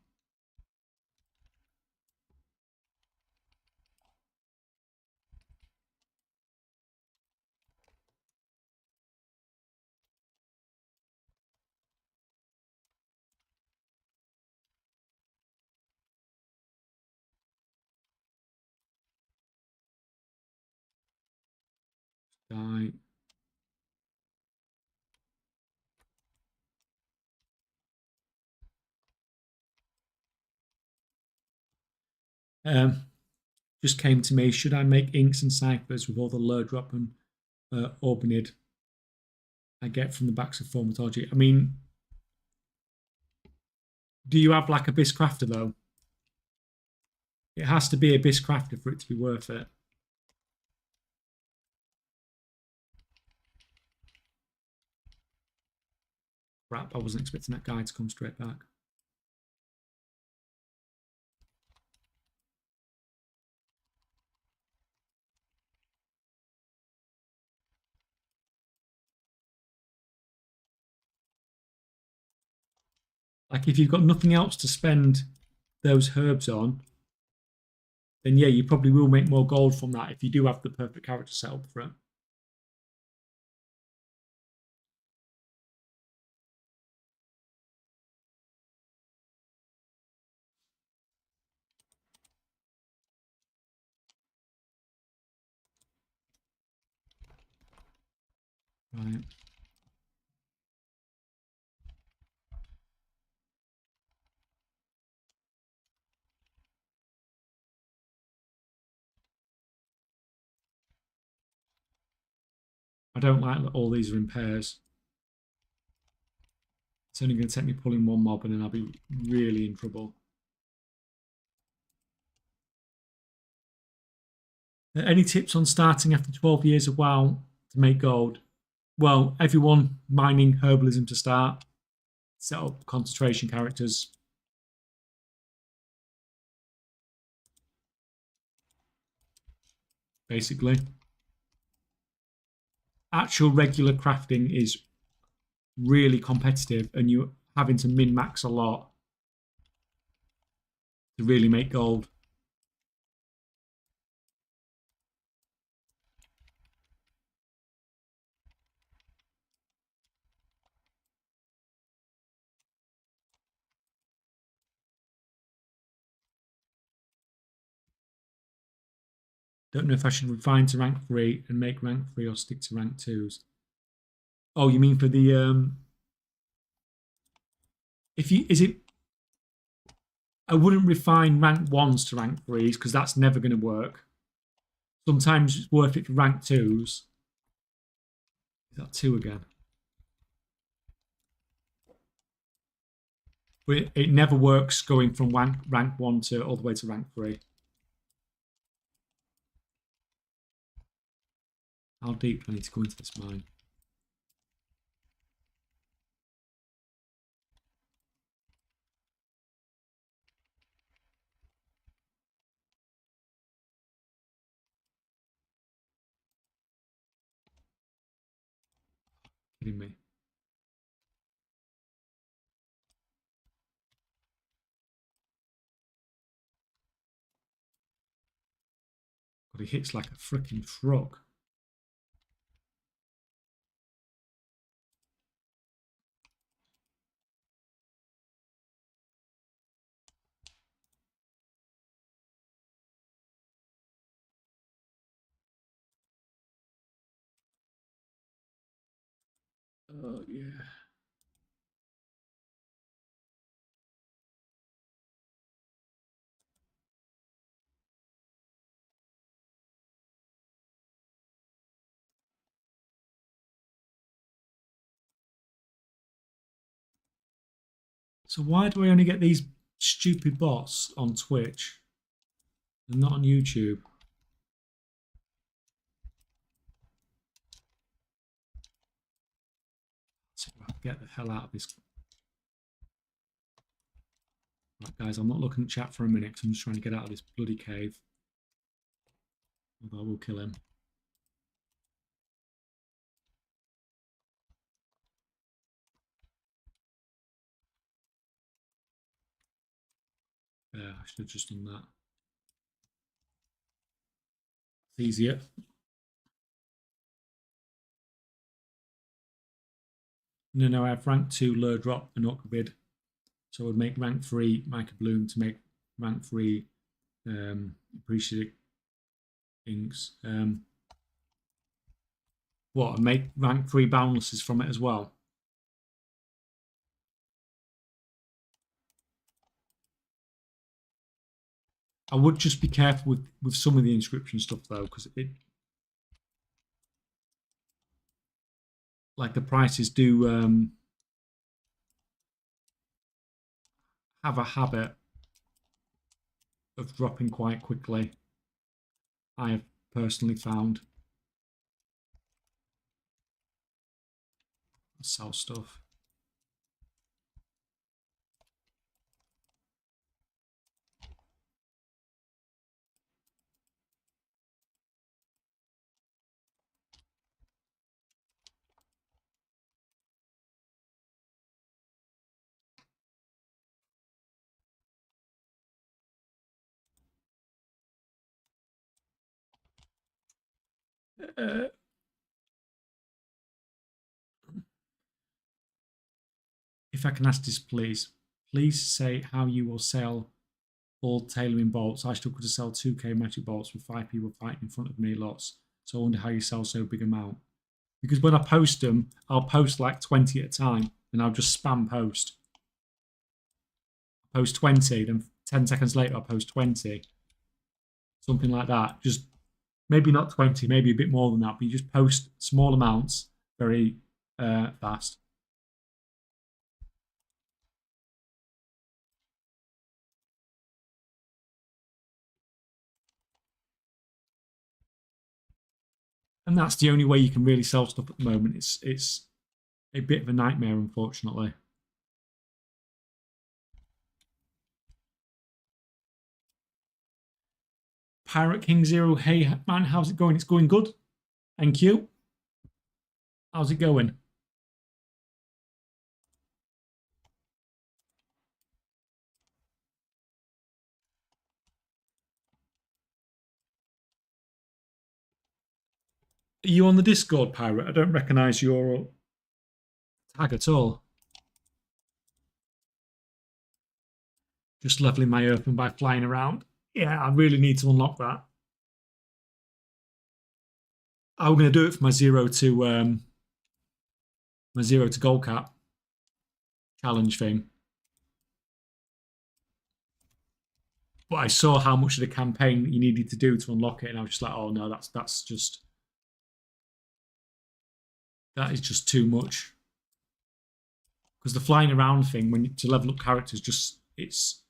Die. Just came to me. Should I make inks and ciphers with all the lure drop and Orbinid I get from the backs of Formatology? I mean, do you have like a Bisc Crafter though? It has to be a Bisc Crafter for it to be worth it. Crap, I wasn't expecting that guy to come straight back. Like if you've got nothing else to spend those herbs on, then yeah, you probably will make more gold from that if you do have the perfect character set up for it. Right. I don't like that all these are in pairs. It's only going to take me pulling one mob and then I'll be really in trouble. Any tips on starting after 12 years of WoW to make gold? Well, everyone mining herbalism to start. Set up concentration characters. Basically. Actual regular crafting is really competitive and you're having to min-max a lot to really make gold. Don't know if I should refine to rank 3 and make rank 3 or stick to rank 2s. Oh, you mean for the if you is it I wouldn't refine rank 1s to rank 3s because that's never going to work. Sometimes it's worth it for rank 2s. Is that 2 again? But it never works going from rank 1 to all the way to rank 3. How deep do I need to go into this mine? Kidding me? God, he hits like a freaking truck. Oh, yeah. So why do I only get these stupid bots on Twitch and not on YouTube? So I get the hell out of this. Right, guys, I'm not looking at chat for a minute because I'm just trying to get out of this bloody cave. Although I will kill him. Yeah, I should have just done that. It's easier. No, I have rank 2 lure drop and Orchid. So I would make rank 3 Mica Bloom to make rank 3 appreciative inks. What, and make rank 3 boundlesses from it as well? I would just be careful with some of the inscription stuff though, because it like the prices do have a habit of dropping quite quickly. I have personally found. Sell stuff. If I can ask this, please. Please say how you will sell all tailoring bolts. I struggle to sell 2K magic bolts with 5 people fighting in front of me lots. So I wonder how you sell so big amount. Because when I post them, I'll post like 20 at a time and I'll just spam post. Post 20, then 10 seconds later I'll post 20. Something like that. Just maybe not 20, maybe a bit more than that, but you just post small amounts very fast. And that's the only way you can really sell stuff at the moment. It's a bit of a nightmare, unfortunately. Pirate King Zero, hey man, how's it going? It's going good. Thank you. How's it going? Are you on the Discord, Pirate? I don't recognise your tag at all. Just leveling my earthen by flying around. Yeah, I really need to unlock that. I'm going to do it for my zero to gold cap challenge thing. But I saw how much of the campaign you needed to do to unlock it, and I was just like, oh no, that is just too much. Because the flying around thing, when to level up characters, just it's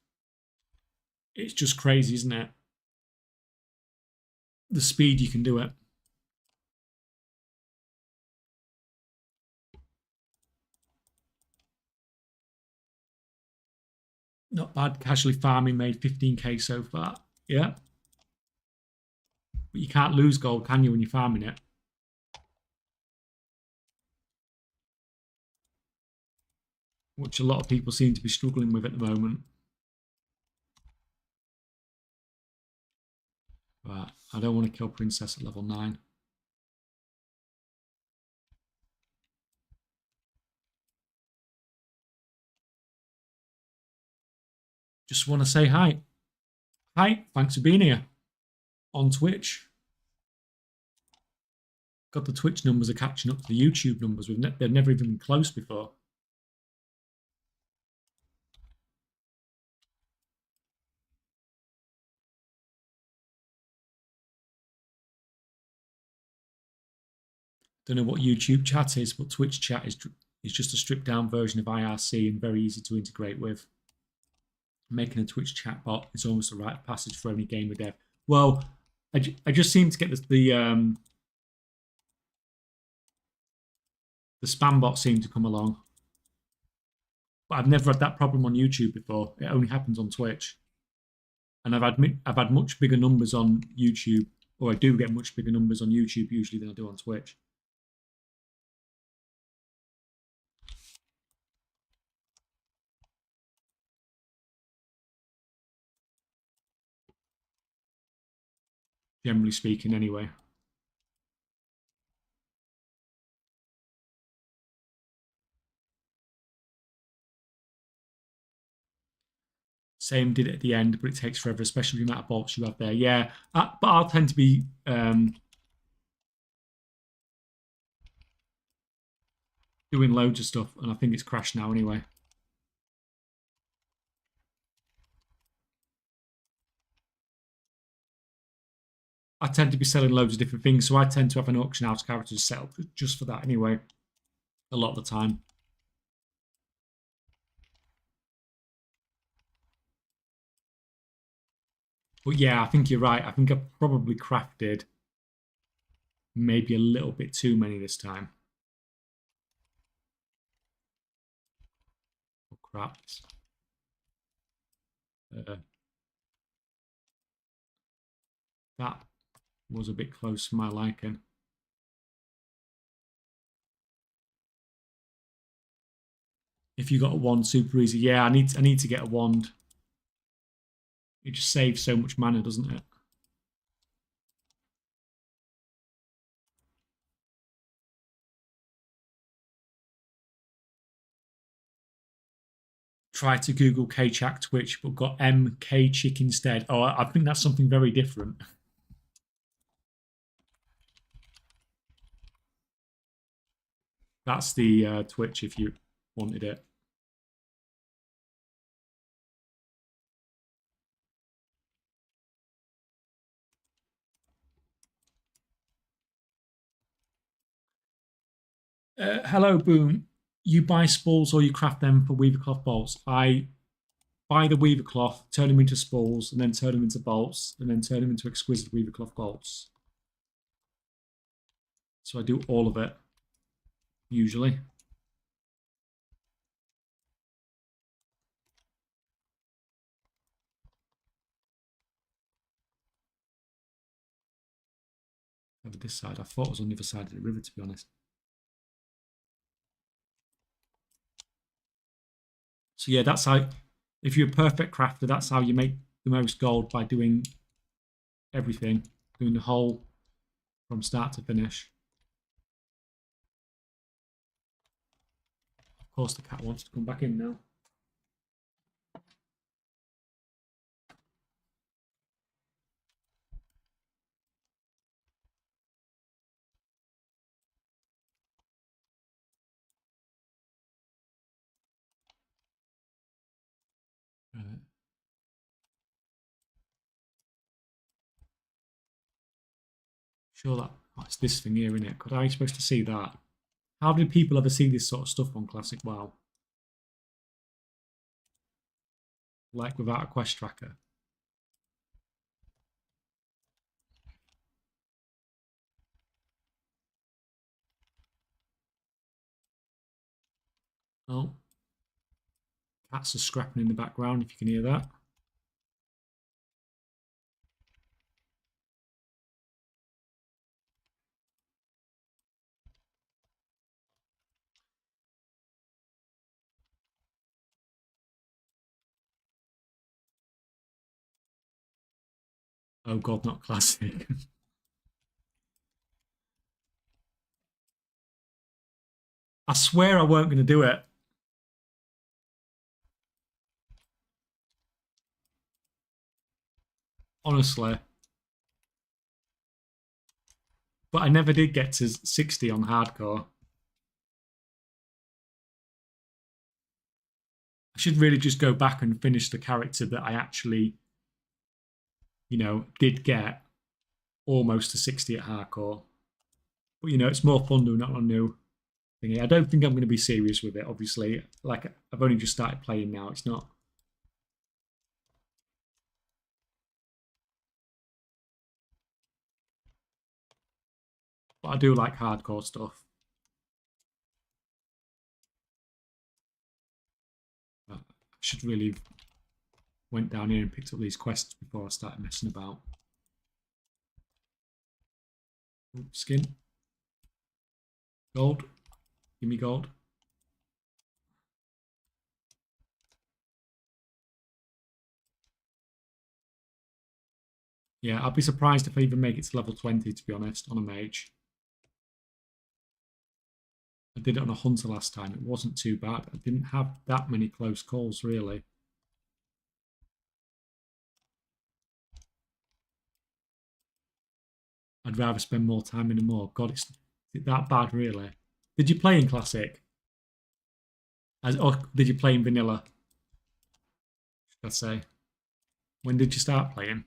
just crazy, isn't it? The speed you can do it. Not bad. Casually farming made 15k so far. Yeah. But you can't lose gold, can you, when you're farming it? Which a lot of people seem to be struggling with at the moment. But I don't want to kill Princess at level 9. Just want to say hi. Hi, thanks for being here on Twitch. God, the Twitch numbers are catching up to the YouTube numbers. They've never even been close before. Don't know what YouTube chat is, but Twitch chat is just a stripped down version of IRC and very easy to integrate with. Making a Twitch chat bot is almost a rite of passage for any gamer dev. Well, I just seem to get the spam bot seem to come along. But I've never had that problem on YouTube before. It only happens on Twitch. And I've had much bigger numbers on YouTube, or I do get much bigger numbers on YouTube usually than I do on Twitch. Generally speaking, anyway. Same did it at the end, but it takes forever, especially the amount of bolts you have there. Yeah, but I'll tend to be doing loads of stuff, and I think it's crashed now anyway. I tend to be selling loads of different things, so I tend to have an auction house character to set up just for that anyway, a lot of the time. But yeah, I think you're right. I think I've probably crafted maybe a little bit too many this time. Oh, crap. That was a bit close for my liking. If you got a wand, super easy. Yeah, I need to get a wand. It just saves so much mana, doesn't it? try to Google K-Chak Twitch, but got MK Chick instead. Oh, I think that's something very different. That's the Twitch if you wanted it. Hello, Boom. You buy spools or you craft them for weaver cloth bolts? I buy the weaver cloth, turn them into spools, and then turn them into bolts, and then turn them into exquisite weaver cloth bolts. So I do all of it, usually. Over this side, I thought it was on the other side of the river, to be honest. So yeah, that's how, if you're a perfect crafter, that's how you make the most gold, by doing everything, doing the whole from start to finish. Of course, the cat wants to come back in now. Right. Sure that it's this thing here, isn't it? Could I be supposed to see that? How did people ever see this sort of stuff on Classic WoW? Like without a quest tracker? Oh, cats are scrapping in the background if you can hear that. Oh god, not Classic. I swear I weren't going to do it. Honestly. But I never did get to 60 on hardcore. I should really just go back and finish the character that I actually, did get almost to 60 at hardcore. But, it's more fun doing that on new thingy. I don't think I'm going to be serious with it, obviously. Like, I've only just started playing now. It's not. But I do like hardcore stuff. But I should really went down here and picked up these quests before I started messing about. Ooh, skin. Gold. Give me gold. Yeah, I'd be surprised if I even make it to level 20, to be honest, on a mage. I did it on a hunter last time. It wasn't too bad. I didn't have that many close calls, really. I'd rather spend more time in a more. God, it's that bad, really. Did you play in Classic? Or did you play in Vanilla? Should I say? When did you start playing?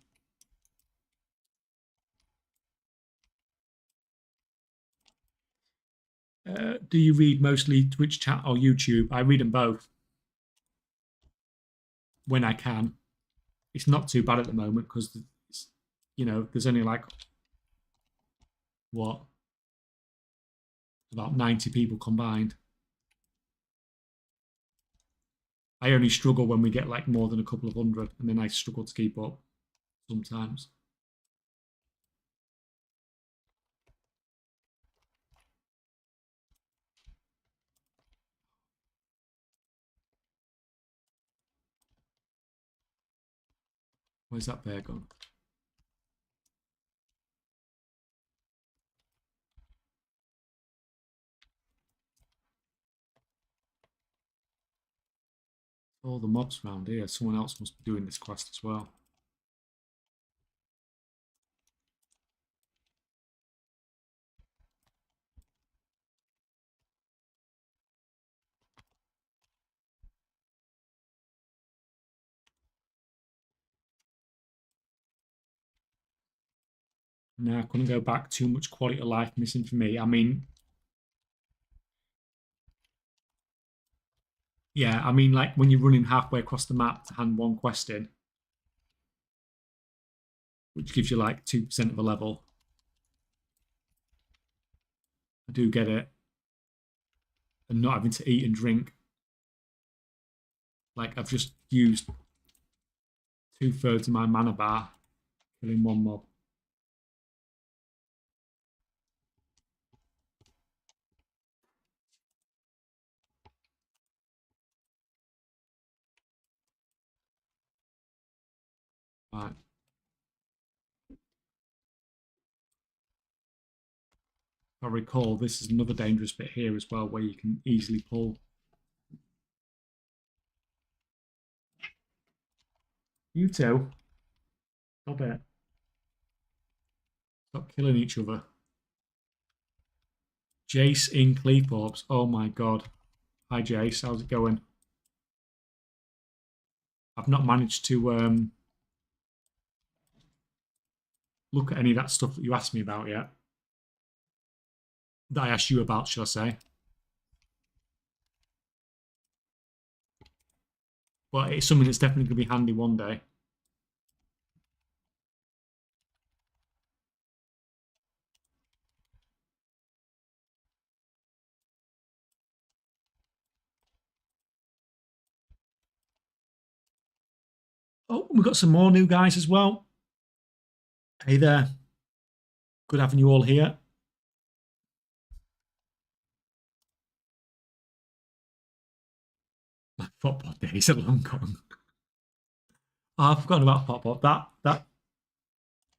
Do you read mostly Twitch chat or YouTube? I read them both when I can. It's not too bad at the moment because, there's only like, what, about 90 people combined. I only struggle when we get like more than a couple of hundred, and then I struggle to keep up sometimes. Where's that bear gone? All the mobs around here. Someone else must be doing this quest as well. No, I couldn't go back. Too much quality of life missing for me. I mean, yeah, I mean, like when you're running halfway across the map to hand one quest in, which gives you like 2% of a level. I do get it. And not having to eat and drink. Like I've just used 2/3 of my mana bar killing one mob. Right. If I recall, this is another dangerous bit here as well, where you can easily pull. You two. Stop it. Stop killing each other. Jace in Cleopops. Oh my god. Hi Jace, how's it going? I've not managed to look at any of that stuff that you asked me about yet. That I asked you about, should I say. But it's something that's definitely going to be handy one day. Oh, we've got some more new guys as well. Hey there. Good having you all here. My football days are long gone. Oh, I've forgotten about Pop-Pop. That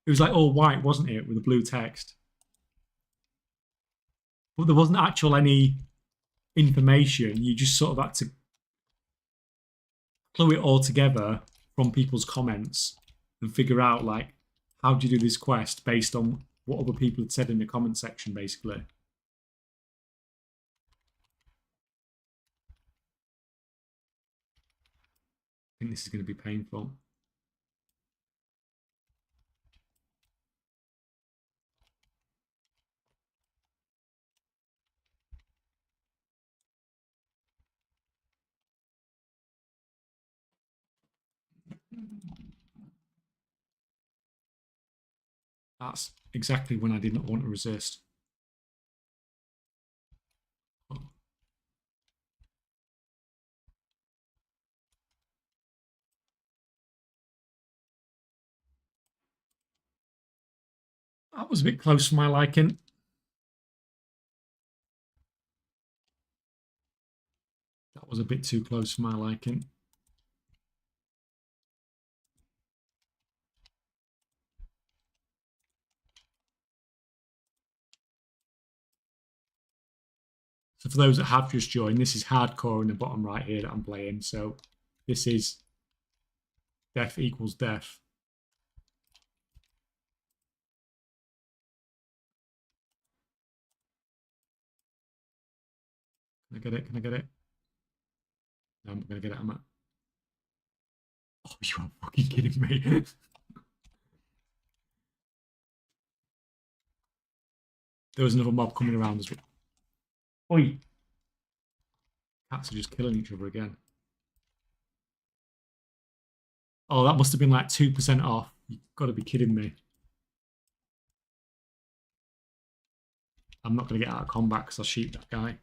it was like all white, wasn't it, with the blue text? But there wasn't actual any information. You just sort of had to clue it all together from people's comments and figure out like how do you do this quest based on what other people had said in the comment section, basically. I think this is going to be painful. That's exactly when I did not want to resist. That was a bit close for my liking. That was a bit too close for my liking. So for those that have just joined, this is hardcore in the bottom right here that I'm playing. So this is death equals death. Can I get it? Can I get it? No, I'm not going to get it, am I? Oh, you are fucking kidding me. There was another mob coming around as well. Oi. Cats are just killing each other again. Oh, that must have been like 2% off. You've got to be kidding me. I'm not going to get out of combat because I'll shoot that guy.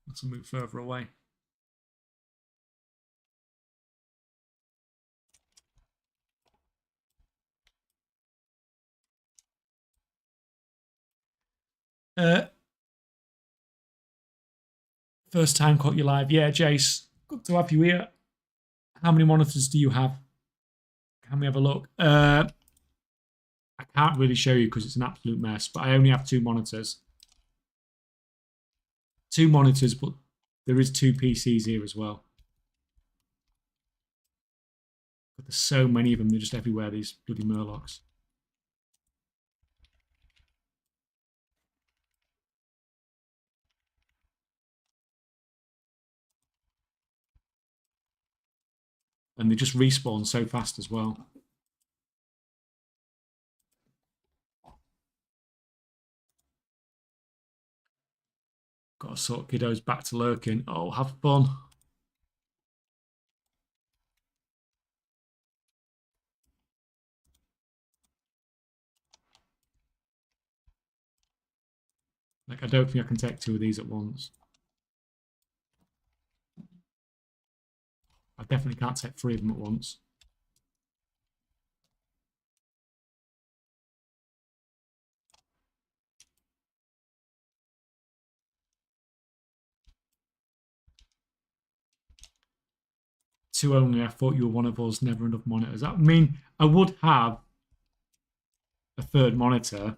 Let's move further away. First time caught you live. Yeah, Jace, good to have you here. How many monitors do you have? Can we have a look? I can't really show you because it's an absolute mess, but I only have 2 monitors. 2 monitors, but there is 2 PCs here as well. But there's so many of them. They're just everywhere, these bloody murlocs. And they just respawn so fast as well. Got to sort kiddos back to lurking. Oh, have fun. Like, I don't think I can take 2 of these at once. I definitely can't take 3 of them at once. Two only. I thought you were one of us. Never enough monitors. I mean, I would have a 3rd monitor,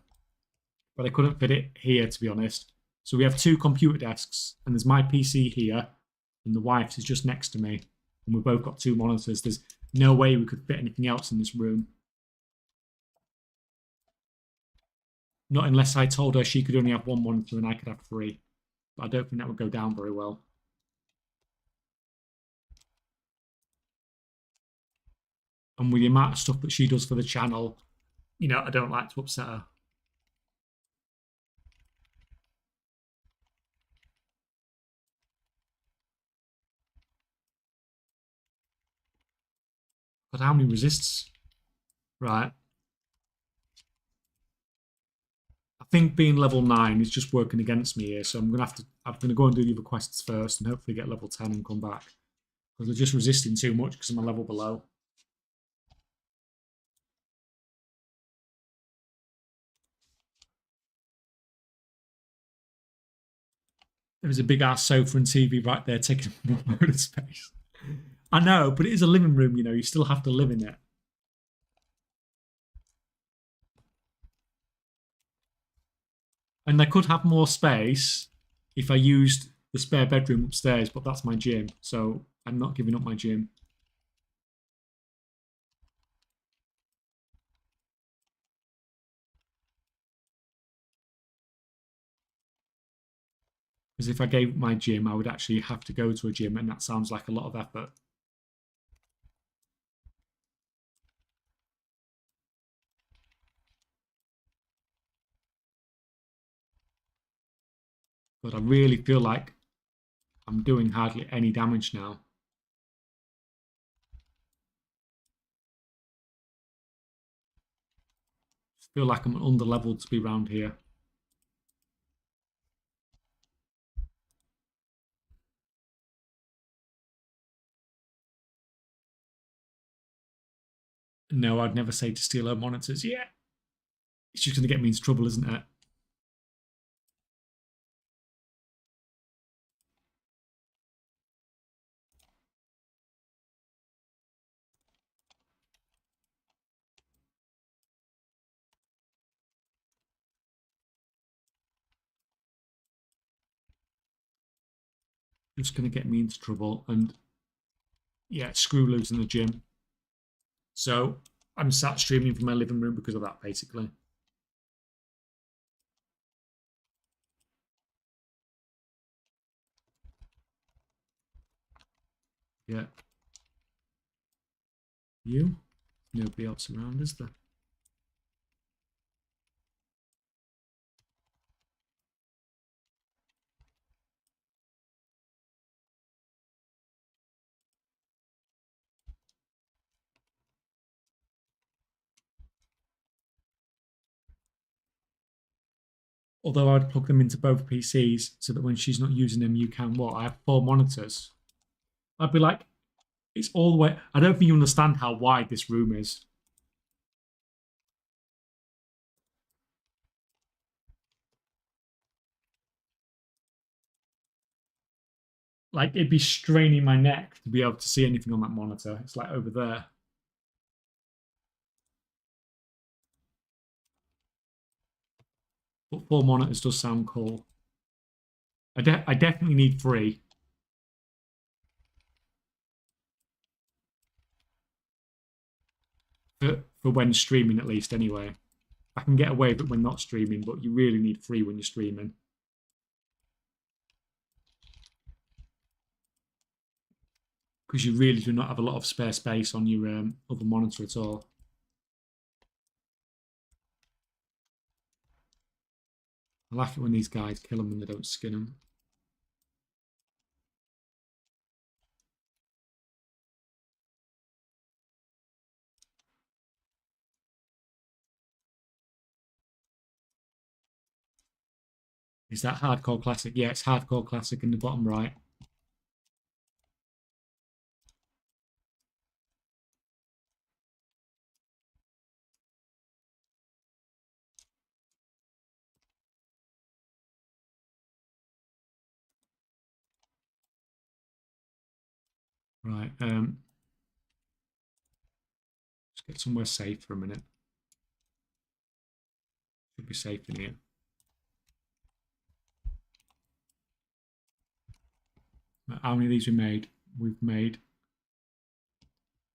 but I couldn't fit it here, to be honest. So we have 2 computer desks, and there's my PC here, and the wife's is just next to me, and we've both got 2 monitors. There's no way we could fit anything else in this room. Not unless I told her she could only have 1 monitor and I could have 3. But I don't think that would go down very well. And with the amount of stuff that she does for the channel, you know, I don't like to upset her. But how many resists? Right. I think being level 9 is just working against me here, so I'm gonna go and do the other quests first and hopefully get level 10 and come back. Because they're just resisting too much because I'm a level below. There's a big ass sofa and TV right there taking up a load of space. I know, but it is a living room, you know, you still have to live in it. And I could have more space if I used the spare bedroom upstairs, but that's my gym, so I'm not giving up my gym. Because if I gave my gym, I would actually have to go to a gym, and that sounds like a lot of effort. But I really feel like I'm doing hardly any damage now. I feel like I'm under-leveled to be around here. No, I'd never say to steal her monitors. Yeah. It's just going to get me into trouble, isn't it? Just going to get me into trouble. And yeah, screw losing the gym. So I'm sat streaming from my living room because of that, basically. Yeah. You? Nobody else around, is there? Although I'd plug them into both PCs so that when she's not using them, you can what? I have 4 monitors. I'd be like, it's all the way. I don't think you understand how wide this room is. Like, it'd be straining my neck to be able to see anything on that monitor. It's like over there. But 4 monitors does sound cool. I definitely need 3. for when streaming at least anyway. I can get away with it when not streaming, but you really need 3 when you're streaming. Because you really do not have a lot of spare space on your other monitor at all. I like it when these guys kill them and they don't skin them. Is that Hardcore Classic? Yeah, it's Hardcore Classic in the bottom right. Right. Let's get somewhere safe for a minute. Should be safe in here. How many of these we made? We've made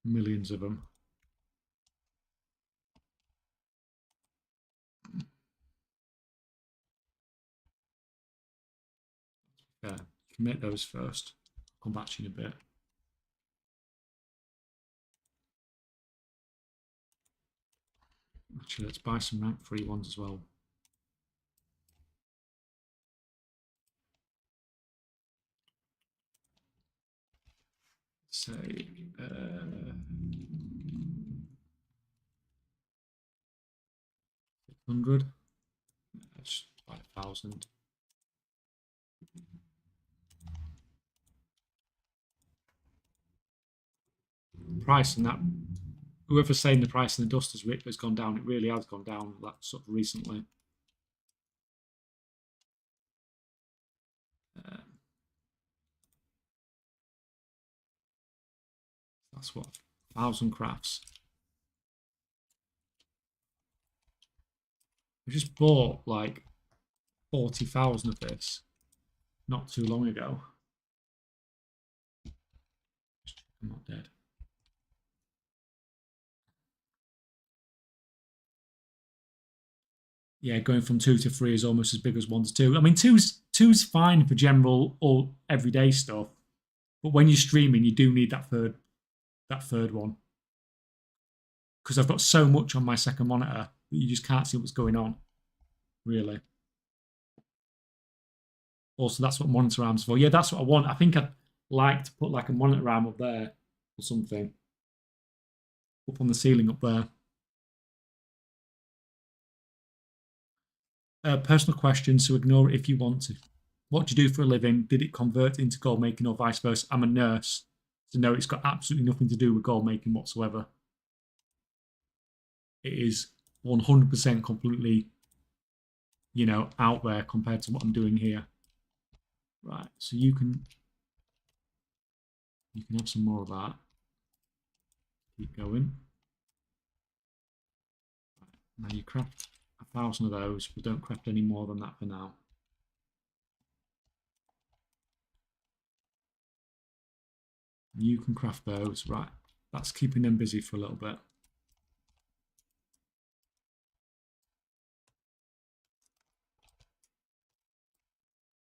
millions of them. Yeah, you can make those first. I'll come back to you in a bit. Actually, let's buy some rank 3 ones as well. Say 600. That's 5,000. Price and that, whoever's saying the price in the dust has gone down, it really has gone down that sort of recently. That's what, 1,000 crafts. I just bought like 40,000 of this not too long ago. I'm not dead. Yeah, going from 2 to 3 is almost as big as 1 to 2. I mean, two's fine for general or everyday stuff, but when you're streaming, you do need that third one, because I've got so much on my second monitor that you just can't see what's going on, really. Also, that's what monitor arms for. Yeah, that's what I want. I think I'd like to put like a monitor arm up there or something, up on the ceiling up there. Personal question, so ignore it if you want to. What do you do for a living? Did it convert into gold making or vice versa? I'm a nurse, so no, it's got absolutely nothing to do with gold making whatsoever. It is 100% completely, out there compared to what I'm doing here. Right, so you can have some more of that. Keep going. Right, now you craft 1,000 of those, but don't craft any more than that for now. You can craft those. Right, that's keeping them busy for a little bit.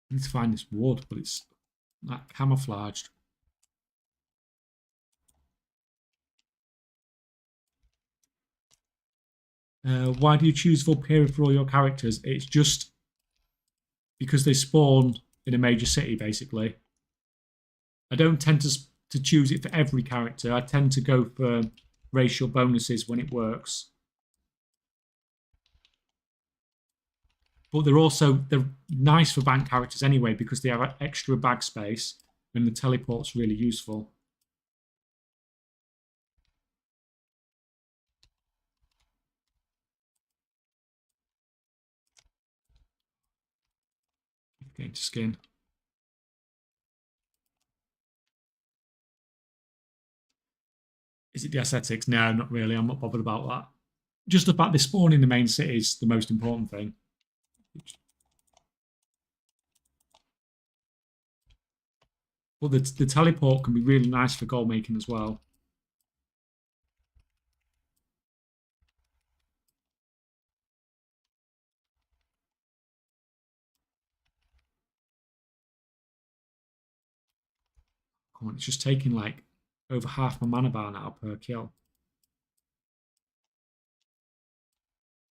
I need to find this wood, but it's like camouflaged. Why do you choose Vulpera for all your characters? It's just because they spawn in a major city, basically. I don't tend to choose it for every character. I tend to go for racial bonuses when it works. But they're nice for bank characters anyway, because they have extra bag space and the teleport's really useful. Getting to skin. Is it the aesthetics? No, not really. I'm not bothered about that. Just the fact they spawn in the main city is the most important thing. But the teleport can be really nice for gold making as well. Come on, it's just taking like over half my mana bar now per kill.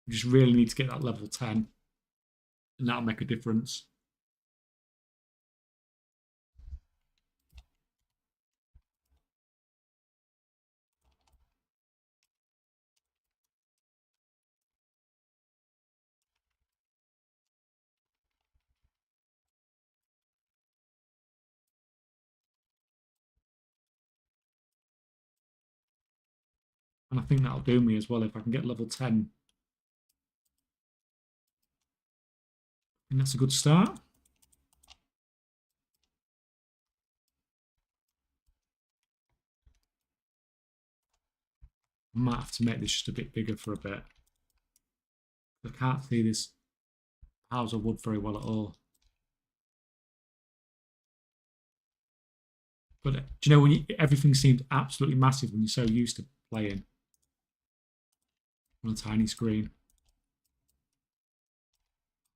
We just really need to get that level 10, and that'll make a difference. And I think that'll do me as well if I can get level 10. I think that's a good start. I might have to make this just a bit bigger for a bit. I can't see this piles of wood very well at all. But do you know when everything seems absolutely massive when you're so used to playing on a tiny screen?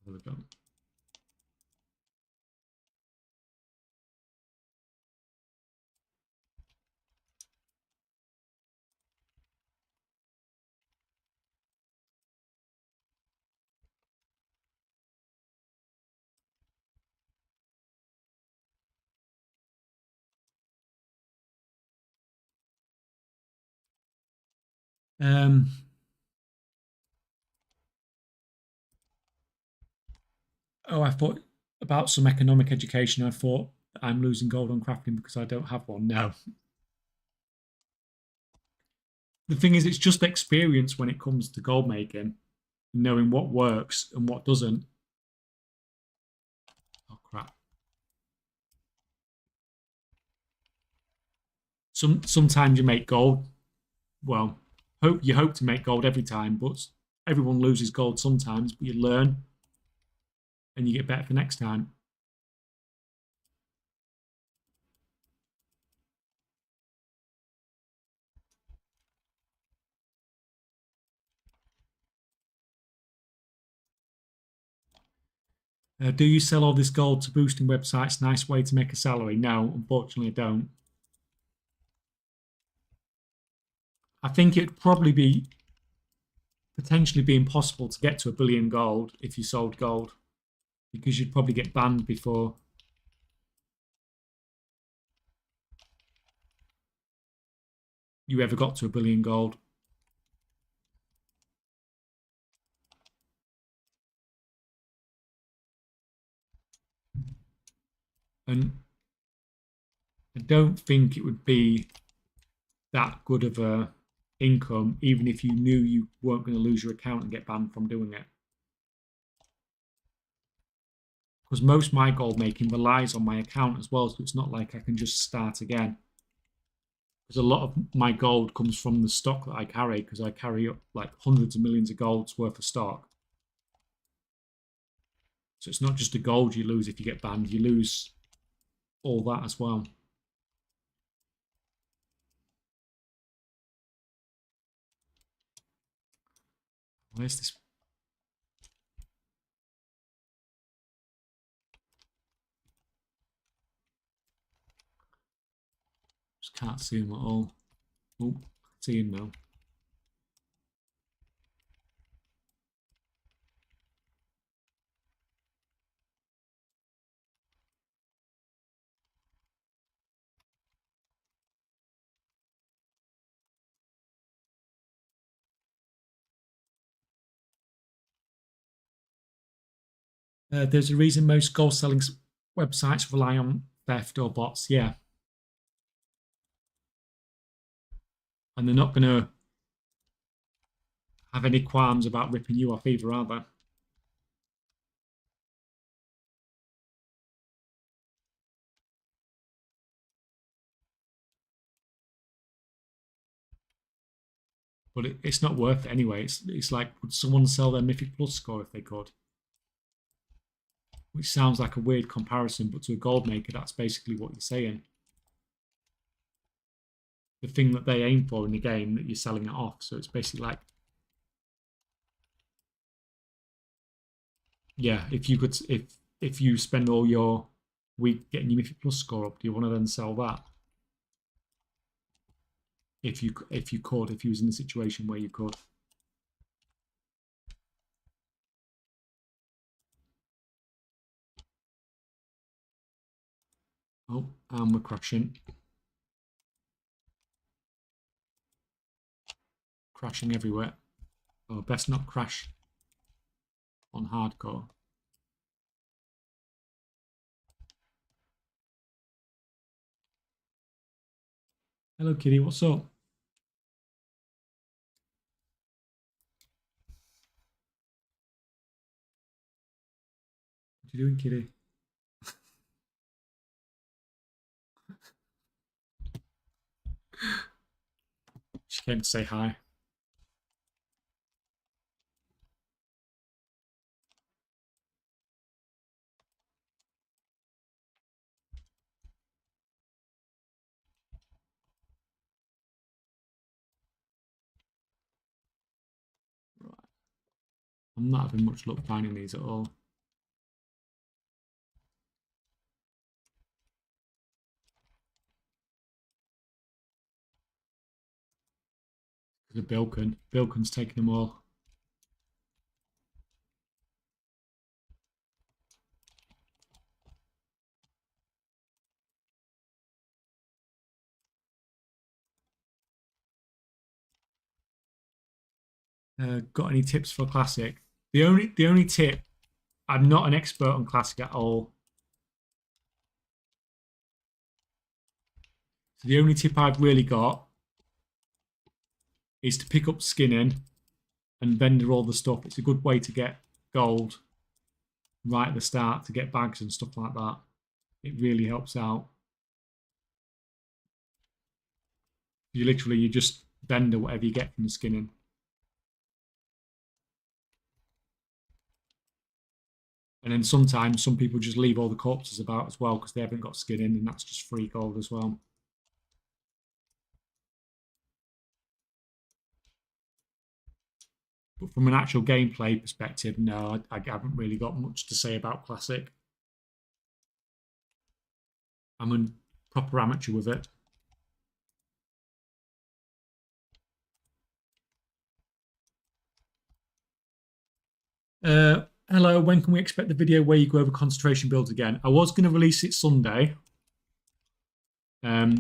There we go. Oh, I thought about some economic education. I thought I'm losing gold on crafting because I don't have one. No. The thing is, it's just experience when it comes to gold making, knowing what works and what doesn't. Oh, crap. Sometimes you make gold. Well, you hope to make gold every time, but everyone loses gold sometimes, but you learn and you get better for next time. Do you sell all this gold to boosting websites? Nice way to make a salary. No, unfortunately, I don't. I think it'd probably be potentially be impossible to get to 1 billion gold if you sold gold, because you'd probably get banned before you ever got to 1 billion gold. And I don't think it would be that good of a income, even if you knew you weren't going to lose your account and get banned from doing it. Because most of my gold making relies on my account as well, so it's not like I can just start again. Because a lot of my gold comes from the stock that I carry, because I carry up like hundreds of millions of gold's worth of stock. So it's not just the gold you lose if you get banned, you lose all that as well. Where's this? Just can't see him at all. Oh, I see him now. There's a reason most gold selling websites rely on theft or bots. Yeah. And they're not going to have any qualms about ripping you off either, are they? But it's not worth it anyway. It's like, would someone sell their Mythic Plus score if they could? Which sounds like a weird comparison, but to a gold maker, that's basically what you're saying. The thing that they aim for in the game, that you're selling it off. So it's basically like, yeah, if you could, if you spend all your week getting your Mythic Plus score up, do you want to then sell that? if you could, if you was in a situation where you could. Oh, and we're crashing. Crashing everywhere. Oh, best not crash on hardcore. Hello, kitty. What's up? What you doing, kitty? She came to say hi. Right. I'm not having much luck finding these at all. Because of Bilkin. Bilkin's taking them all. Got any tips for Classic? The only tip, I'm not an expert on Classic at all. So the only tip I've really got is to pick up skinning and vendor all the stuff. It's a good way to get gold right at the start, to get bags and stuff like that. It really helps out. You just vendor whatever you get from the skinning. And then sometimes some people just leave all the corpses about as well because they haven't got skin in, and that's just free gold as well. But from an actual gameplay perspective, no, I haven't really got much to say about Classic. I'm a proper amateur with it. Hello, when can we expect the video where you go over concentration builds again? I was going to release it Sunday. But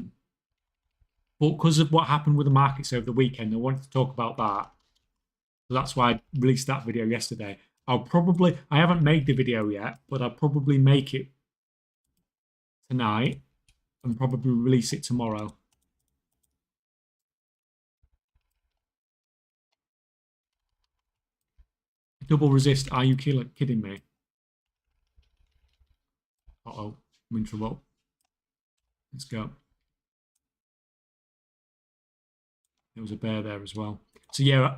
because of what happened with the markets over the weekend, I wanted to talk about that. So that's why I released that video yesterday. I haven't made the video yet, but I'll probably make it tonight and probably release it tomorrow. Double resist, are you kidding me? Uh-oh, I'm in trouble. Let's go. There was a bear there as well. So yeah,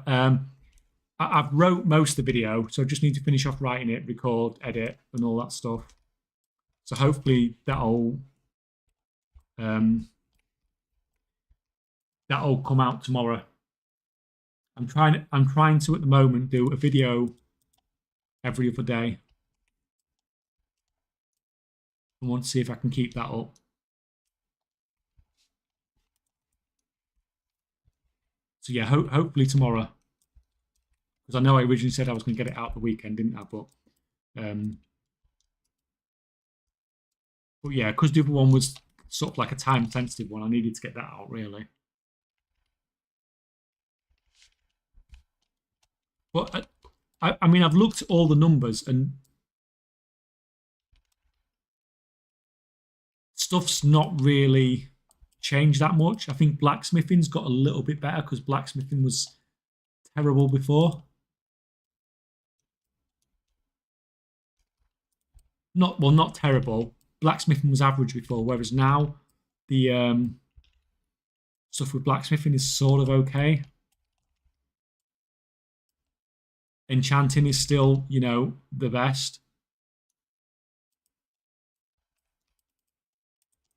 I've wrote most of the video, so I just need to finish off writing it, record, edit, and all that stuff. So hopefully that'll come out tomorrow. I'm trying to at the moment do a video every other day. I want to see if I can keep that up. So yeah, hopefully tomorrow. Because I know I originally said I was going to get it out the weekend, didn't I? But yeah, because the other one was sort of like a time-sensitive one, I needed to get that out, really. But I mean, I've looked at all the numbers and stuff's not really changed that much. I think blacksmithing's got a little bit better because blacksmithing was terrible before. Not terrible. Blacksmithing was average before, whereas now the stuff with blacksmithing is sort of okay. Enchanting is still, the best.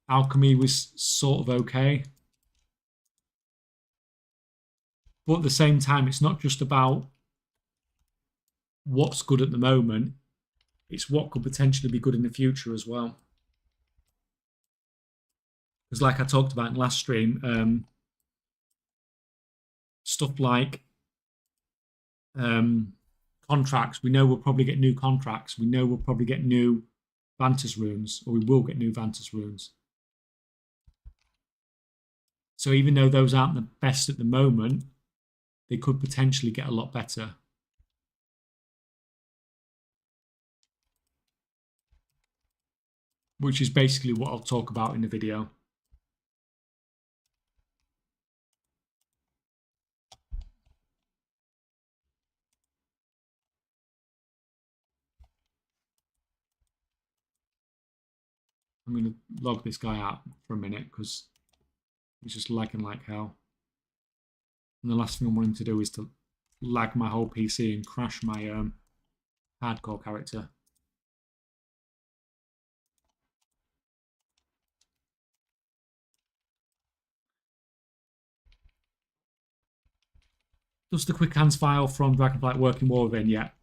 Alchemy was sort of okay. But at the same time, it's not just about what's good at the moment. It's what could potentially be good in the future as well. Because like I talked about in last stream, stuff like contracts. We know we'll probably get new contracts. We know we'll probably get new Vantas runes, or we will get new Vantas runes. So even though those aren't the best at the moment, they could potentially get a lot better. Which is basically what I'll talk about in the video. I'm going to log this guy out for a minute because he's just lagging like hell. And the last thing I'm wanting to do is to lag my whole PC and crash my hardcore character. Does the quick hands file from Dragonflight work in Warwithin yet?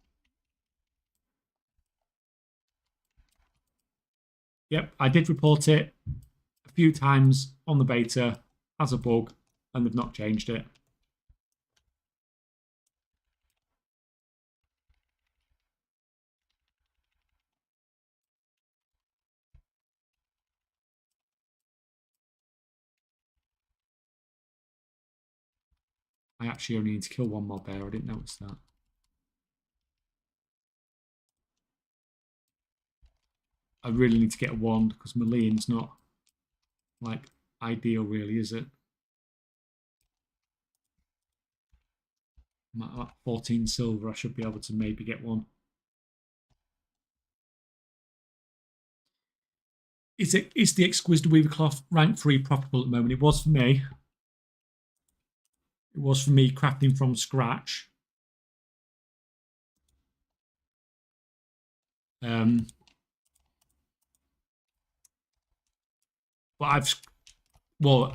Yep, I did report it a few times on the beta as a bug, and they've not changed it. I actually only need to kill one mob there. I didn't notice that. I really need to get a wand because Malian's not like ideal, really, is it? I'm at 14 silver. I should be able to maybe get one. Is the Exquisite Weaver Cloth rank 3 profitable at the moment? It was for me. It was for me crafting from scratch. But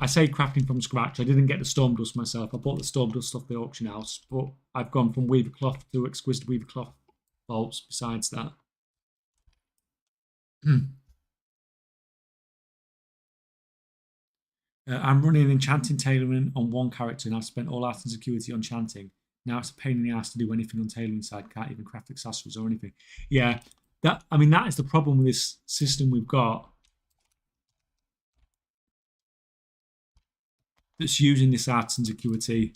I say crafting from scratch. I didn't get the Storm Dust myself. I bought the Storm Dust off the auction house, but I've gone from Weaver Cloth to Exquisite Weaver Cloth bolts besides that. I'm running an enchanting tailoring on one character and I've spent all art and security on chanting. Now it's a pain in the ass to do anything on tailoring side. Can't even craft accessories or anything. Yeah, that is the problem with this system we've got. That's using this art and security.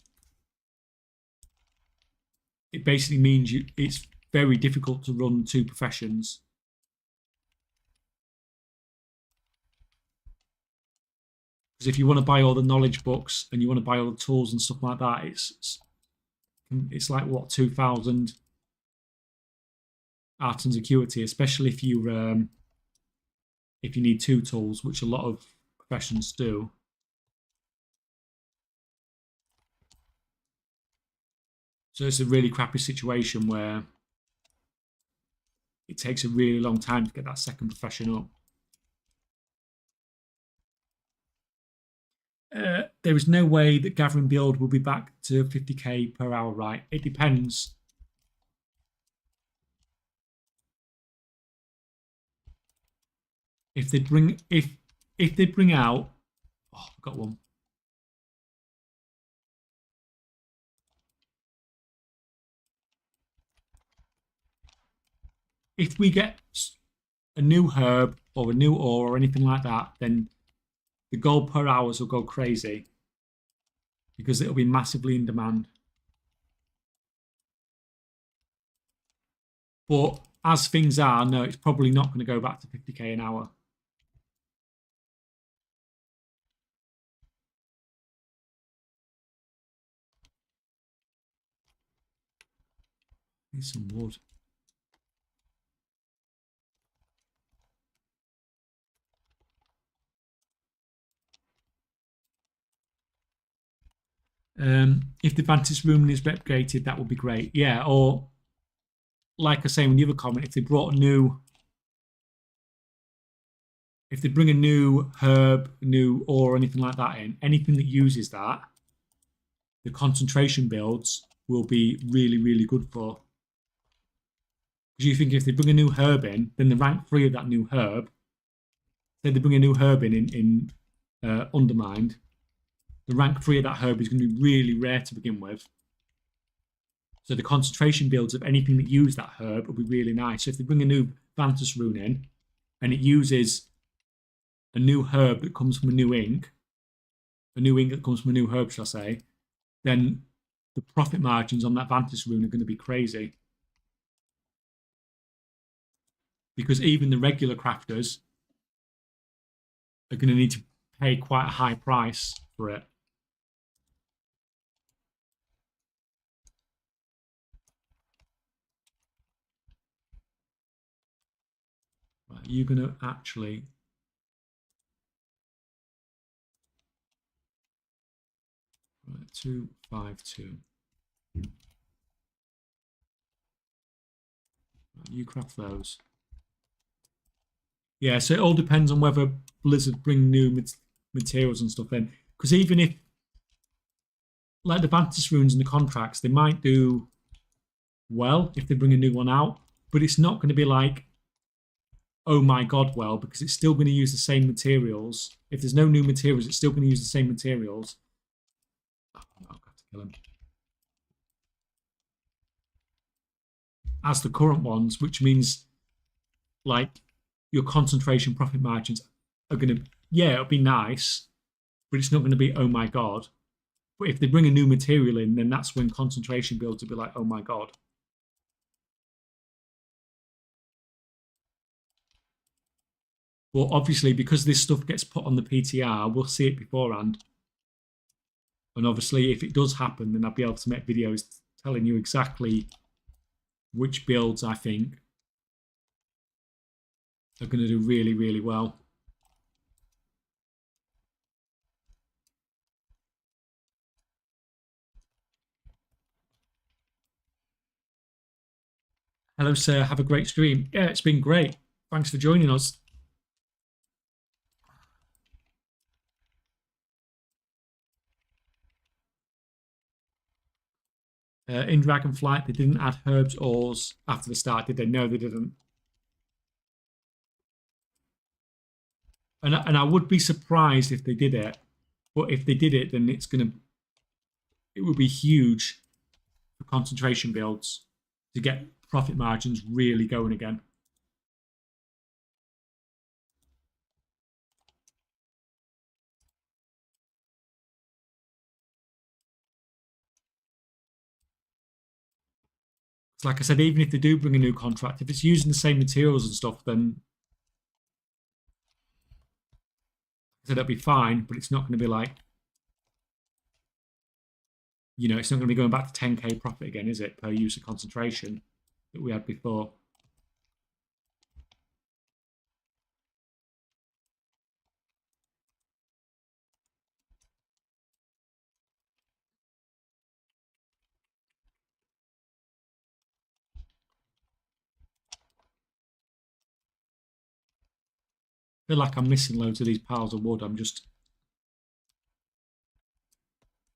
It basically means it's very difficult to run 2 professions. Because if you want to buy all the knowledge books and you want to buy all the tools and stuff like that, it's like what, 2,000 art and security, especially if you need 2 tools, which a lot of professions do. So it's a really crappy situation where it takes a really long time to get that second profession up. There is no way that Gathering Build will be back to 50k per hour, right? It depends. If they bring out, oh, I've got one. If we get a new herb or a new ore or anything like that, then the gold per hours will go crazy because it'll be massively in demand. But as things are, no, it's probably not going to go back to 50k an hour. Need some wood. If the Vantage Room is replicated, that would be great. Yeah, or like I say in the other comment, if they bring a new herb, new ore, or anything like that in, anything that uses that, the concentration builds will be really, really good for. Because you think if they bring a new herb in, then the rank 3 of that new herb, say they bring a new herb in Undermined, the rank 3 of that herb is going to be really rare to begin with. So the concentration builds of anything that use that herb will be really nice. So if they bring a new Vantus rune in and it uses a new herb that comes from a new ink that comes from a new herb, shall I say, then the profit margins on that Vantus rune are going to be crazy. Because even the regular crafters are going to need to pay quite a high price for it. Right, you're going to actually... Right, 252. Right, you craft those. Yeah, so it all depends on whether Blizzard bring new materials and stuff in. Because even if, like the Vantus runes and the contracts, they might do well if they bring a new one out, but it's not going to be like, oh my god, well, because it's still going to use the same materials. If there's no new materials, it's still going to use the same materials. Oh, I'll have to kill him. As the current ones, which means like your concentration profit margins are going to, yeah, it'll be nice, but it's not going to be, oh my god. But if they bring a new material in, then that's when concentration builds will be like, oh my god. Well, obviously, because this stuff gets put on the PTR, we'll see it beforehand. And obviously, if it does happen, then I'll be able to make videos telling you exactly which builds I think are going to do really, really well. Hello, sir. Have a great stream. Yeah, it's been great. Thanks for joining us. In Dragonflight, they didn't add herbs ores after the start, did they? No, they didn't. And I would be surprised if they did it. But if they did it, then it would be huge for concentration builds to get profit margins really going again. It's like I said, even if they do bring a new contract, if it's using the same materials and stuff, then I said it'll be fine, but it's not going to be like, you know, it's not going to be going back to 10k profit again, is it, per use of concentration that we had before. I feel like I'm missing loads of these piles of wood. I'm just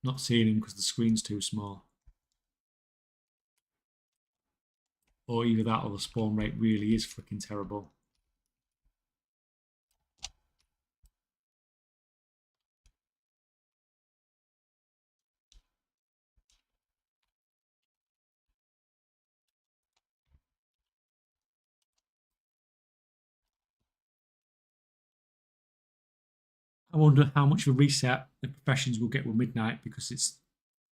not seeing them because the screen's too small. Or either that or the spawn rate really is freaking terrible. I wonder how much of a reset the professions will get with Midnight, because it's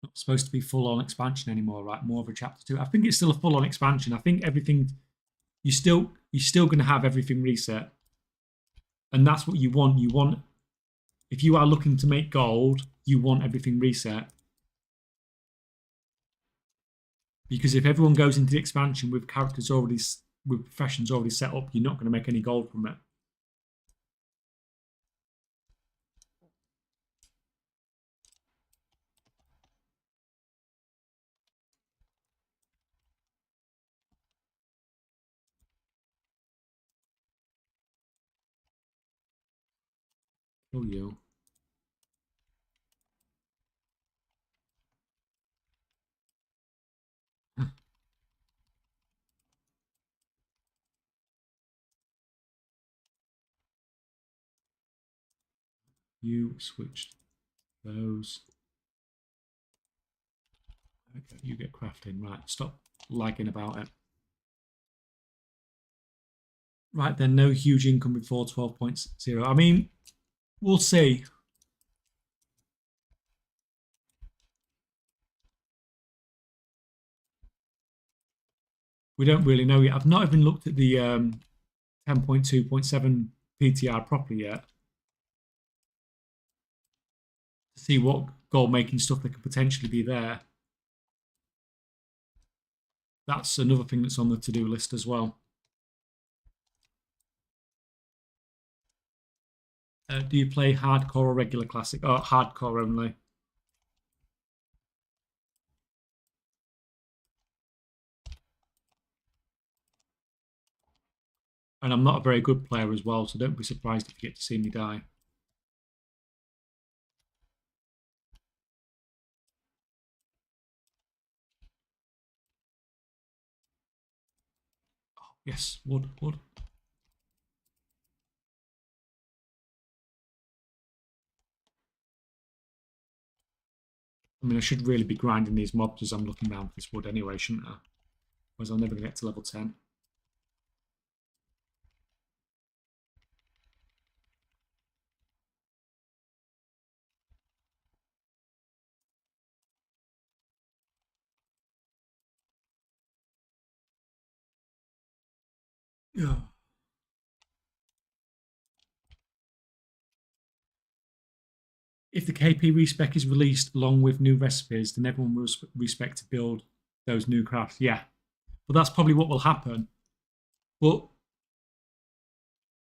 not supposed to be full-on expansion anymore, right? More of a chapter 2. I think it's still a full-on expansion. I think everything you're still going to have everything reset, and that's what you want. You want, if you are looking to make gold, you want everything reset, because if everyone goes into the expansion with characters already, with professions already set up, you're not going to make any gold from it. Oh, you. You switched. Those. Okay, you get crafting. Right, stop lagging about it. Right then, no huge income before 12.0. I mean, we'll see. We don't really know yet. I've not even looked at the 10.2.7 PTR properly yet to see what gold making stuff that could potentially be there. That's another thing that's on the to-do list as well. Do you play hardcore or regular classic? Oh, hardcore only. And I'm not a very good player as well, so don't be surprised if you get to see me die. Oh, yes, wood, wood. I mean, I should really be grinding these mobs as I'm looking down for this wood anyway, shouldn't I? Otherwise, I'm never going to get to level 10. Yeah. If the KP respec is released along with new recipes, then everyone will respec to build those new crafts. Yeah, but that's probably what will happen. But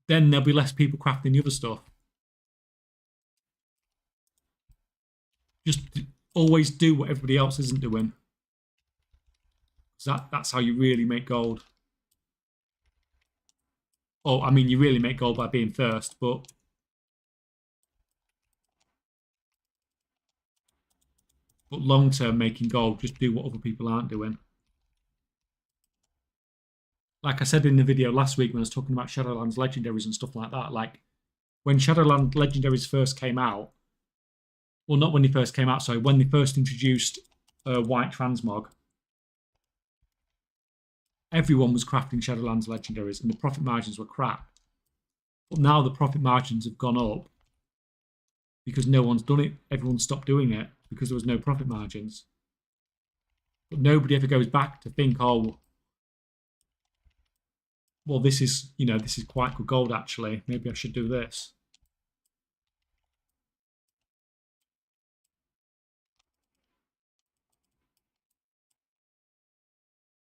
then there'll be less people crafting the other stuff. Just always do what everybody else isn't doing. That's how you really make gold. Oh, I mean, you really make gold by being first, but long term making gold, just do what other people aren't doing. Like I said in the video last week when I was talking about Shadowlands legendaries and stuff like that, like when Shadowland legendaries first came out, well, not when they first came out, sorry, when they first introduced white transmog, everyone was crafting Shadowlands legendaries and the profit margins were crap. But now the profit margins have gone up because no one's done it. Everyone stopped doing it because there was no profit margins. But nobody ever goes back to think, oh, well, this is, this is quite good gold actually. Maybe I should do this.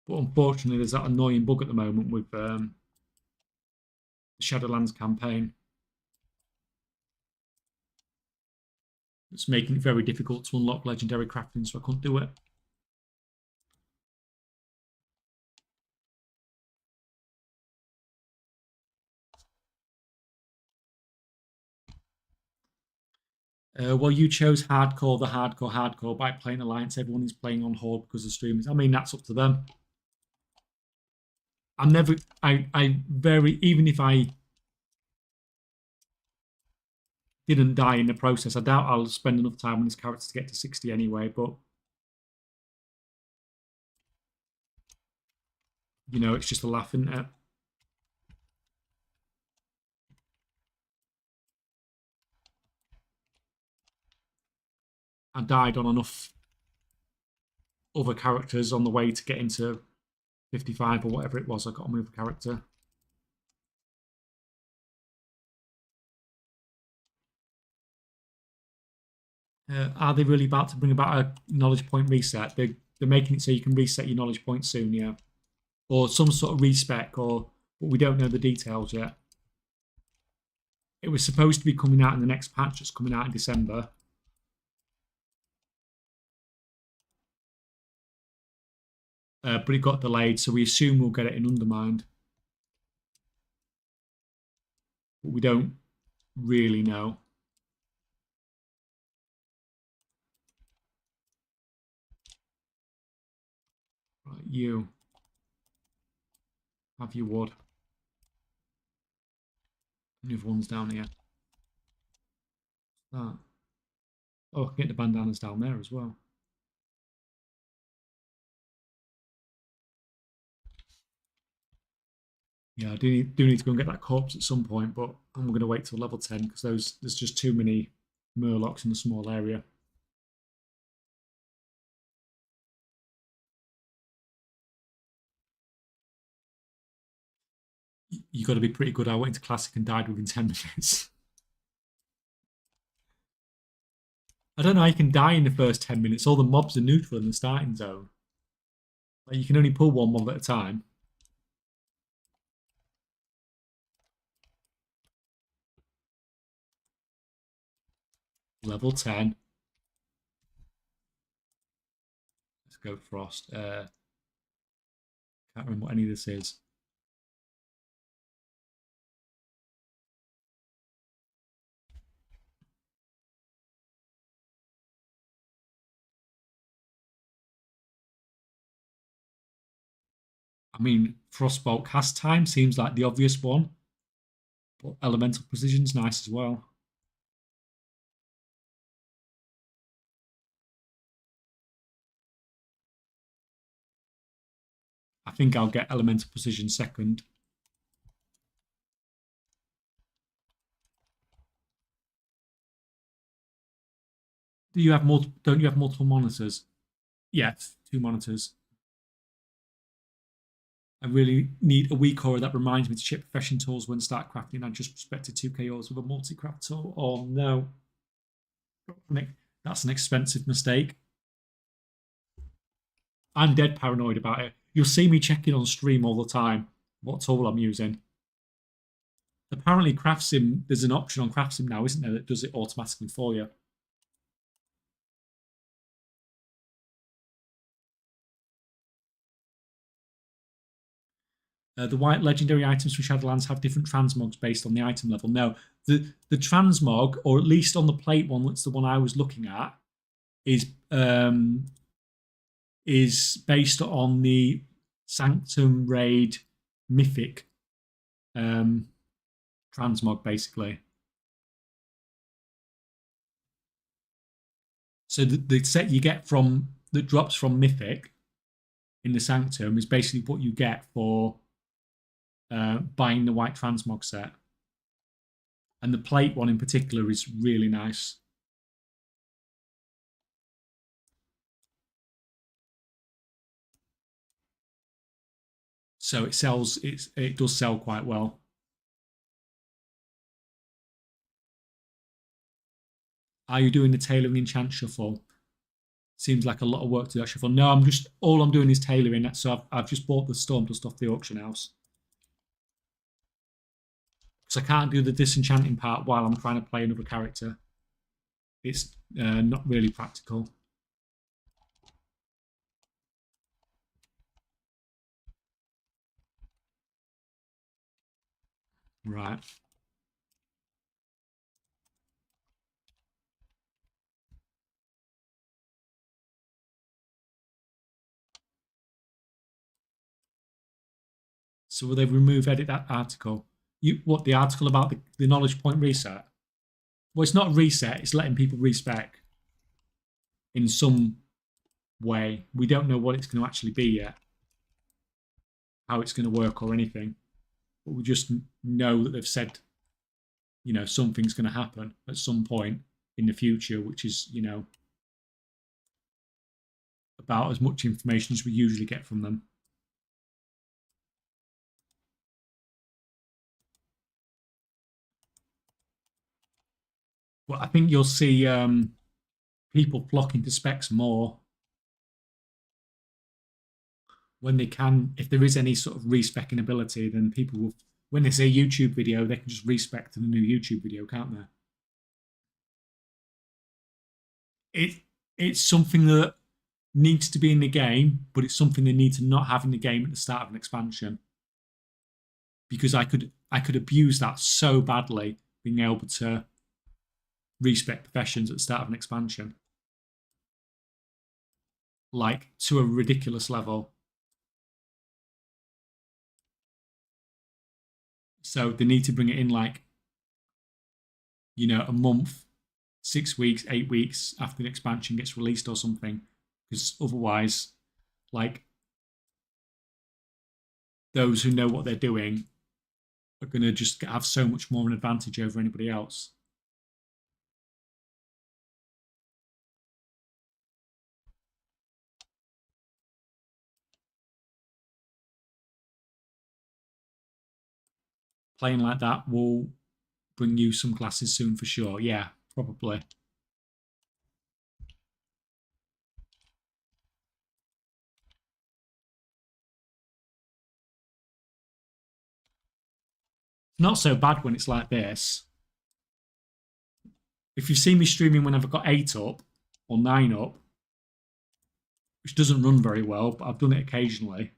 But unfortunately, there's that annoying bug at the moment with the Shadowlands campaign. It's making it very difficult to unlock legendary crafting, so I couldn't do it. Well, you chose hardcore, the hardcore by playing Alliance. Everyone is playing on Horde because of streamers. I mean, that's up to them. I'm never, I very, even if I didn't die in the process, I doubt I'll spend enough time on this character to get to 60 anyway, but, it's just a laugh, isn't it? I died on enough other characters on the way to get into 55 or whatever it was I got on my other character. Are they really about to bring about a knowledge point reset? They're making it so you can reset your knowledge points soon, yeah. Or some sort of respec, but we don't know the details yet. It was supposed to be coming out in the next patch that's coming out in December. But it got delayed, so we assume we'll get it in Undermined. But we don't really know. Right, you have your wood. And the other one's down here. That. Oh, I can get the bandanas down there as well. Yeah, I do need to go and get that corpse at some point, but I'm going to wait till level 10 because there's just too many murlocs in a small area. You got to be pretty good. I went into classic and died within 10 minutes. I don't know how you can die in the first 10 minutes. All the mobs are neutral in the starting zone. Like, you can only pull one mob at a time. Level 10. Let's go Frost. Can't remember what any of this is. I mean, Frostbolt cast time seems like the obvious one, but elemental precision's nice as well. I think I'll get elemental precision second. Do you have multiple? Don't you have multiple monitors? Yes, 2 monitors. I really need a weak aura that reminds me to chip profession tools when start crafting. I just prospected 2k auras with a multi-craft tool. Oh no. That's an expensive mistake. I'm dead paranoid about it. You'll see me checking on stream all the time what tool I'm using. Apparently, CraftSim, there's an option on CraftSim now, isn't there, that does it automatically for you. The white legendary items from Shadowlands have different transmogs based on the item level. No, the transmog, or at least on the plate one, that's the one I was looking at, is based on the Sanctum Raid Mythic transmog, basically. So the set you get from that drops from Mythic in the Sanctum is basically what you get for buying the white transmog set. And the plate one in particular is really nice. So it does sell quite well. Are you doing the tailoring enchant shuffle? Seems like a lot of work to do that shuffle. No, all I'm doing is tailoring. So I've just bought the storm dust off the auction house. Because I can't do the disenchanting part while I'm trying to play another character. It's not really practical. Right. So will they edit that article? What, the article about the knowledge point reset? Well, it's not a reset. It's letting people respec in some way. We don't know what it's going to actually be yet, how it's going to work or anything. But we just know that they've said, something's going to happen at some point in the future, which is, about as much information as we usually get from them. Well, I think you'll see people flocking to specs more when they can. If there is any sort of respecing ability, then people will, when they see a YouTube video, they can just respec to the new YouTube video, can't they? It's something that needs to be in the game, but it's something they need to not have in the game at the start of an expansion. Because I could abuse that so badly, being able to respec professions at the start of an expansion, like to a ridiculous level. So they need to bring it in like, a month 6 weeks, 8 weeks after the expansion gets released or something, because otherwise, like, those who know what they're doing are going to just have so much more of an advantage over anybody else. Playing like that will bring you some glasses soon for sure. Yeah, probably. Not so bad when it's like this. If you've seen me streaming when I've got 8 up or 9 up, which doesn't run very well, but I've done it occasionally,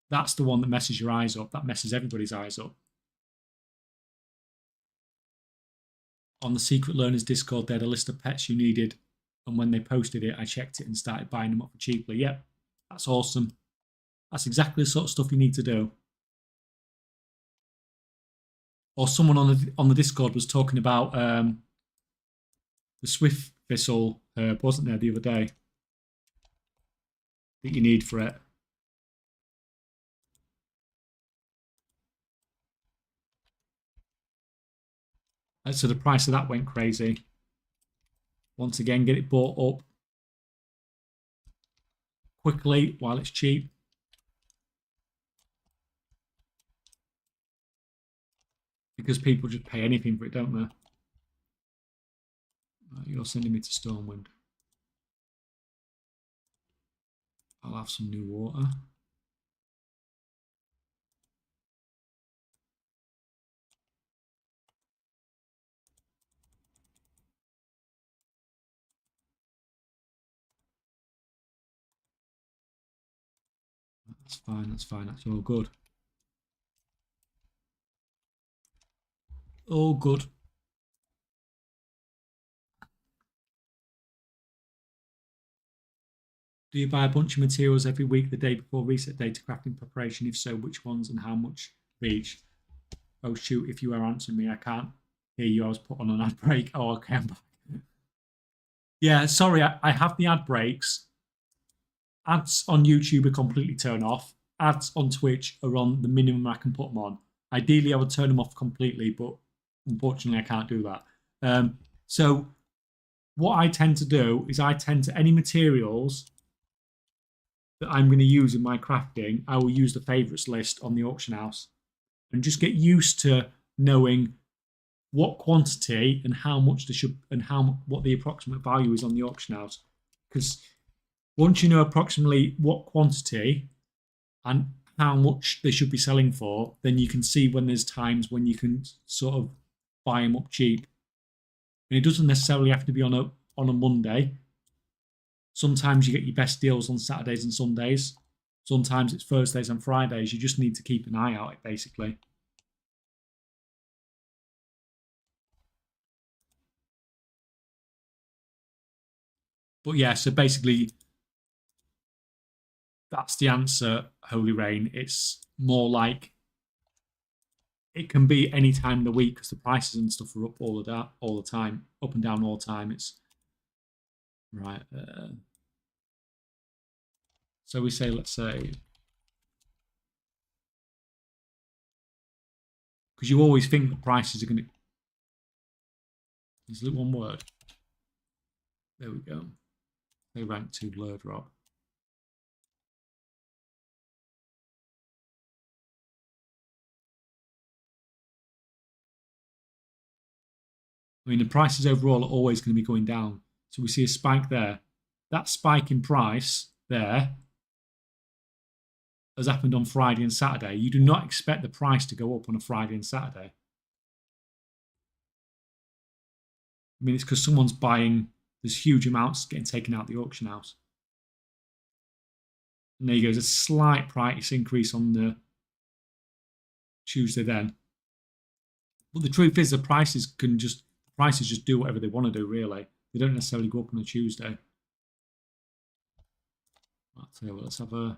that's the one that messes your eyes up. That messes everybody's eyes up. On the Secret Learners Discord, they had a list of pets you needed, and when they posted it, I checked it and started buying them up for cheaply. Yep, that's awesome. That's exactly the sort of stuff you need to do. Or someone on the Discord was talking about the Swift Thistle herb, wasn't there, the other day, that you need for it. And so the price of that went crazy. Once again, get it bought up quickly while it's cheap. Because people just pay anything for it, don't they? You're sending me to Stormwind. I'll have some new water. That's fine, that's fine, that's all good. All good. Do you buy a bunch of materials every week the day before reset day to crafting preparation? If so, which ones and how much for each? Oh shoot, if you are answering me, I can't hear you. I was put on an ad break. Oh, okay, I'm back. Yeah, sorry, I have the ad breaks. Ads on YouTube are completely turned off. Ads on Twitch are on the minimum I can put them on. Ideally, I would turn them off completely, but unfortunately, I can't do that. So what I tend to do is I tend to, any materials that I'm going to use in my crafting, I will use the favorites list on the auction house and just get used to knowing what quantity and how much they should and how what the approximate value is on the auction house. Because once you know approximately what quantity and how much they should be selling for, then you can see when there's times when you can sort of buy them up cheap. And it doesn't necessarily have to be on a Monday. Sometimes you get your best deals on Saturdays and Sundays. Sometimes it's Thursdays and Fridays. You just need to keep an eye out, basically. But yeah, so basically, that's the answer, Holy Rain. It's more like it can be any time of the week because the prices and stuff are up all the time, up and down all the time. It's right. So we say, let's say, because you always think the prices are going to. There's one word. There we go. They rank 2 blur drop. I mean, the prices overall are always going to be going down. So we see a spike there. That spike in price there has happened on Friday and Saturday. You do not expect the price to go up on a Friday and Saturday. I mean, it's because someone's buying, there's huge amounts getting taken out of the auction house. And there you go, there's a slight price increase on the Tuesday then. But the truth is the prices just do whatever they want to do, really. They don't necessarily go up on a Tuesday. I'll tell you what, let's have a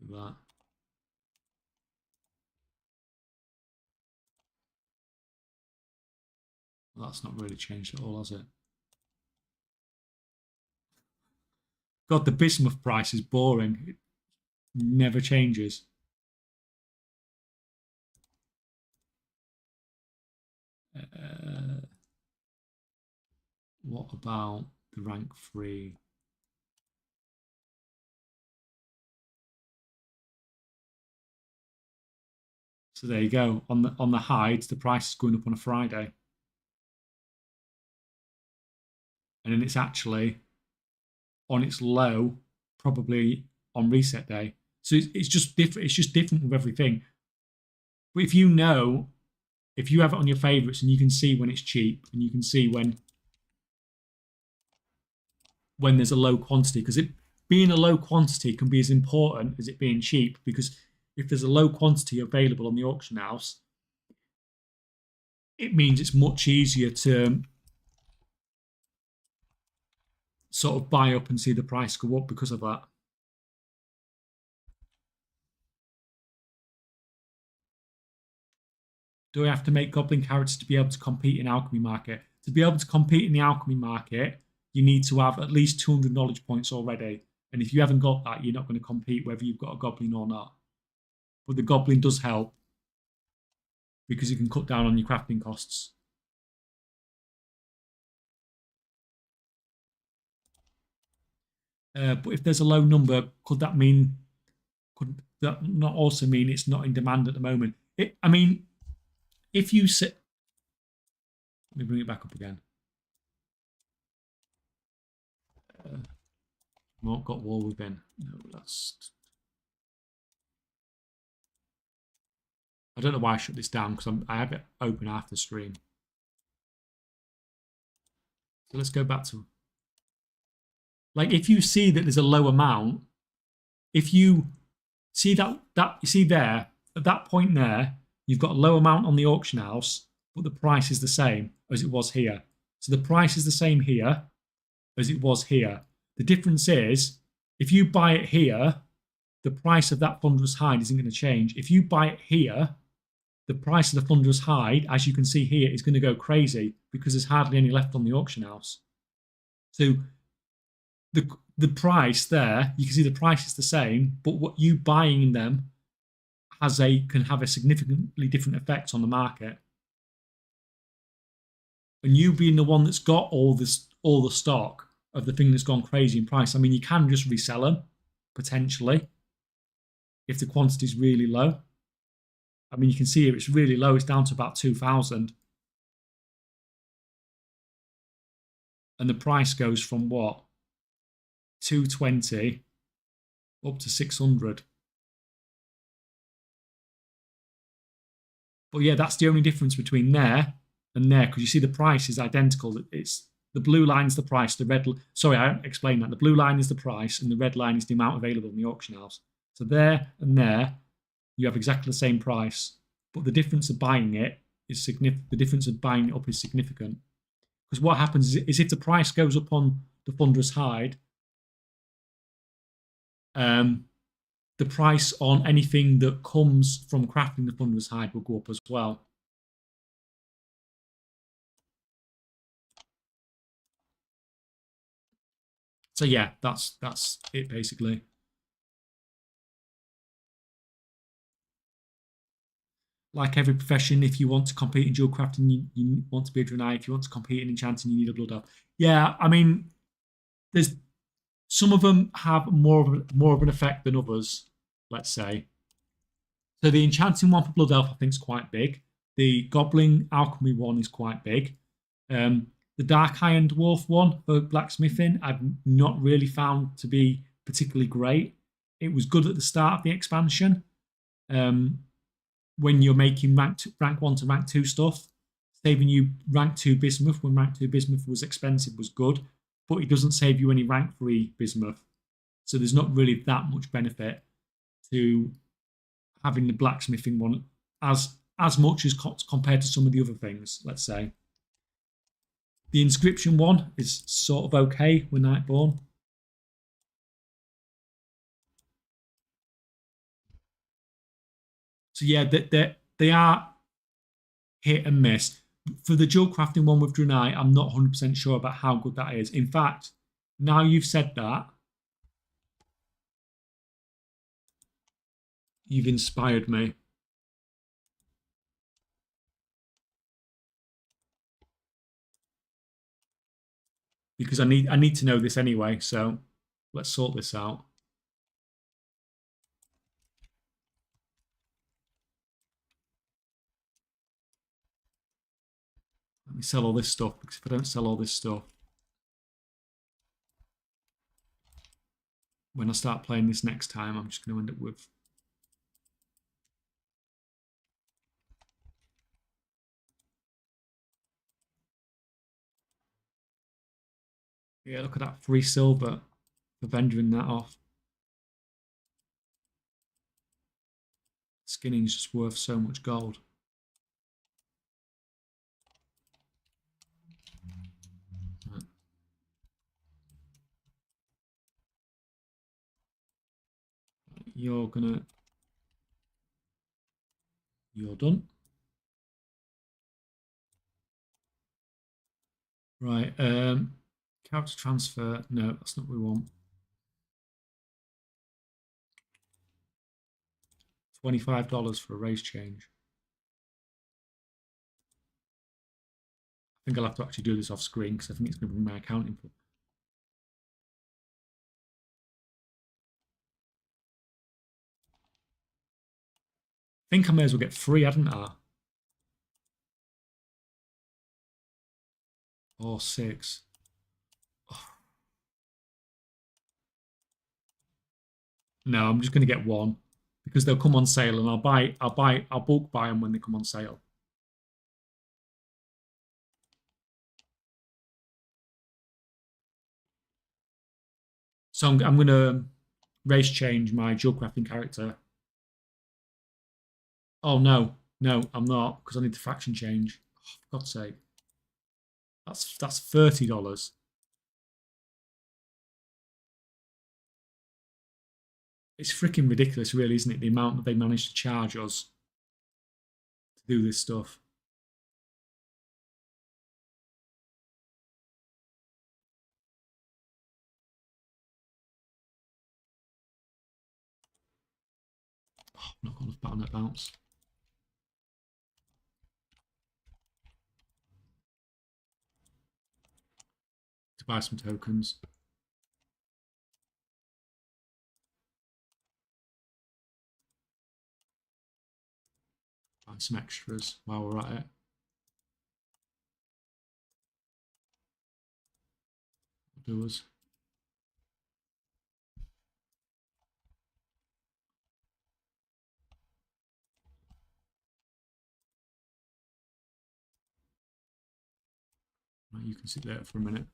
do that. That's not really changed at all, has it? God, the bismuth price is boring. It never changes. What about the rank 3? So there you go. On the hides, the price is going up on a Friday. And then it's actually on its low, probably on reset day. So it's just different. It's just different with everything. But if you have it on your favorites and you can see when it's cheap and you can see when there's a low quantity, because it being a low quantity can be as important as it being cheap, because if there's a low quantity available on the auction house, it means it's much easier to sort of buy up and see the price go up because of that. Do I have to make goblin characters to be able to compete in alchemy market? To be able to compete in the alchemy market, you need to have at least 200 knowledge points already. And if you haven't got that, you're not going to compete whether you've got a goblin or not. But the goblin does help because you can cut down on your crafting costs. But if there's a low number, could that not also mean it's not in demand at the moment? I mean, if you sit, let me bring it back up again. Not got war within. No, that's. I don't know why I shut this down because I have it open after stream. So let's go back to, like, if you see that there's a low amount, if you see that you see there at that point there, you've got a low amount on the auction house, but the price is the same as it was here. So the price is the same here as it was here. The difference is if you buy it here, the price of that thunderous hide isn't going to change. If you buy it here, the price of the thunderous hide, as you can see here, is going to go crazy because there's hardly any left on the auction house. So the price there, you can see the price is the same, but what you buying them can have a significantly different effect on the market. And you being the one that's got all the stock of the thing that's gone crazy in price, I mean, you can just resell them potentially if the quantity is really low. I mean, you can see here it's really low. It's down to about 2,000. And the price goes from what? 220 up to 600. But yeah, that's the only difference between there and there, because you see the price is identical. It's the blue line is the price, the red. Sorry, I don't explain that. The blue line is the price, and the red line is the amount available in the auction house. So there and there, you have exactly the same price, but the difference of buying it is significant. The difference of buying it up is significant, because what happens is if the price goes up on the thunderous hide, the price on anything that comes from crafting the thunderous hide will go up as well. So yeah, that's it basically. Like every profession, if you want to compete in dual crafting, you want to be a Draenei. If you want to compete in enchanting, you need a blood elf. Yeah, I mean, there's some of them have more of an effect than others. Let's say. So the enchanting one for blood elf, I think, is quite big. The goblin alchemy one is quite big. The dark iron dwarf one for blacksmithing, I've not really found to be particularly great. It was good at the start of the expansion. When you're making rank 1 to rank 2 stuff, saving you rank 2 bismuth when rank 2 bismuth was expensive was good, but it doesn't save you any rank 3 bismuth. So there's not really that much benefit to having the blacksmithing one as much as compared to some of the other things, let's say. The inscription one is sort of okay with Nightborn. So yeah, they are hit and miss. For the jewel crafting one with Draenei, I'm not 100% sure about how good that is. In fact, now you've said that, you've inspired me. Because I need to know this anyway, so let's sort this out. Let me sell all this stuff, because if I don't sell all this stuff, when I start playing this next time, I'm just going to end up with... Yeah, look at that, 3 silver for vendoring that off. Skinning's just worth so much gold. Right. You're done. Right, character transfer, no, that's not what we want. $25 for a race change. I think I'll have to actually do this off screen because I think it's going to bring my account input. I think I may as well get 3, hadn't I? Or 6. Oh. No, I'm just going to get 1 because they'll come on sale, and I'll bulk buy them when they come on sale. So I'm going to race change my jewel crafting character. Oh no, I'm not, because I need the faction change. Oh, for God's sake, that's $30. It's freaking ridiculous, really, isn't it? The amount that they managed to charge us to do this stuff. Oh, I'm not going to bat on that bounce. To buy some tokens. Buy some extras while we're at it. Do us. Right, you can sit there for a minute.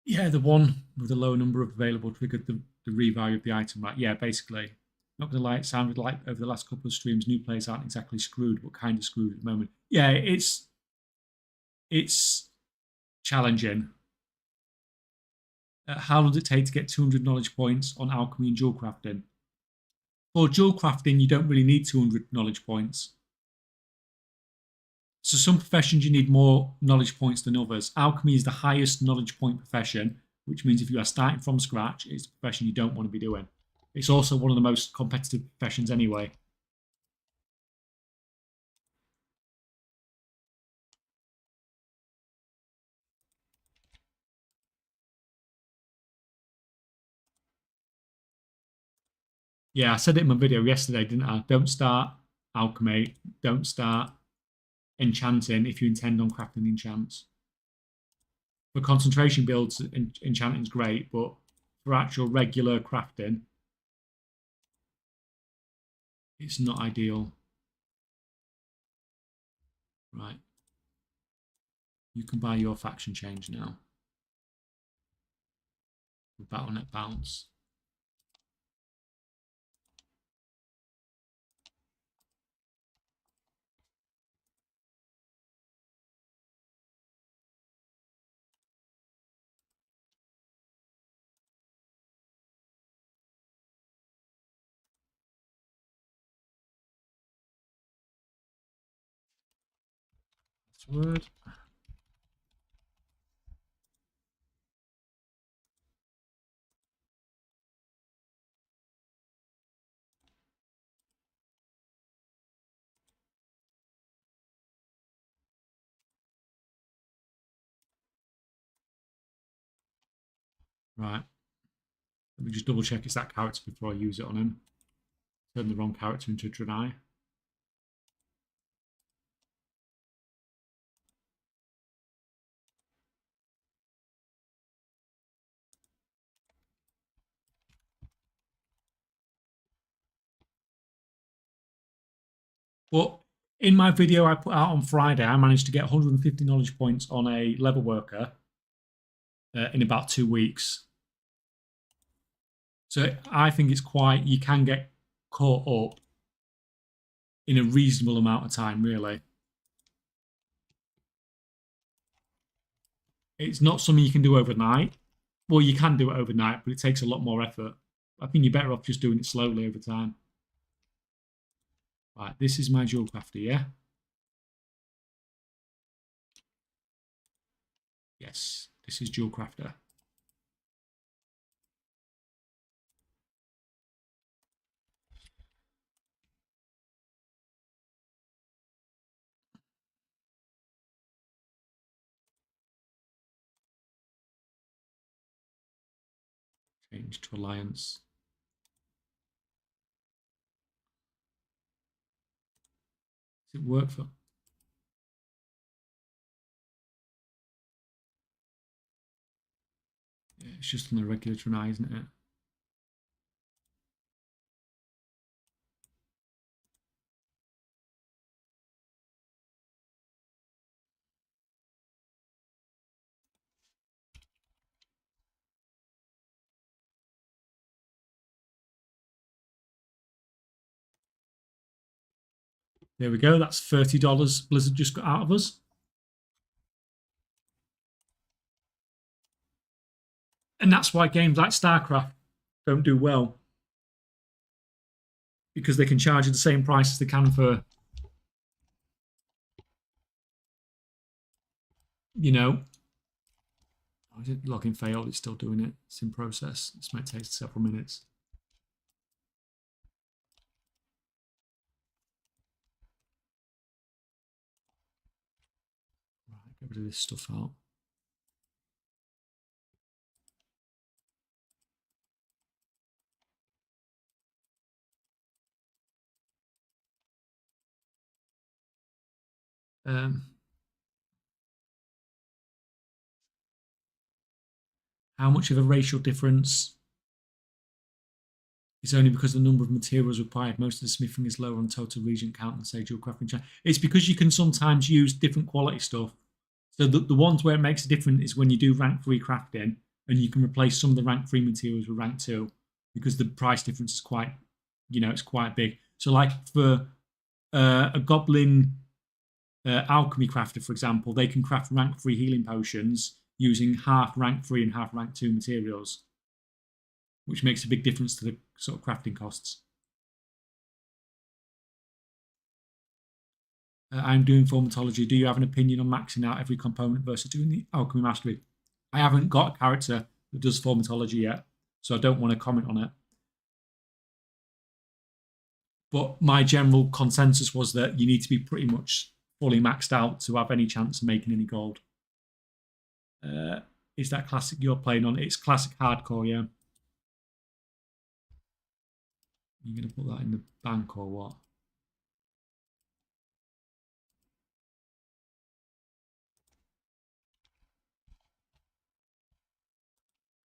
Yeah, the one with the low number of available triggered the revalue of the item, right? Yeah, basically. Not going to lie, it sounded like over the last couple of streams, new players aren't exactly screwed, but kind of screwed at the moment. Yeah, it's challenging. How long does it take to get 200 knowledge points on alchemy and jewel crafting? For jewel crafting, you don't really need 200 knowledge points. So some professions you need more knowledge points than others. Alchemy is the highest knowledge point profession, which means if you are starting from scratch, it's a profession you don't want to be doing. It's also one of the most competitive professions anyway. Yeah, I said it in my video yesterday, didn't I? Don't start alchemy. Don't start enchanting if you intend on crafting enchants. For concentration builds, enchanting's great, but for actual regular crafting, it's not ideal. Right. You can buy your faction change now. With Battle.net Bounce. Password. Right. Let me just double check it's that character before I use it on him. Turn the wrong character into a Draenei. But in my video I put out on Friday, I managed to get 150 knowledge points on a level worker in about 2 weeks. So I think it's quite, you can get caught up in a reasonable amount of time, really. It's not something you can do overnight. Well, you can do it overnight, but it takes a lot more effort. I think you're better off just doing it slowly over time. Right, this is my jewel crafter, yeah? Yes, this is jewel crafter. Change to alliance. Does it work for? Yeah, it's just on the regular Draenei, isn't it? There we go. That's $30 Blizzard just got out of us. And that's why games like StarCraft don't do well. Because they can charge you the same price as they can for, you know. Oh, login failed. It's still doing it. It's in process. This might take several minutes. Right, get rid of this stuff out. How much of a racial difference is only because the number of materials required? Most of the smithing is lower on total region count than, say, dual crafting. It's because you can sometimes use different quality stuff. So the ones where it makes a difference is when you do rank 3 crafting and you can replace some of the rank 3 materials with rank 2 because the price difference is quite, it's quite big. So like for a goblin alchemy crafter, for example, they can craft rank 3 healing potions using half rank 3 and half rank 2 materials, which makes a big difference to the sort of crafting costs. I'm doing formatology. Do you have an opinion on maxing out every component versus doing the alchemy mastery? I haven't got a character that does formatology yet, so I don't want to comment on it. But my general consensus was that you need to be pretty much fully maxed out to have any chance of making any gold. Is that classic you're playing on? It's classic hardcore, yeah. You're going to put that in the bank or what?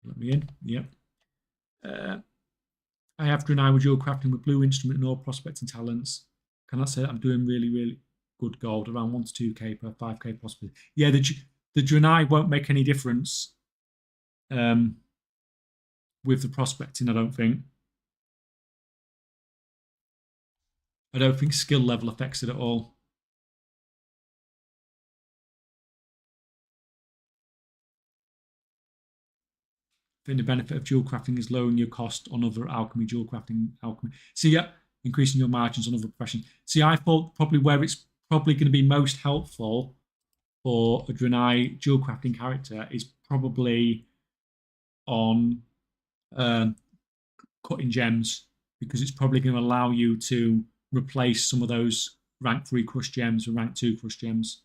Let me in. Yep. I have Draenei with dual crafting with blue instrument and all prospecting talents. Can I say that I'm doing really, really good gold, around 1 to 2k per 5k possibly? Yeah, the Draenei won't make any difference with the prospecting, I don't think. I don't think skill level affects it at all. I think the benefit of dual crafting is lowering your cost on other alchemy, dual crafting alchemy. So yeah, increasing your margins on other professions. See, I thought probably where it's probably going to be most helpful for a Draenei dual crafting character is probably on cutting gems, because it's probably going to allow you to replace some of those rank 3 crush gems with rank 2 crush gems.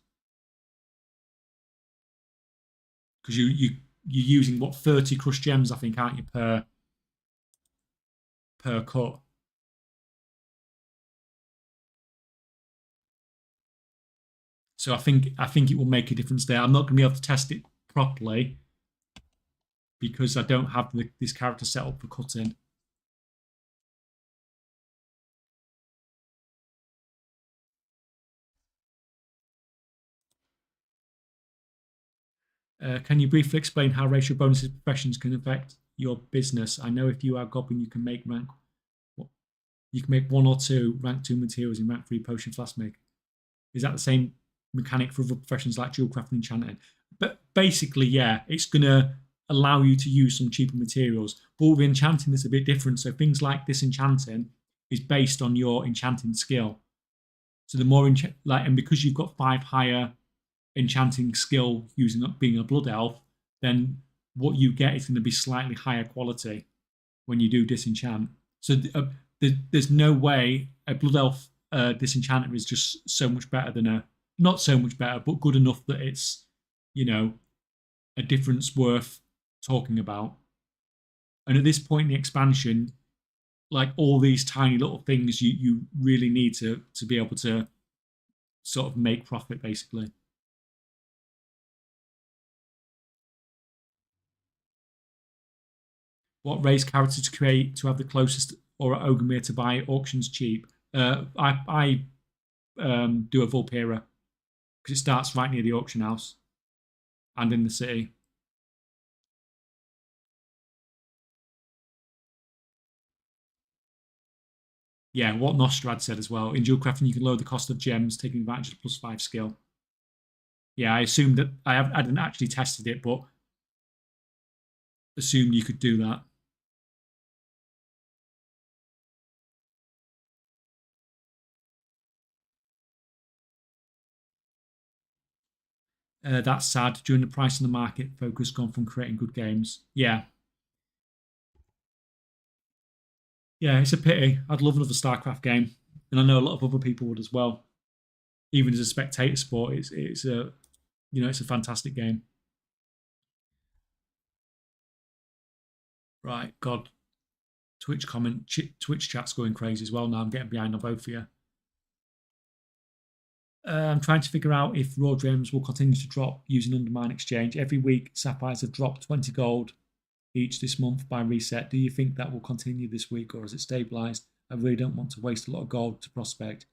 Because you're using, what, 30 crush gems, I think, aren't you, per cut? So I think it will make a difference there. I'm not going to be able to test it properly because I don't have this character set up for cutting. Can you briefly explain how racial bonuses professions can affect your business? I know if you are Goblin, you can make one or two rank 2 materials in rank 3 potion flask make. Is that the same mechanic for other professions like dual crafting and enchanting? But basically, yeah, it's going to allow you to use some cheaper materials. But with enchanting, it's a bit different. So things like disenchanting is based on your enchanting skill. So the more and because you've got 5 higher enchanting skill using being a blood elf, then what you get is going to be slightly higher quality when you do disenchant. So there's no way a blood elf disenchanter is just so much better than not so much better, but good enough that it's, a difference worth talking about. And at this point in the expansion, like all these tiny little things, you really need to be able to sort of make profit, basically. What race character to create to have the closest or Ogre to buy auctions cheap? I do a Vulpera because it starts right near the auction house and in the city. Yeah, what Nostrad said as well. In dual crafting, you can lower the cost of gems, taking advantage of the +5 skill. Yeah, I assumed that I hadn't actually tested it, but assumed you could do that. That's sad. During the price in the market, focus gone from creating good games. Yeah, yeah, it's a pity. I'd love another StarCraft game, and I know a lot of other people would as well. Even as a spectator sport, it's a it's a fantastic game. Right, God, Twitch chat's going crazy as well. Now I'm getting behind on both of you. I'm trying to figure out if raw gems will continue to drop using Undermine Exchange. Every week, sapphires have dropped 20 gold each this month by reset. Do you think that will continue this week, or has it stabilized? I really don't want to waste a lot of gold to prospect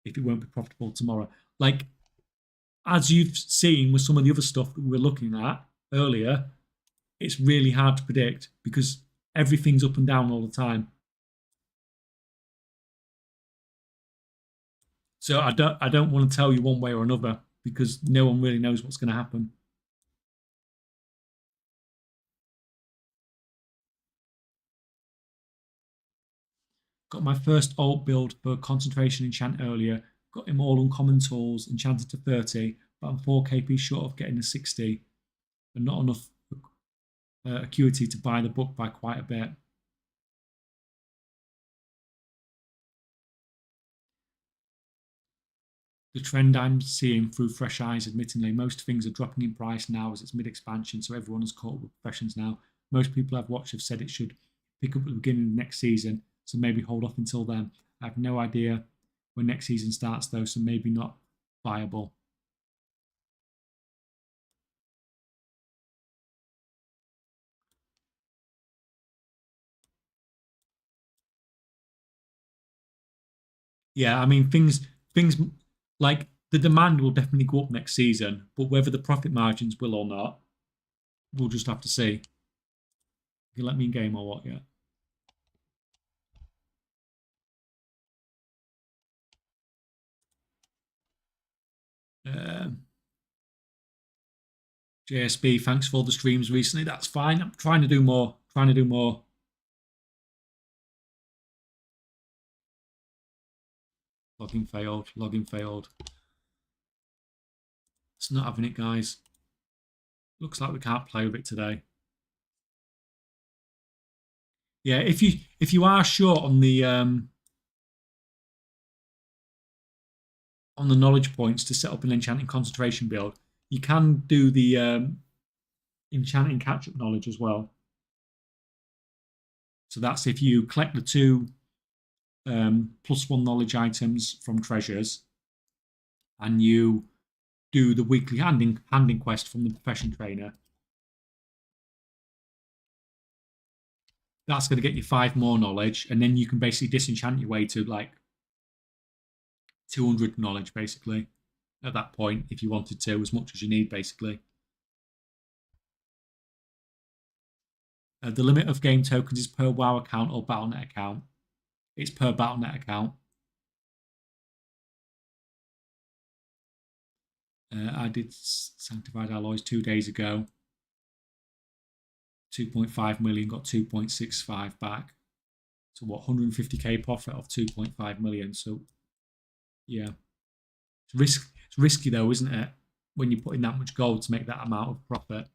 if it won't be profitable tomorrow. Like, as you've seen with some of the other stuff that we were looking at earlier, it's really hard to predict because everything's up and down all the time. So I don't want to tell you one way or another because no one really knows what's going to happen. Got my first alt build for concentration enchant earlier. Got him all uncommon tools, enchanted to 30, but I'm 4 KP short of getting a 60, and not enough acuity to buy the book by quite a bit. The trend I'm seeing through fresh eyes, admittingly, most things are dropping in price now as it's mid-expansion, so everyone has caught up with professions now. Most people I've watched have said it should pick up at the beginning of next season, so maybe hold off until then. I have no idea when next season starts, though, so maybe not viable. Yeah, I mean things like the demand will definitely go up next season, but whether the profit margins will or not, we'll just have to see. You let me in game or what? Yeah. Um, JSB, thanks for all the streams recently. That's fine. I'm trying to do more. Trying to do more. Logging failed. Logging failed. It's not having it, guys. Looks like we can't play with it today. Yeah, if you are short on the knowledge points to set up an enchanting concentration build, you can do the enchanting catch-up knowledge as well. So that's if you collect the 2 +1 knowledge items from treasures, and you do the weekly handing quest from the profession trainer. That's going to get you 5 more knowledge, and then you can basically disenchant your way to like 200 knowledge, basically, at that point, if you wanted to, as much as you need, basically. The limit of game tokens is per WoW account or Battle.net account. It's per Battle.net account. I did Sanctified Alloys 2 days ago. 2.5 million, got 2.65 back. So what, 150k profit off 2.5 million. So yeah, it's risky though, isn't it? When you put in that much gold to make that amount of profit.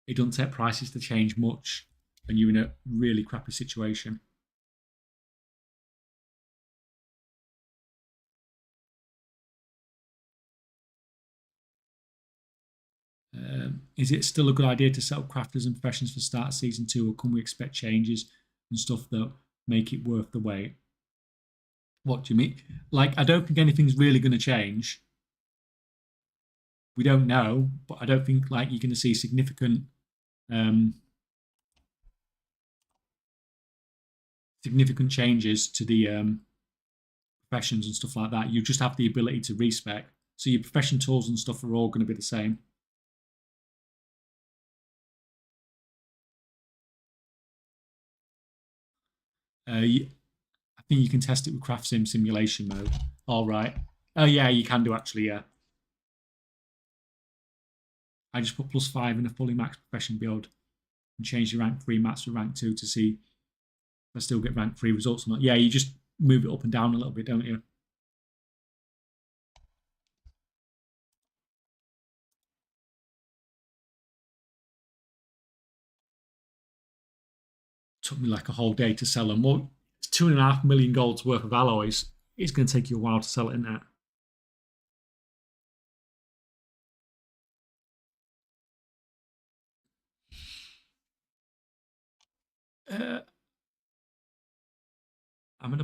It doesn't take prices to change much, and you're in a really crappy situation. Is it still a good idea to set up crafters and professions for start of season 2, or can we expect changes and stuff that make it worth the wait? What do you mean? Like, I don't think anything's really going to change. We don't know, but I don't think like you're going to see significant changes to the professions and stuff like that. You just have the ability to respec. So your profession tools and stuff are all going to be the same. I think you can test it with Craft Sim simulation mode. All right. Oh yeah, you can do actually. Yeah. I just put +5 in a fully maxed profession build and change the rank 3 mats to rank 2 to see if I still get rank 3 results or not. Yeah, you just move it up and down a little bit, don't you? Took me like a whole day to sell them. Well, it's 2.5 million gold's worth of alloys. It's going to take you a while to sell it, isn't it? I'm at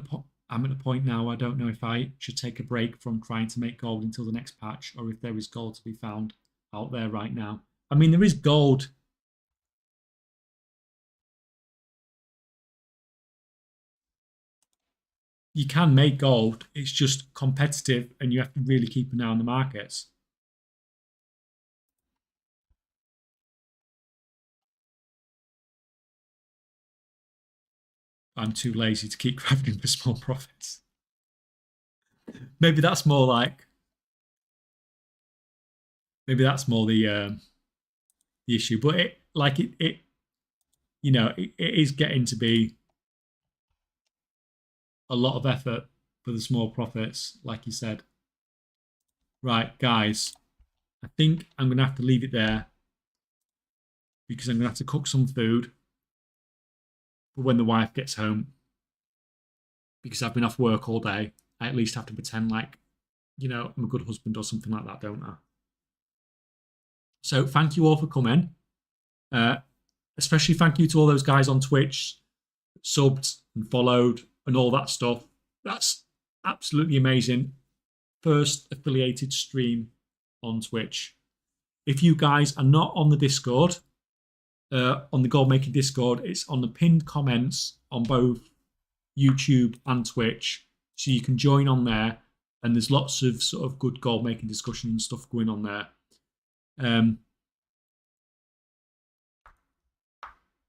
a point now. I don't know if I should take a break from trying to make gold until the next patch, or if there is gold to be found out there right now. I mean, there is gold. You can make gold. It's just competitive, and you have to really keep an eye on the markets. I'm too lazy to keep crafting for small profits. Maybe that's more like. Maybe that's more the issue. But it it is getting to be a lot of effort for the small profits, like you said. Right, guys, I think I'm going to have to leave it there because I'm going to have to cook some food for when the wife gets home. Because I've been off work all day, I at least have to pretend like, I'm a good husband or something like that, don't I? So thank you all for coming. Especially thank you to all those guys on Twitch, subbed and followed and all that stuff. That's absolutely amazing. First affiliated stream on Twitch. If you guys are not on the Discord, on the Gold Making Discord, it's on the pinned comments on both YouTube and Twitch, so you can join on there. And there's lots of sort of good gold making discussion and stuff going on there.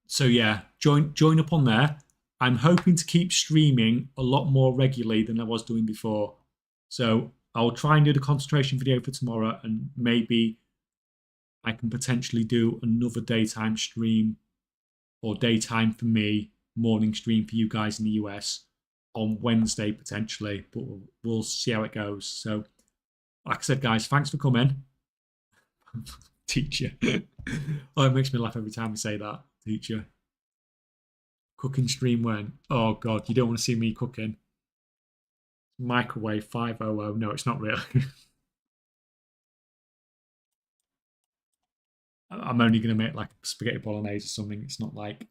So yeah, join up on there. I'm hoping to keep streaming a lot more regularly than I was doing before. So I'll try and do the concentration video for tomorrow, and maybe I can potentially do another daytime stream, or daytime for me, morning stream for you guys in the US on Wednesday potentially, but we'll see how it goes. So like I said, guys, thanks for coming. Teacher. Oh, it makes me laugh every time we say that. Teacher. Cooking stream when? Oh, God, you don't want to see me cooking. Microwave 500. No, it's not really. I'm only going to make like spaghetti bolognese or something. It's not like,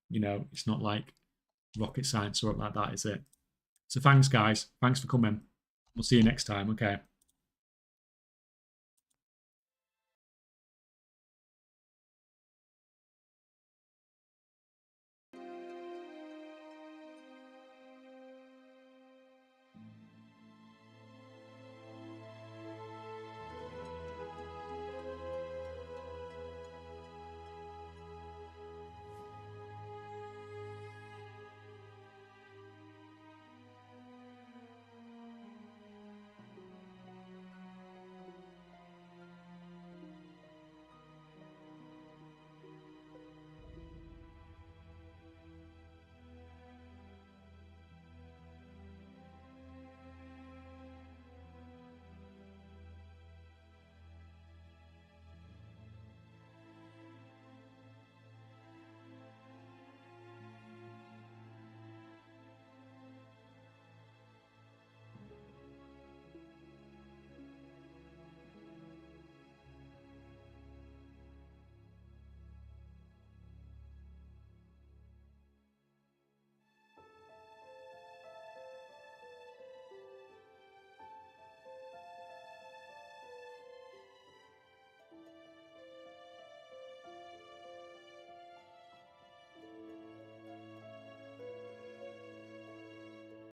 it's not like rocket science or something like that, is it? So thanks, guys. Thanks for coming. We'll see you next time. Okay.